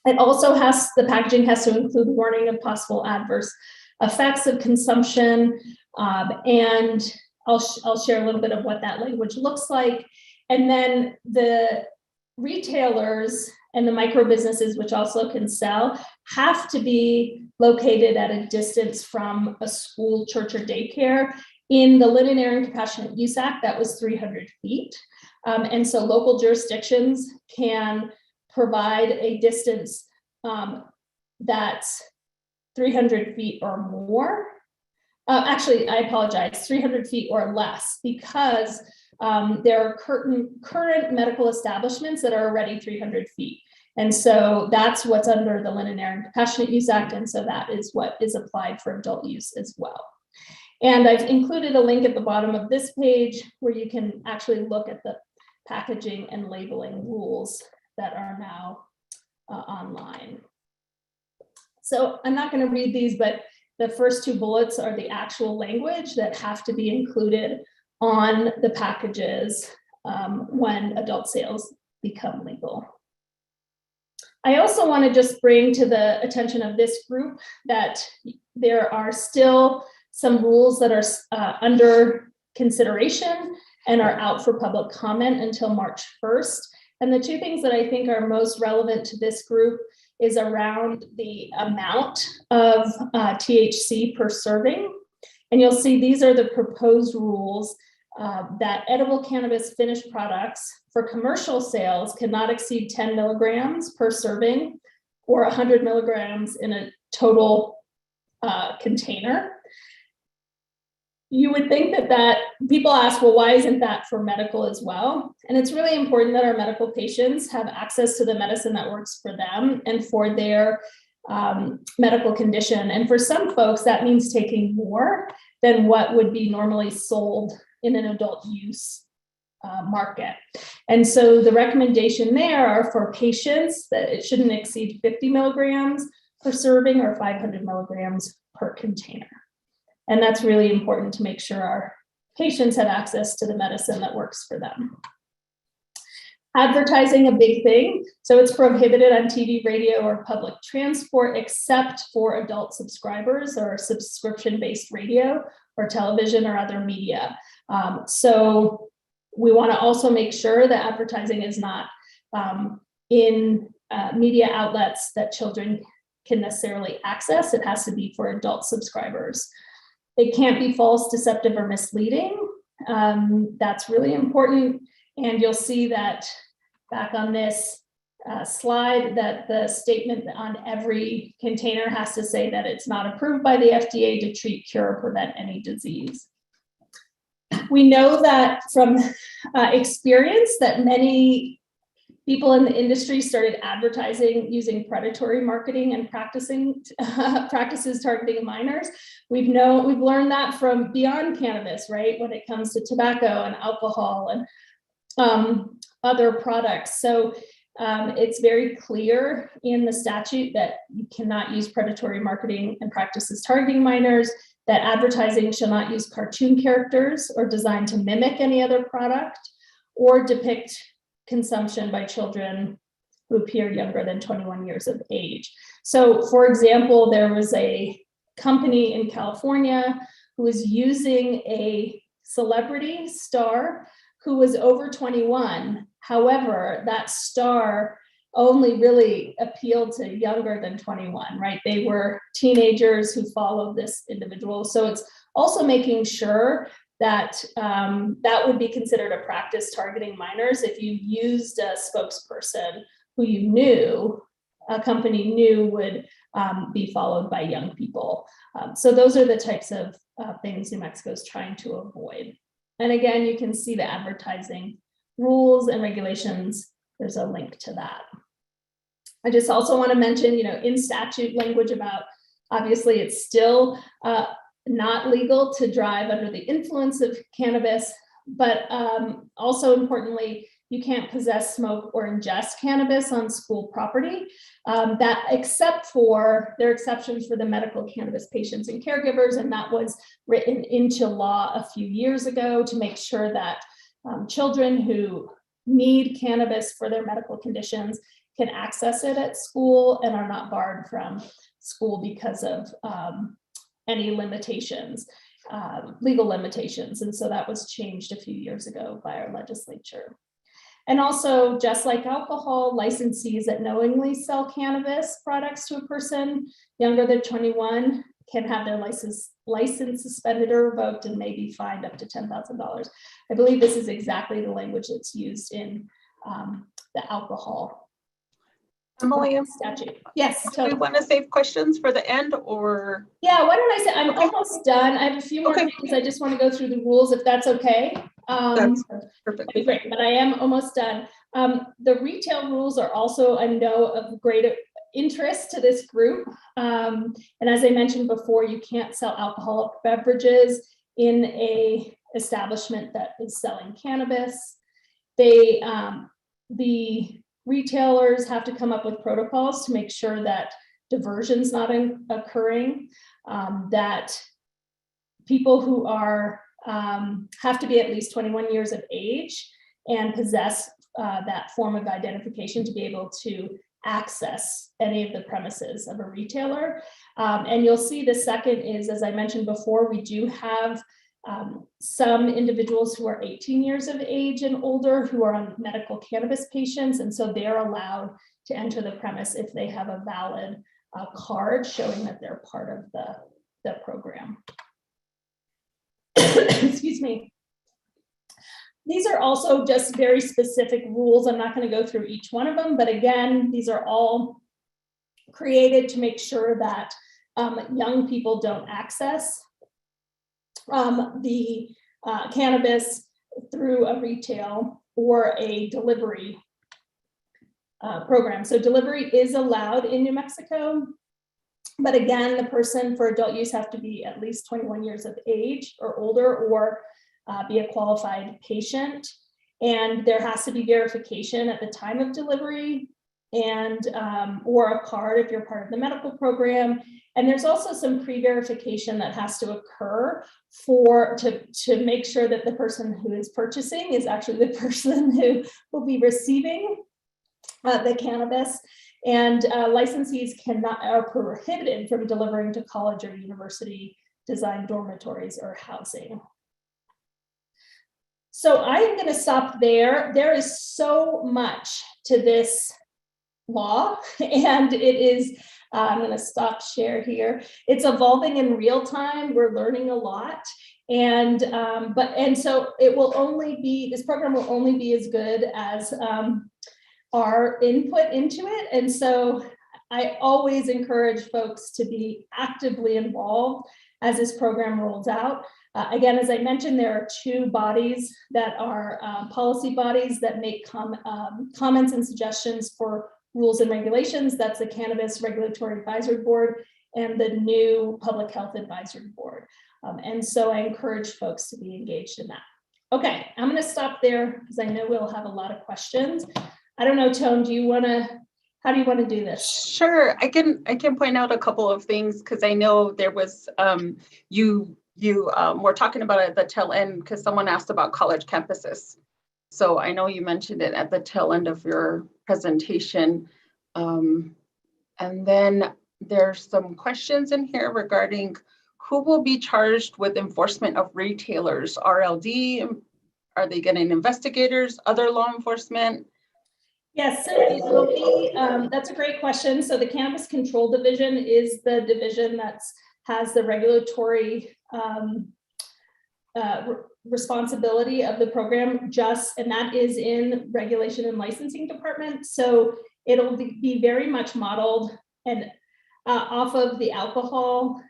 It also the packaging has to include warning of possible adverse effects of consumption. And I'll share a little bit of what that language looks like. And then the retailers and the micro businesses, which also can sell, have to be located at a distance from a school, church, or daycare. In the Linen, Air, and Compassionate Use Act, that was 300 feet. And so local jurisdictions can provide a distance that's 300 feet or more. Actually, I apologize, 300 feet or less, because there are current medical establishments that are already 300 feet. And so that's what's under the Linen, Air, and Compassionate Use Act. And so that is what is applied for adult use as well. And I've included a link at the bottom of this page where you can actually look at the packaging and labeling rules that are now online. So I'm not going to read these, but the first two bullets are the actual language that have to be included on the packages when adult sales become legal. I also want to just bring to the attention of this group that there are still some rules that are under consideration and are out for public comment until March 1st. And the two things that I think are most relevant to this group is around the amount of THC per serving. And you'll see these are the proposed rules that edible cannabis finished products for commercial sales cannot exceed 10 milligrams per serving or 100 milligrams in a total container. You would think that people ask, well, why isn't that for medical as well? And it's really important that our medical patients have access to the medicine that works for them and for their medical condition. And for some folks, that means taking more than what would be normally sold in an adult use market. And so the recommendation there are for patients that it shouldn't exceed 50 milligrams per serving or 500 milligrams per container. And that's really important to make sure our patients have access to the medicine that works for them. Advertising, a big thing. So it's prohibited on TV, radio, or public transport, except for adult subscribers or subscription-based radio or television or other media. So we want to also make sure that advertising is not in media outlets that children can necessarily access. It has to be for adult subscribers. It can't be false, deceptive, or misleading. That's really important. And you'll see that back on this slide that the statement on every container has to say that it's not approved by the FDA to treat, cure, or prevent any disease. We know that from experience that many people in the industry started advertising using predatory marketing and practices targeting minors. We've learned that from beyond cannabis, right? When it comes to tobacco and alcohol and other products. So it's very clear in the statute that you cannot use predatory marketing and practices targeting minors, that advertising shall not use cartoon characters or designed to mimic any other product or depict consumption by children who appear younger than 21 years of age. So for example, there was a company in California who was using a celebrity star who was over 21. However, that star only really appealed to younger than 21, right? They were teenagers who followed this individual. So it's also making sure that that would be considered a practice targeting minors if you used a spokesperson who you knew, a company knew would be followed by young people. So those are the types of things New Mexico is trying to avoid. And again, you can see the advertising rules and regulations. There's a link to that. I just also want to mention, in statute language about, obviously it's still not legal to drive under the influence of cannabis, but also importantly, you can't possess, smoke, or ingest cannabis on school property. That except for, there are exceptions for the medical cannabis patients and caregivers, and that was written into law a few years ago to make sure that children who need cannabis for their medical conditions can access it at school and are not barred from school because of any limitations, legal limitations. And so that was changed a few years ago by our legislature. And also, just like alcohol, licensees that knowingly sell cannabis products to a person younger than 21 can have their license suspended or revoked and may be fined up to $10,000. I believe this is exactly the language that's used in the alcohol Emily, statute. Yes. do we want to save questions for the end, or? Yeah, why don't I say, I'm almost done. I have a few more things. I just want to go through the rules if that's okay. That's perfectly great, but I am almost done. The retail rules are also, I know, of great interest to this group. And as I mentioned before, you can't sell alcoholic beverages in a establishment that is selling cannabis. The retailers have to come up with protocols to make sure that diversion's not occurring, that people who are have to be at least 21 years of age and possess that form of identification to be able to access any of the premises of a retailer. And you'll see the second is, as I mentioned before, we do have some individuals who are 18 years of age and older who are on medical cannabis patients, and so they're allowed to enter the premise if they have a valid card showing that they're part of the program. Excuse me. These are also just very specific rules. I'm not going to go through each one of them, but again, these are all created to make sure that young people don't access the cannabis through a retail or a delivery program. So delivery is allowed in New Mexico, but again, the person for adult use have to be at least 21 years of age or older, or be a qualified patient. And there has to be verification at the time of delivery, and or a card if you're part of the medical program. And there's also some pre-verification that has to occur to make sure that the person who is purchasing is actually the person who will be receiving the cannabis. And licensees are prohibited from delivering to college or university designed dormitories or housing. So I am going to stop there. There is so much to this law, and it is, I'm going to stop share here. It's evolving in real time. We're learning a lot. And so it will only be, this program will only be as good as our input into it. And so I always encourage folks to be actively involved as this program rolls out. Again, as I mentioned, there are two bodies that are policy bodies that make comments and suggestions for rules and regulations. That's the Cannabis Regulatory Advisory Board and the new Public Health Advisory Board. And so I encourage folks to be engaged in that. Okay, I'm going to stop there because I know we'll have a lot of questions. I don't know, Tone, how do you want to do this? Sure, I can point out a couple of things because I know there was you were talking about it at the tail end because someone asked about college campuses. So I know you mentioned it at the tail end of your presentation. And then there's some questions in here regarding who will be charged with enforcement of retailers, RLD, are they getting investigators, other law enforcement? Yes, so it will be, that's a great question. So the Cannabis Control Division is the division that has the regulatory responsibility of the program, and that is in Regulation and Licensing Department. So it'll be very much modeled and off of the alcohol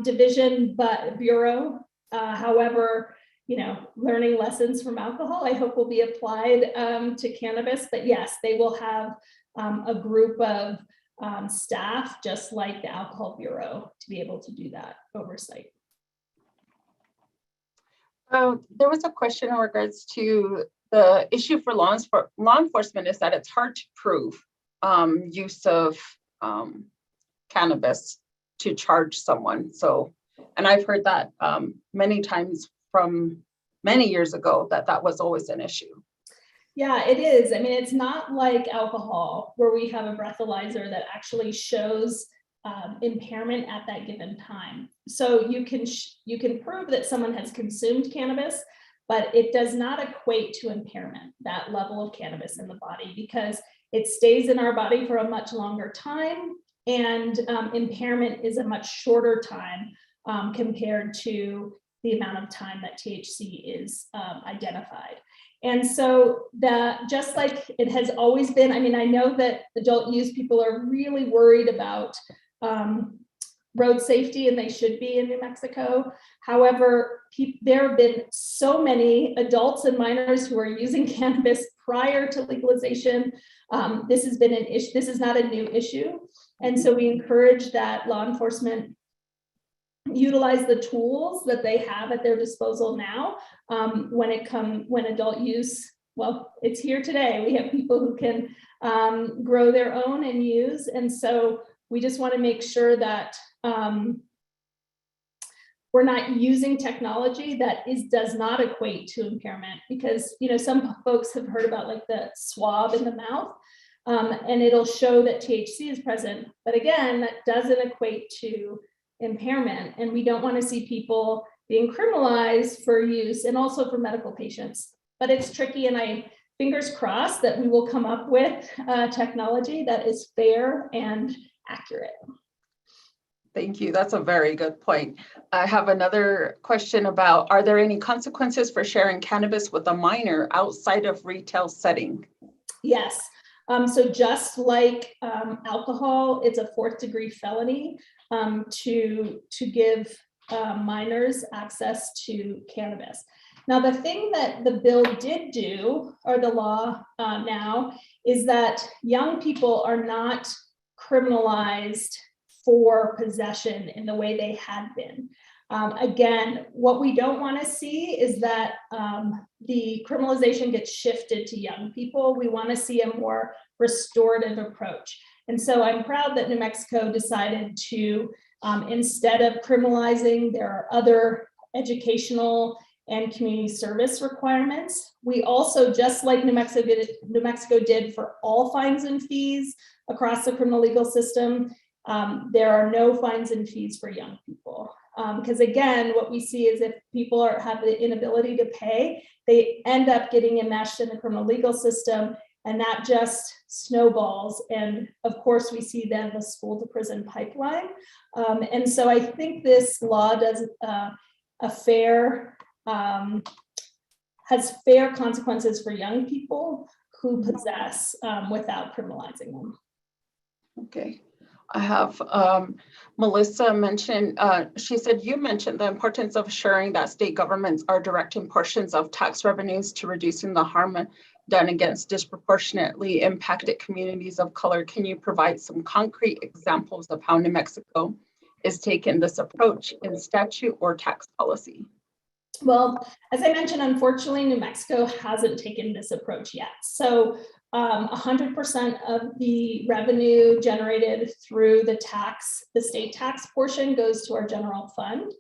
division, but bureau. However, learning lessons from alcohol, I hope will be applied to cannabis, but yes, they will have a group of staff, just like the Alcohol Bureau, to be able to do that oversight. There was a question in regards to the issue for law enforcement is that it's hard to prove use of cannabis to charge someone. So, and I've heard that many times from many years ago that was always an issue. Yeah, it is. I mean, it's not like alcohol where we have a breathalyzer that actually shows impairment at that given time. So you can prove that someone has consumed cannabis, but it does not equate to impairment, that level of cannabis in the body, because it stays in our body for a much longer time, and impairment is a much shorter time compared to the amount of time that THC is identified. And so just like it has always been, I mean, I know that adult use people are really worried about road safety, and they should be in New Mexico. However, there have been so many adults and minors who are using cannabis prior to legalization. This has been an issue. This is not a new issue. And so we encourage that law enforcement utilize the tools that they have at their disposal now. When adult use, well, it's here today. We have people who can grow their own and use. And so we just want to make sure that we're not using technology that does not equate to impairment, because some folks have heard about like the swab in the mouth, and it'll show that THC is present. But again, that doesn't equate to impairment, and we don't want to see people being criminalized for use, and also for medical patients. But it's tricky, and I fingers crossed that we will come up with technology that is fair and accurate. Thank you. That's a very good point. I have another question about, are there any consequences for sharing cannabis with a minor outside of retail setting? Yes. So just like alcohol, it's a 4th degree felony to give minors access to cannabis. Now, the thing that the bill did do, or the law now, is that young people are not criminalized for possession in the way they had been. Again, what we don't want to see is that the criminalization gets shifted to young people. We want to see a more restorative approach. And so I'm proud that New Mexico decided to, instead of criminalizing, there are other educational and community service requirements. We also, just like New Mexico did for all fines and fees across the criminal legal system, there are no fines and fees for young people. Because again, what we see is if people have the inability to pay, they end up getting enmeshed in the criminal legal system, and that just snowballs. And of course, we see then the school to prison pipeline. And so I think this law does has fair consequences for young people who possess without criminalizing them. Okay. I have Melissa mentioned, she said you mentioned the importance of assuring that state governments are directing portions of tax revenues to reducing the harm done against disproportionately impacted communities of color. Can you provide some concrete examples of how New Mexico is taking this approach in statute or tax policy? Well, as I mentioned, unfortunately, New Mexico hasn't taken this approach yet. So 100% of the revenue generated through the state tax portion goes to our general fund.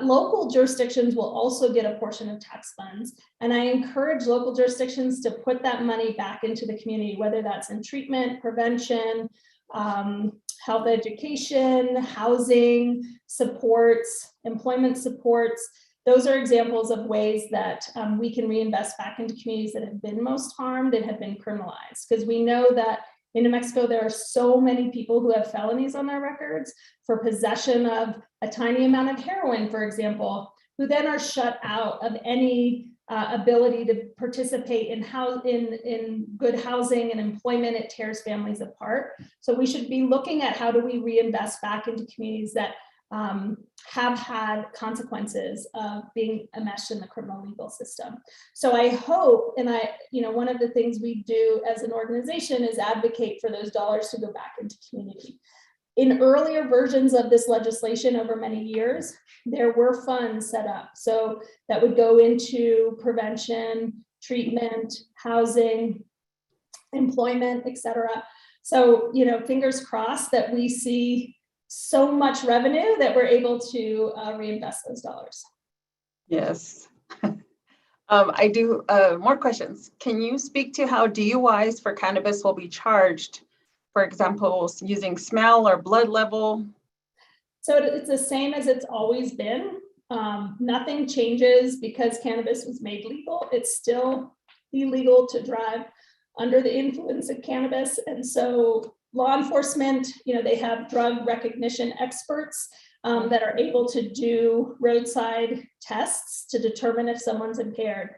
Local jurisdictions will also get a portion of tax funds. And I encourage local jurisdictions to put that money back into the community, whether that's in treatment, prevention, health education, housing supports, employment supports. Those are examples of ways that we can reinvest back into communities that have been most harmed and have been criminalized. Because we know that in New Mexico, there are so many people who have felonies on their records for possession of a tiny amount of heroin, for example, who then are shut out of any ability to participate in good housing and employment. It tears families apart. So we should be looking at how do we reinvest back into communities that have had consequences of being enmeshed in the criminal legal system. So I hope, and one of the things we do as an organization is advocate for those dollars to go back into community. In earlier versions of this legislation over many years, there were funds set up so that would go into prevention, treatment, housing, employment, etc. So, fingers crossed that we see so much revenue that we're able to reinvest those dollars. Yes. I do more questions. Can you speak to how DUIs for cannabis will be charged? For example, using smell or blood level? So it's the same as it's always been. Nothing changes because cannabis was made legal. It's still illegal to drive under the influence of cannabis. And so law enforcement, they have drug recognition experts that are able to do roadside tests to determine if someone's impaired.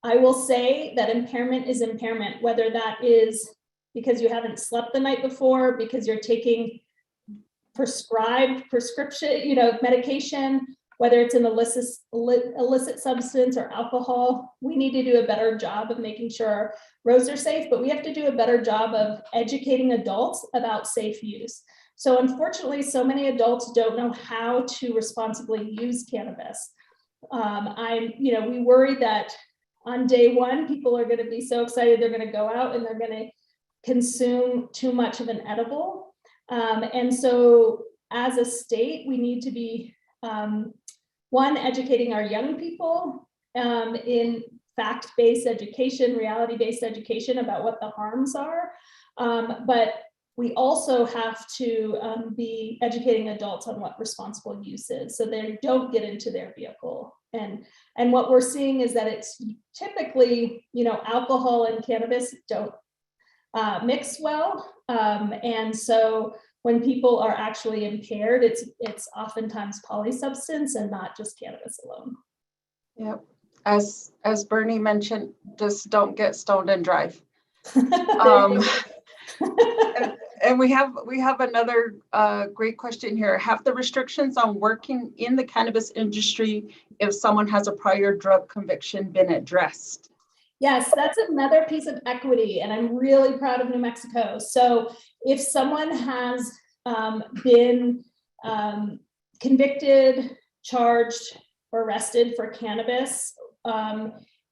I will say that impairment is impairment, whether that is because you haven't slept the night before, because you're taking prescribed prescription, medication, whether it's an illicit substance or alcohol. We need to do a better job of making sure our roads are safe, but we have to do a better job of educating adults about safe use. So unfortunately, so many adults don't know how to responsibly use cannabis. We worry that on day one, people are going to be so excited they're going to go out and they're going to consume too much of an edible. And so as a state, we need to be educating our young people in fact-based education, reality-based education about what the harms are. But we also have to be educating adults on what responsible use is so they don't get into their vehicle. And what we're seeing is that it's typically, alcohol and cannabis don't mix well. And so when people are actually impaired, it's oftentimes polysubstance and not just cannabis alone. Yep. As Bernie mentioned, just don't get stoned and drive. And we have another great question here. Have the restrictions on working in the cannabis industry if someone has a prior drug conviction been addressed? Yes, that's another piece of equity, and I'm really proud of New Mexico. So if someone has been convicted, charged, or arrested for cannabis,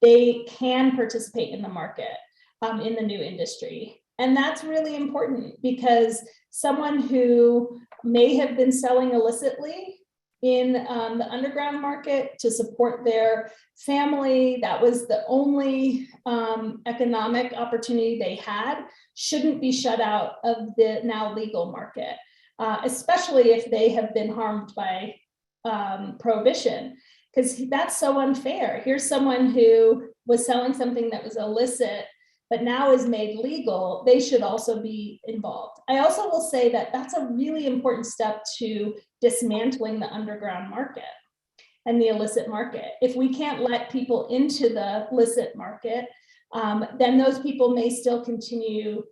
they can participate in the market in the new industry. And that's really important because someone who may have been selling illicitly in the underground market to support their family, that was the only economic opportunity they had, shouldn't be shut out of the now legal market, especially if they have been harmed by prohibition, because that's so unfair. Here's someone who was selling something that was illicit, but now is made legal. They should also be involved. I also will say that that's a really important step to dismantling the underground market and the illicit market. If we can't let people into the illicit market, then those people may still continue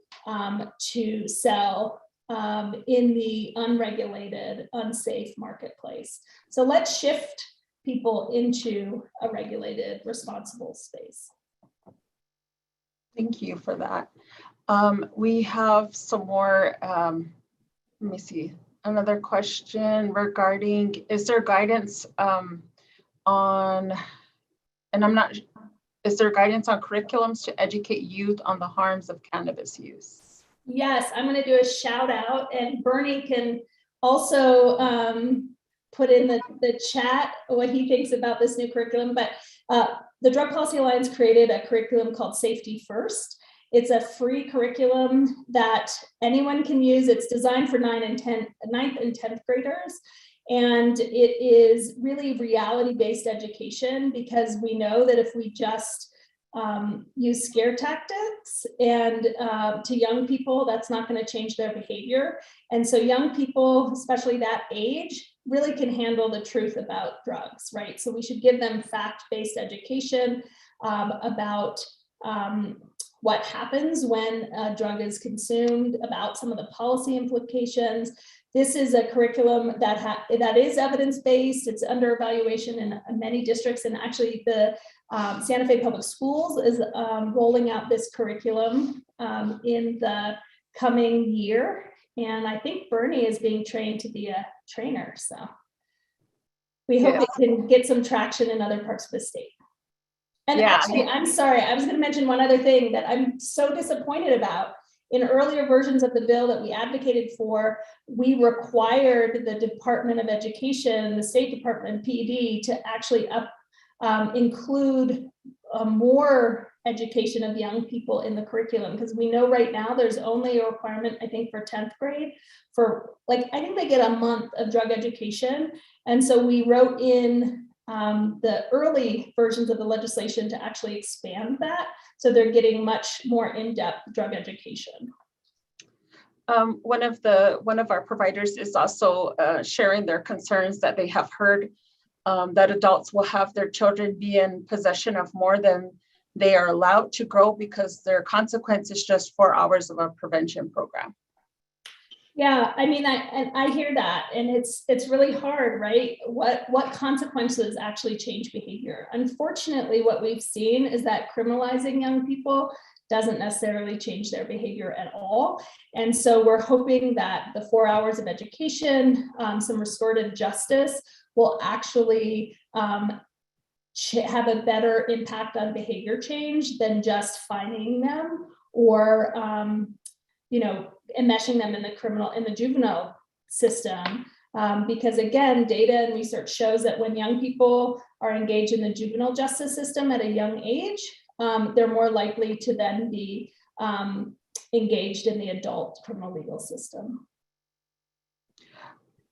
to sell in the unregulated, unsafe marketplace. So let's shift people into a regulated, responsible space. Thank you for that. We have some more, let me see, another question regarding, is there guidance on, and I'm not, is there guidance on curriculums to educate youth on the harms of cannabis use? Yes, I'm going to do a shout out, and Bernie can also put in the chat what he thinks about this new curriculum. But the Drug Policy Alliance created a curriculum called Safety First. It's a free curriculum that anyone can use. It's designed for 9th and 10th graders. And it is really reality-based education, because we know that if we just use scare tactics and to young people, that's not going to change their behavior. And so young people, especially that age, really can handle the truth about drugs, right? So we should give them fact-based education about what happens when a drug is consumed, about some of the policy implications. This is a curriculum that is evidence-based. It's under evaluation in many districts, and actually the Santa Fe Public Schools is rolling out this curriculum in the coming year. And I think Bernie is being trained to be a trainer. So we hope it can get some traction in other parts of the state. And actually, I'm sorry, I was going to mention one other thing that I'm so disappointed about. In earlier versions of the bill that we advocated for, we required the Department of Education, the State Department, and PED to actually include more education of young people in the curriculum, because we know right now there's only a requirement, I think, for 10th grade for, like, I think they get a month of drug education. And so we wrote in the early versions of the legislation to actually expand that, so they're getting much more in-depth drug education. One of our providers is also sharing their concerns that they have heard that adults will have their children be in possession of more than they are allowed to grow, because their consequence is just 4 hours of a prevention program. Yeah, I mean, I hear that, and it's really hard, right? What consequences actually change behavior? Unfortunately, what we've seen is that criminalizing young people doesn't necessarily change their behavior at all. And so we're hoping that the 4 hours of education, some restorative justice, will actually have a better impact on behavior change than just fining them or enmeshing them in the juvenile system. Because again, data and research shows that when young people are engaged in the juvenile justice system at a young age, they're more likely to then be engaged in the adult criminal legal system.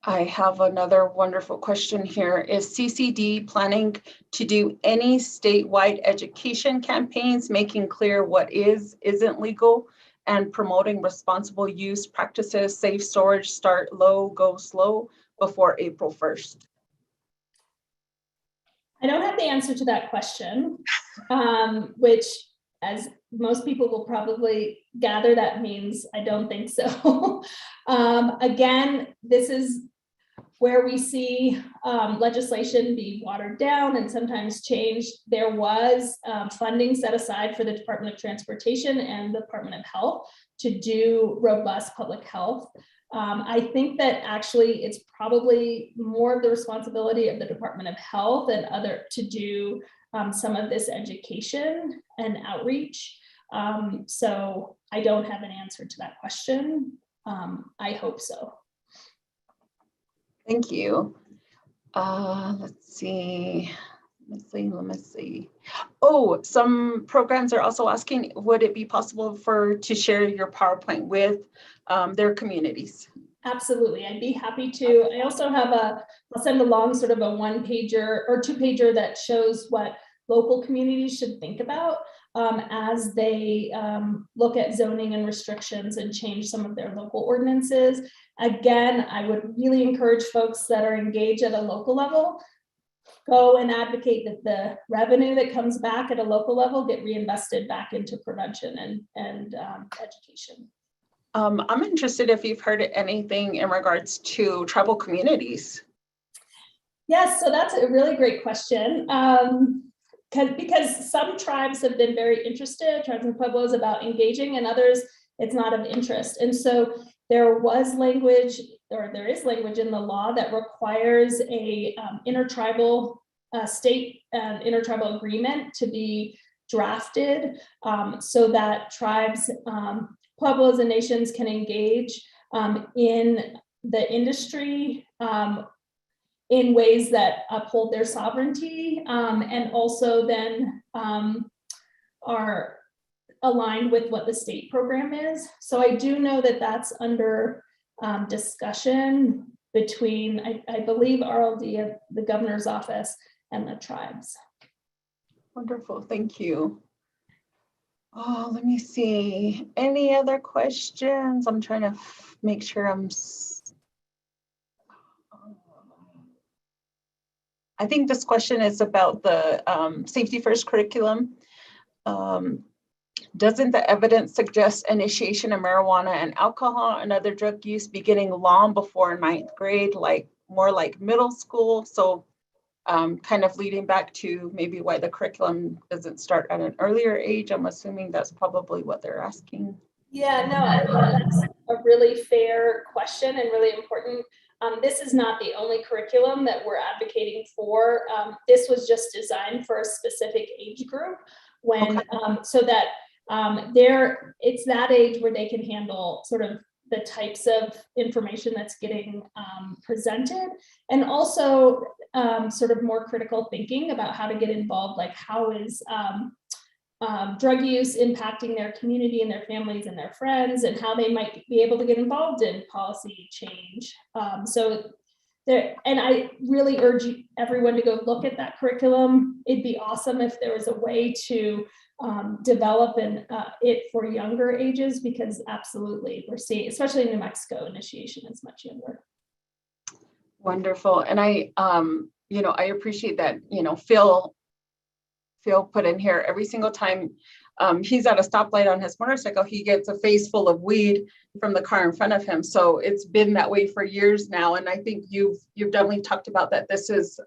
I have another wonderful question here. Is CCD planning to do any statewide education campaigns, making clear what isn't legal, and promoting responsible use practices, safe storage, start low, go slow, before April 1st? I don't have the answer to that question, which, as most people will probably gather, that means I don't think so. Again, this is where we see legislation be watered down and sometimes changed. There was funding set aside for the Department of Transportation and the Department of Health to do robust public health. I think that actually it's probably more of the responsibility of the Department of Health and other to do some of this education and outreach. So I don't have an answer to that question. I hope so. Thank you. Let's see. Oh, some programs are also asking, would it be possible to share your PowerPoint with their communities? Absolutely, I'd be happy to. I also have I'll send along sort of a 1-pager or 2-pager that shows what local communities should think about as they look at zoning and restrictions and change some of their local ordinances. Again, I would really encourage folks that are engaged at a local level, go and advocate that the revenue that comes back at a local level get reinvested back into prevention and education. I'm interested if you've heard anything in regards to tribal communities. Yes, so that's a really great question. Because some tribes have been very interested, tribes and pueblos, about engaging, and others it's not of interest. And so there was language, or there is language in the law that requires a intertribal state intertribal agreement to be drafted so that tribes, pueblos, and nations can engage in the industry in ways that uphold their sovereignty and also then are aligned with what the state program is. So I do know that that's under discussion between, I believe, RLD of the governor's office and the tribes. Wonderful, thank you. Oh, let me see. Any other questions? I'm trying to make sure I think this question is about the safety first curriculum. Doesn't the evidence suggest initiation of marijuana and alcohol and other drug use beginning long before 9th grade, like more like middle school? So kind of leading back to maybe why the curriculum doesn't start at an earlier age. I'm assuming that's probably what they're asking. Yeah, no, that's a really fair question and really important. This is not the only curriculum that we're advocating for. This was just designed for a specific age group when, so that it's that age where they can handle sort of the types of information that's getting presented, and also sort of more critical thinking about how to get involved, like how is drug use impacting their community and their families and their friends, and how they might be able to get involved in policy change. And I really urge everyone to go look at that curriculum. It'd be awesome if there was a way to develop it for younger ages, because absolutely we're seeing, especially in New Mexico, initiation is much younger. Wonderful. And I appreciate that, Phil put in here every single time he's at a stoplight on his motorcycle, he gets a face full of weed from the car in front of him. So it's been that way for years now. And I think you've definitely talked about that. This has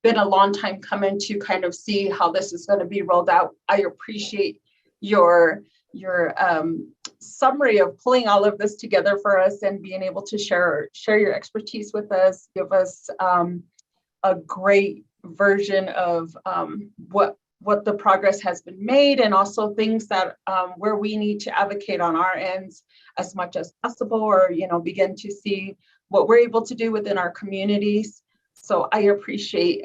been a long time coming to kind of see how this is going to be rolled out. I appreciate your summary of pulling all of this together for us and being able to share your expertise with us, give us a great version of what the progress has been made, and also things that where we need to advocate on our ends as much as possible, or begin to see what we're able to do within our communities. So I appreciate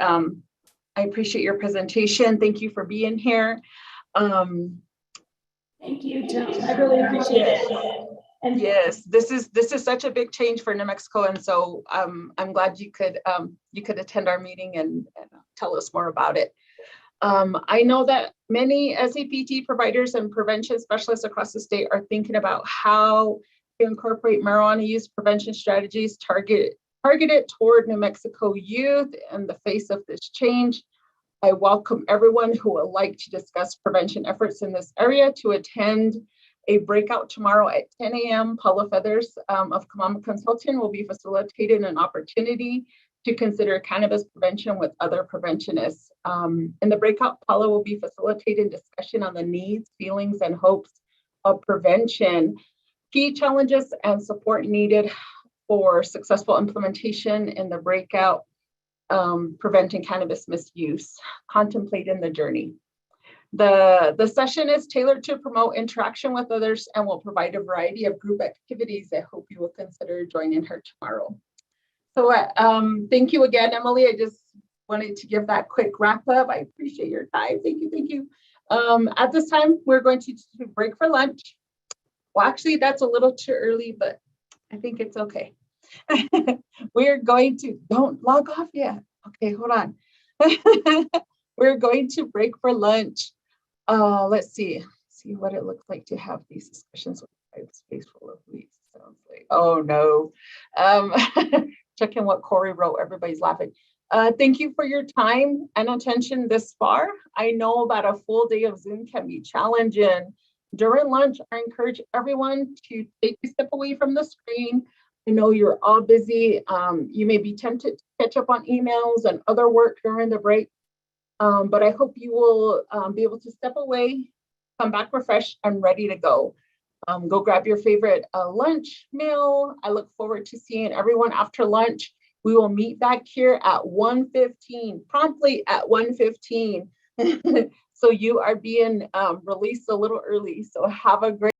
your presentation. Thank you for being here. Thank you, Joan. I really appreciate it. And yes, this is such a big change for New Mexico, and so I'm glad you could attend our meeting and tell us more about it. I know that many SAPT providers and prevention specialists across the state are thinking about how to incorporate marijuana use prevention strategies targeted toward New Mexico youth in the face of this change. I welcome everyone who would like to discuss prevention efforts in this area to attend a breakout tomorrow at 10 a.m. Paula Feathers of Kamama Consulting will be facilitating an opportunity to consider cannabis prevention with other preventionists. In the breakout, Paula will be facilitating discussion on the needs, feelings, and hopes of prevention, key challenges and support needed for successful implementation in the breakout, preventing cannabis misuse, contemplating the journey. The session is tailored to promote interaction with others and will provide a variety of group activities. I hope you will consider joining her tomorrow. So thank you again, Emily. I just wanted to give that quick wrap up. I appreciate your time. Thank you. At this time, we're going to break for lunch. Well, actually, that's a little too early, but I think it's okay. We're going to, don't log off yet. Okay, hold on. We're going to break for lunch. Let's see what it looks like to have these discussions with a space full of weeds. Sounds like, oh no. Checking what Corey wrote, everybody's laughing. Thank you for your time and attention this far. I know that a full day of Zoom can be challenging, During lunch, I encourage everyone to take a step away from the screen. I know you're all busy. You may be tempted to catch up on emails and other work during the break, but I hope you will be able to step away, come back refreshed and ready to go. Go grab your favorite lunch meal. I look forward to seeing everyone after lunch. We will meet back here at 1:15, promptly at 1:15. So you are being released a little early. So have a great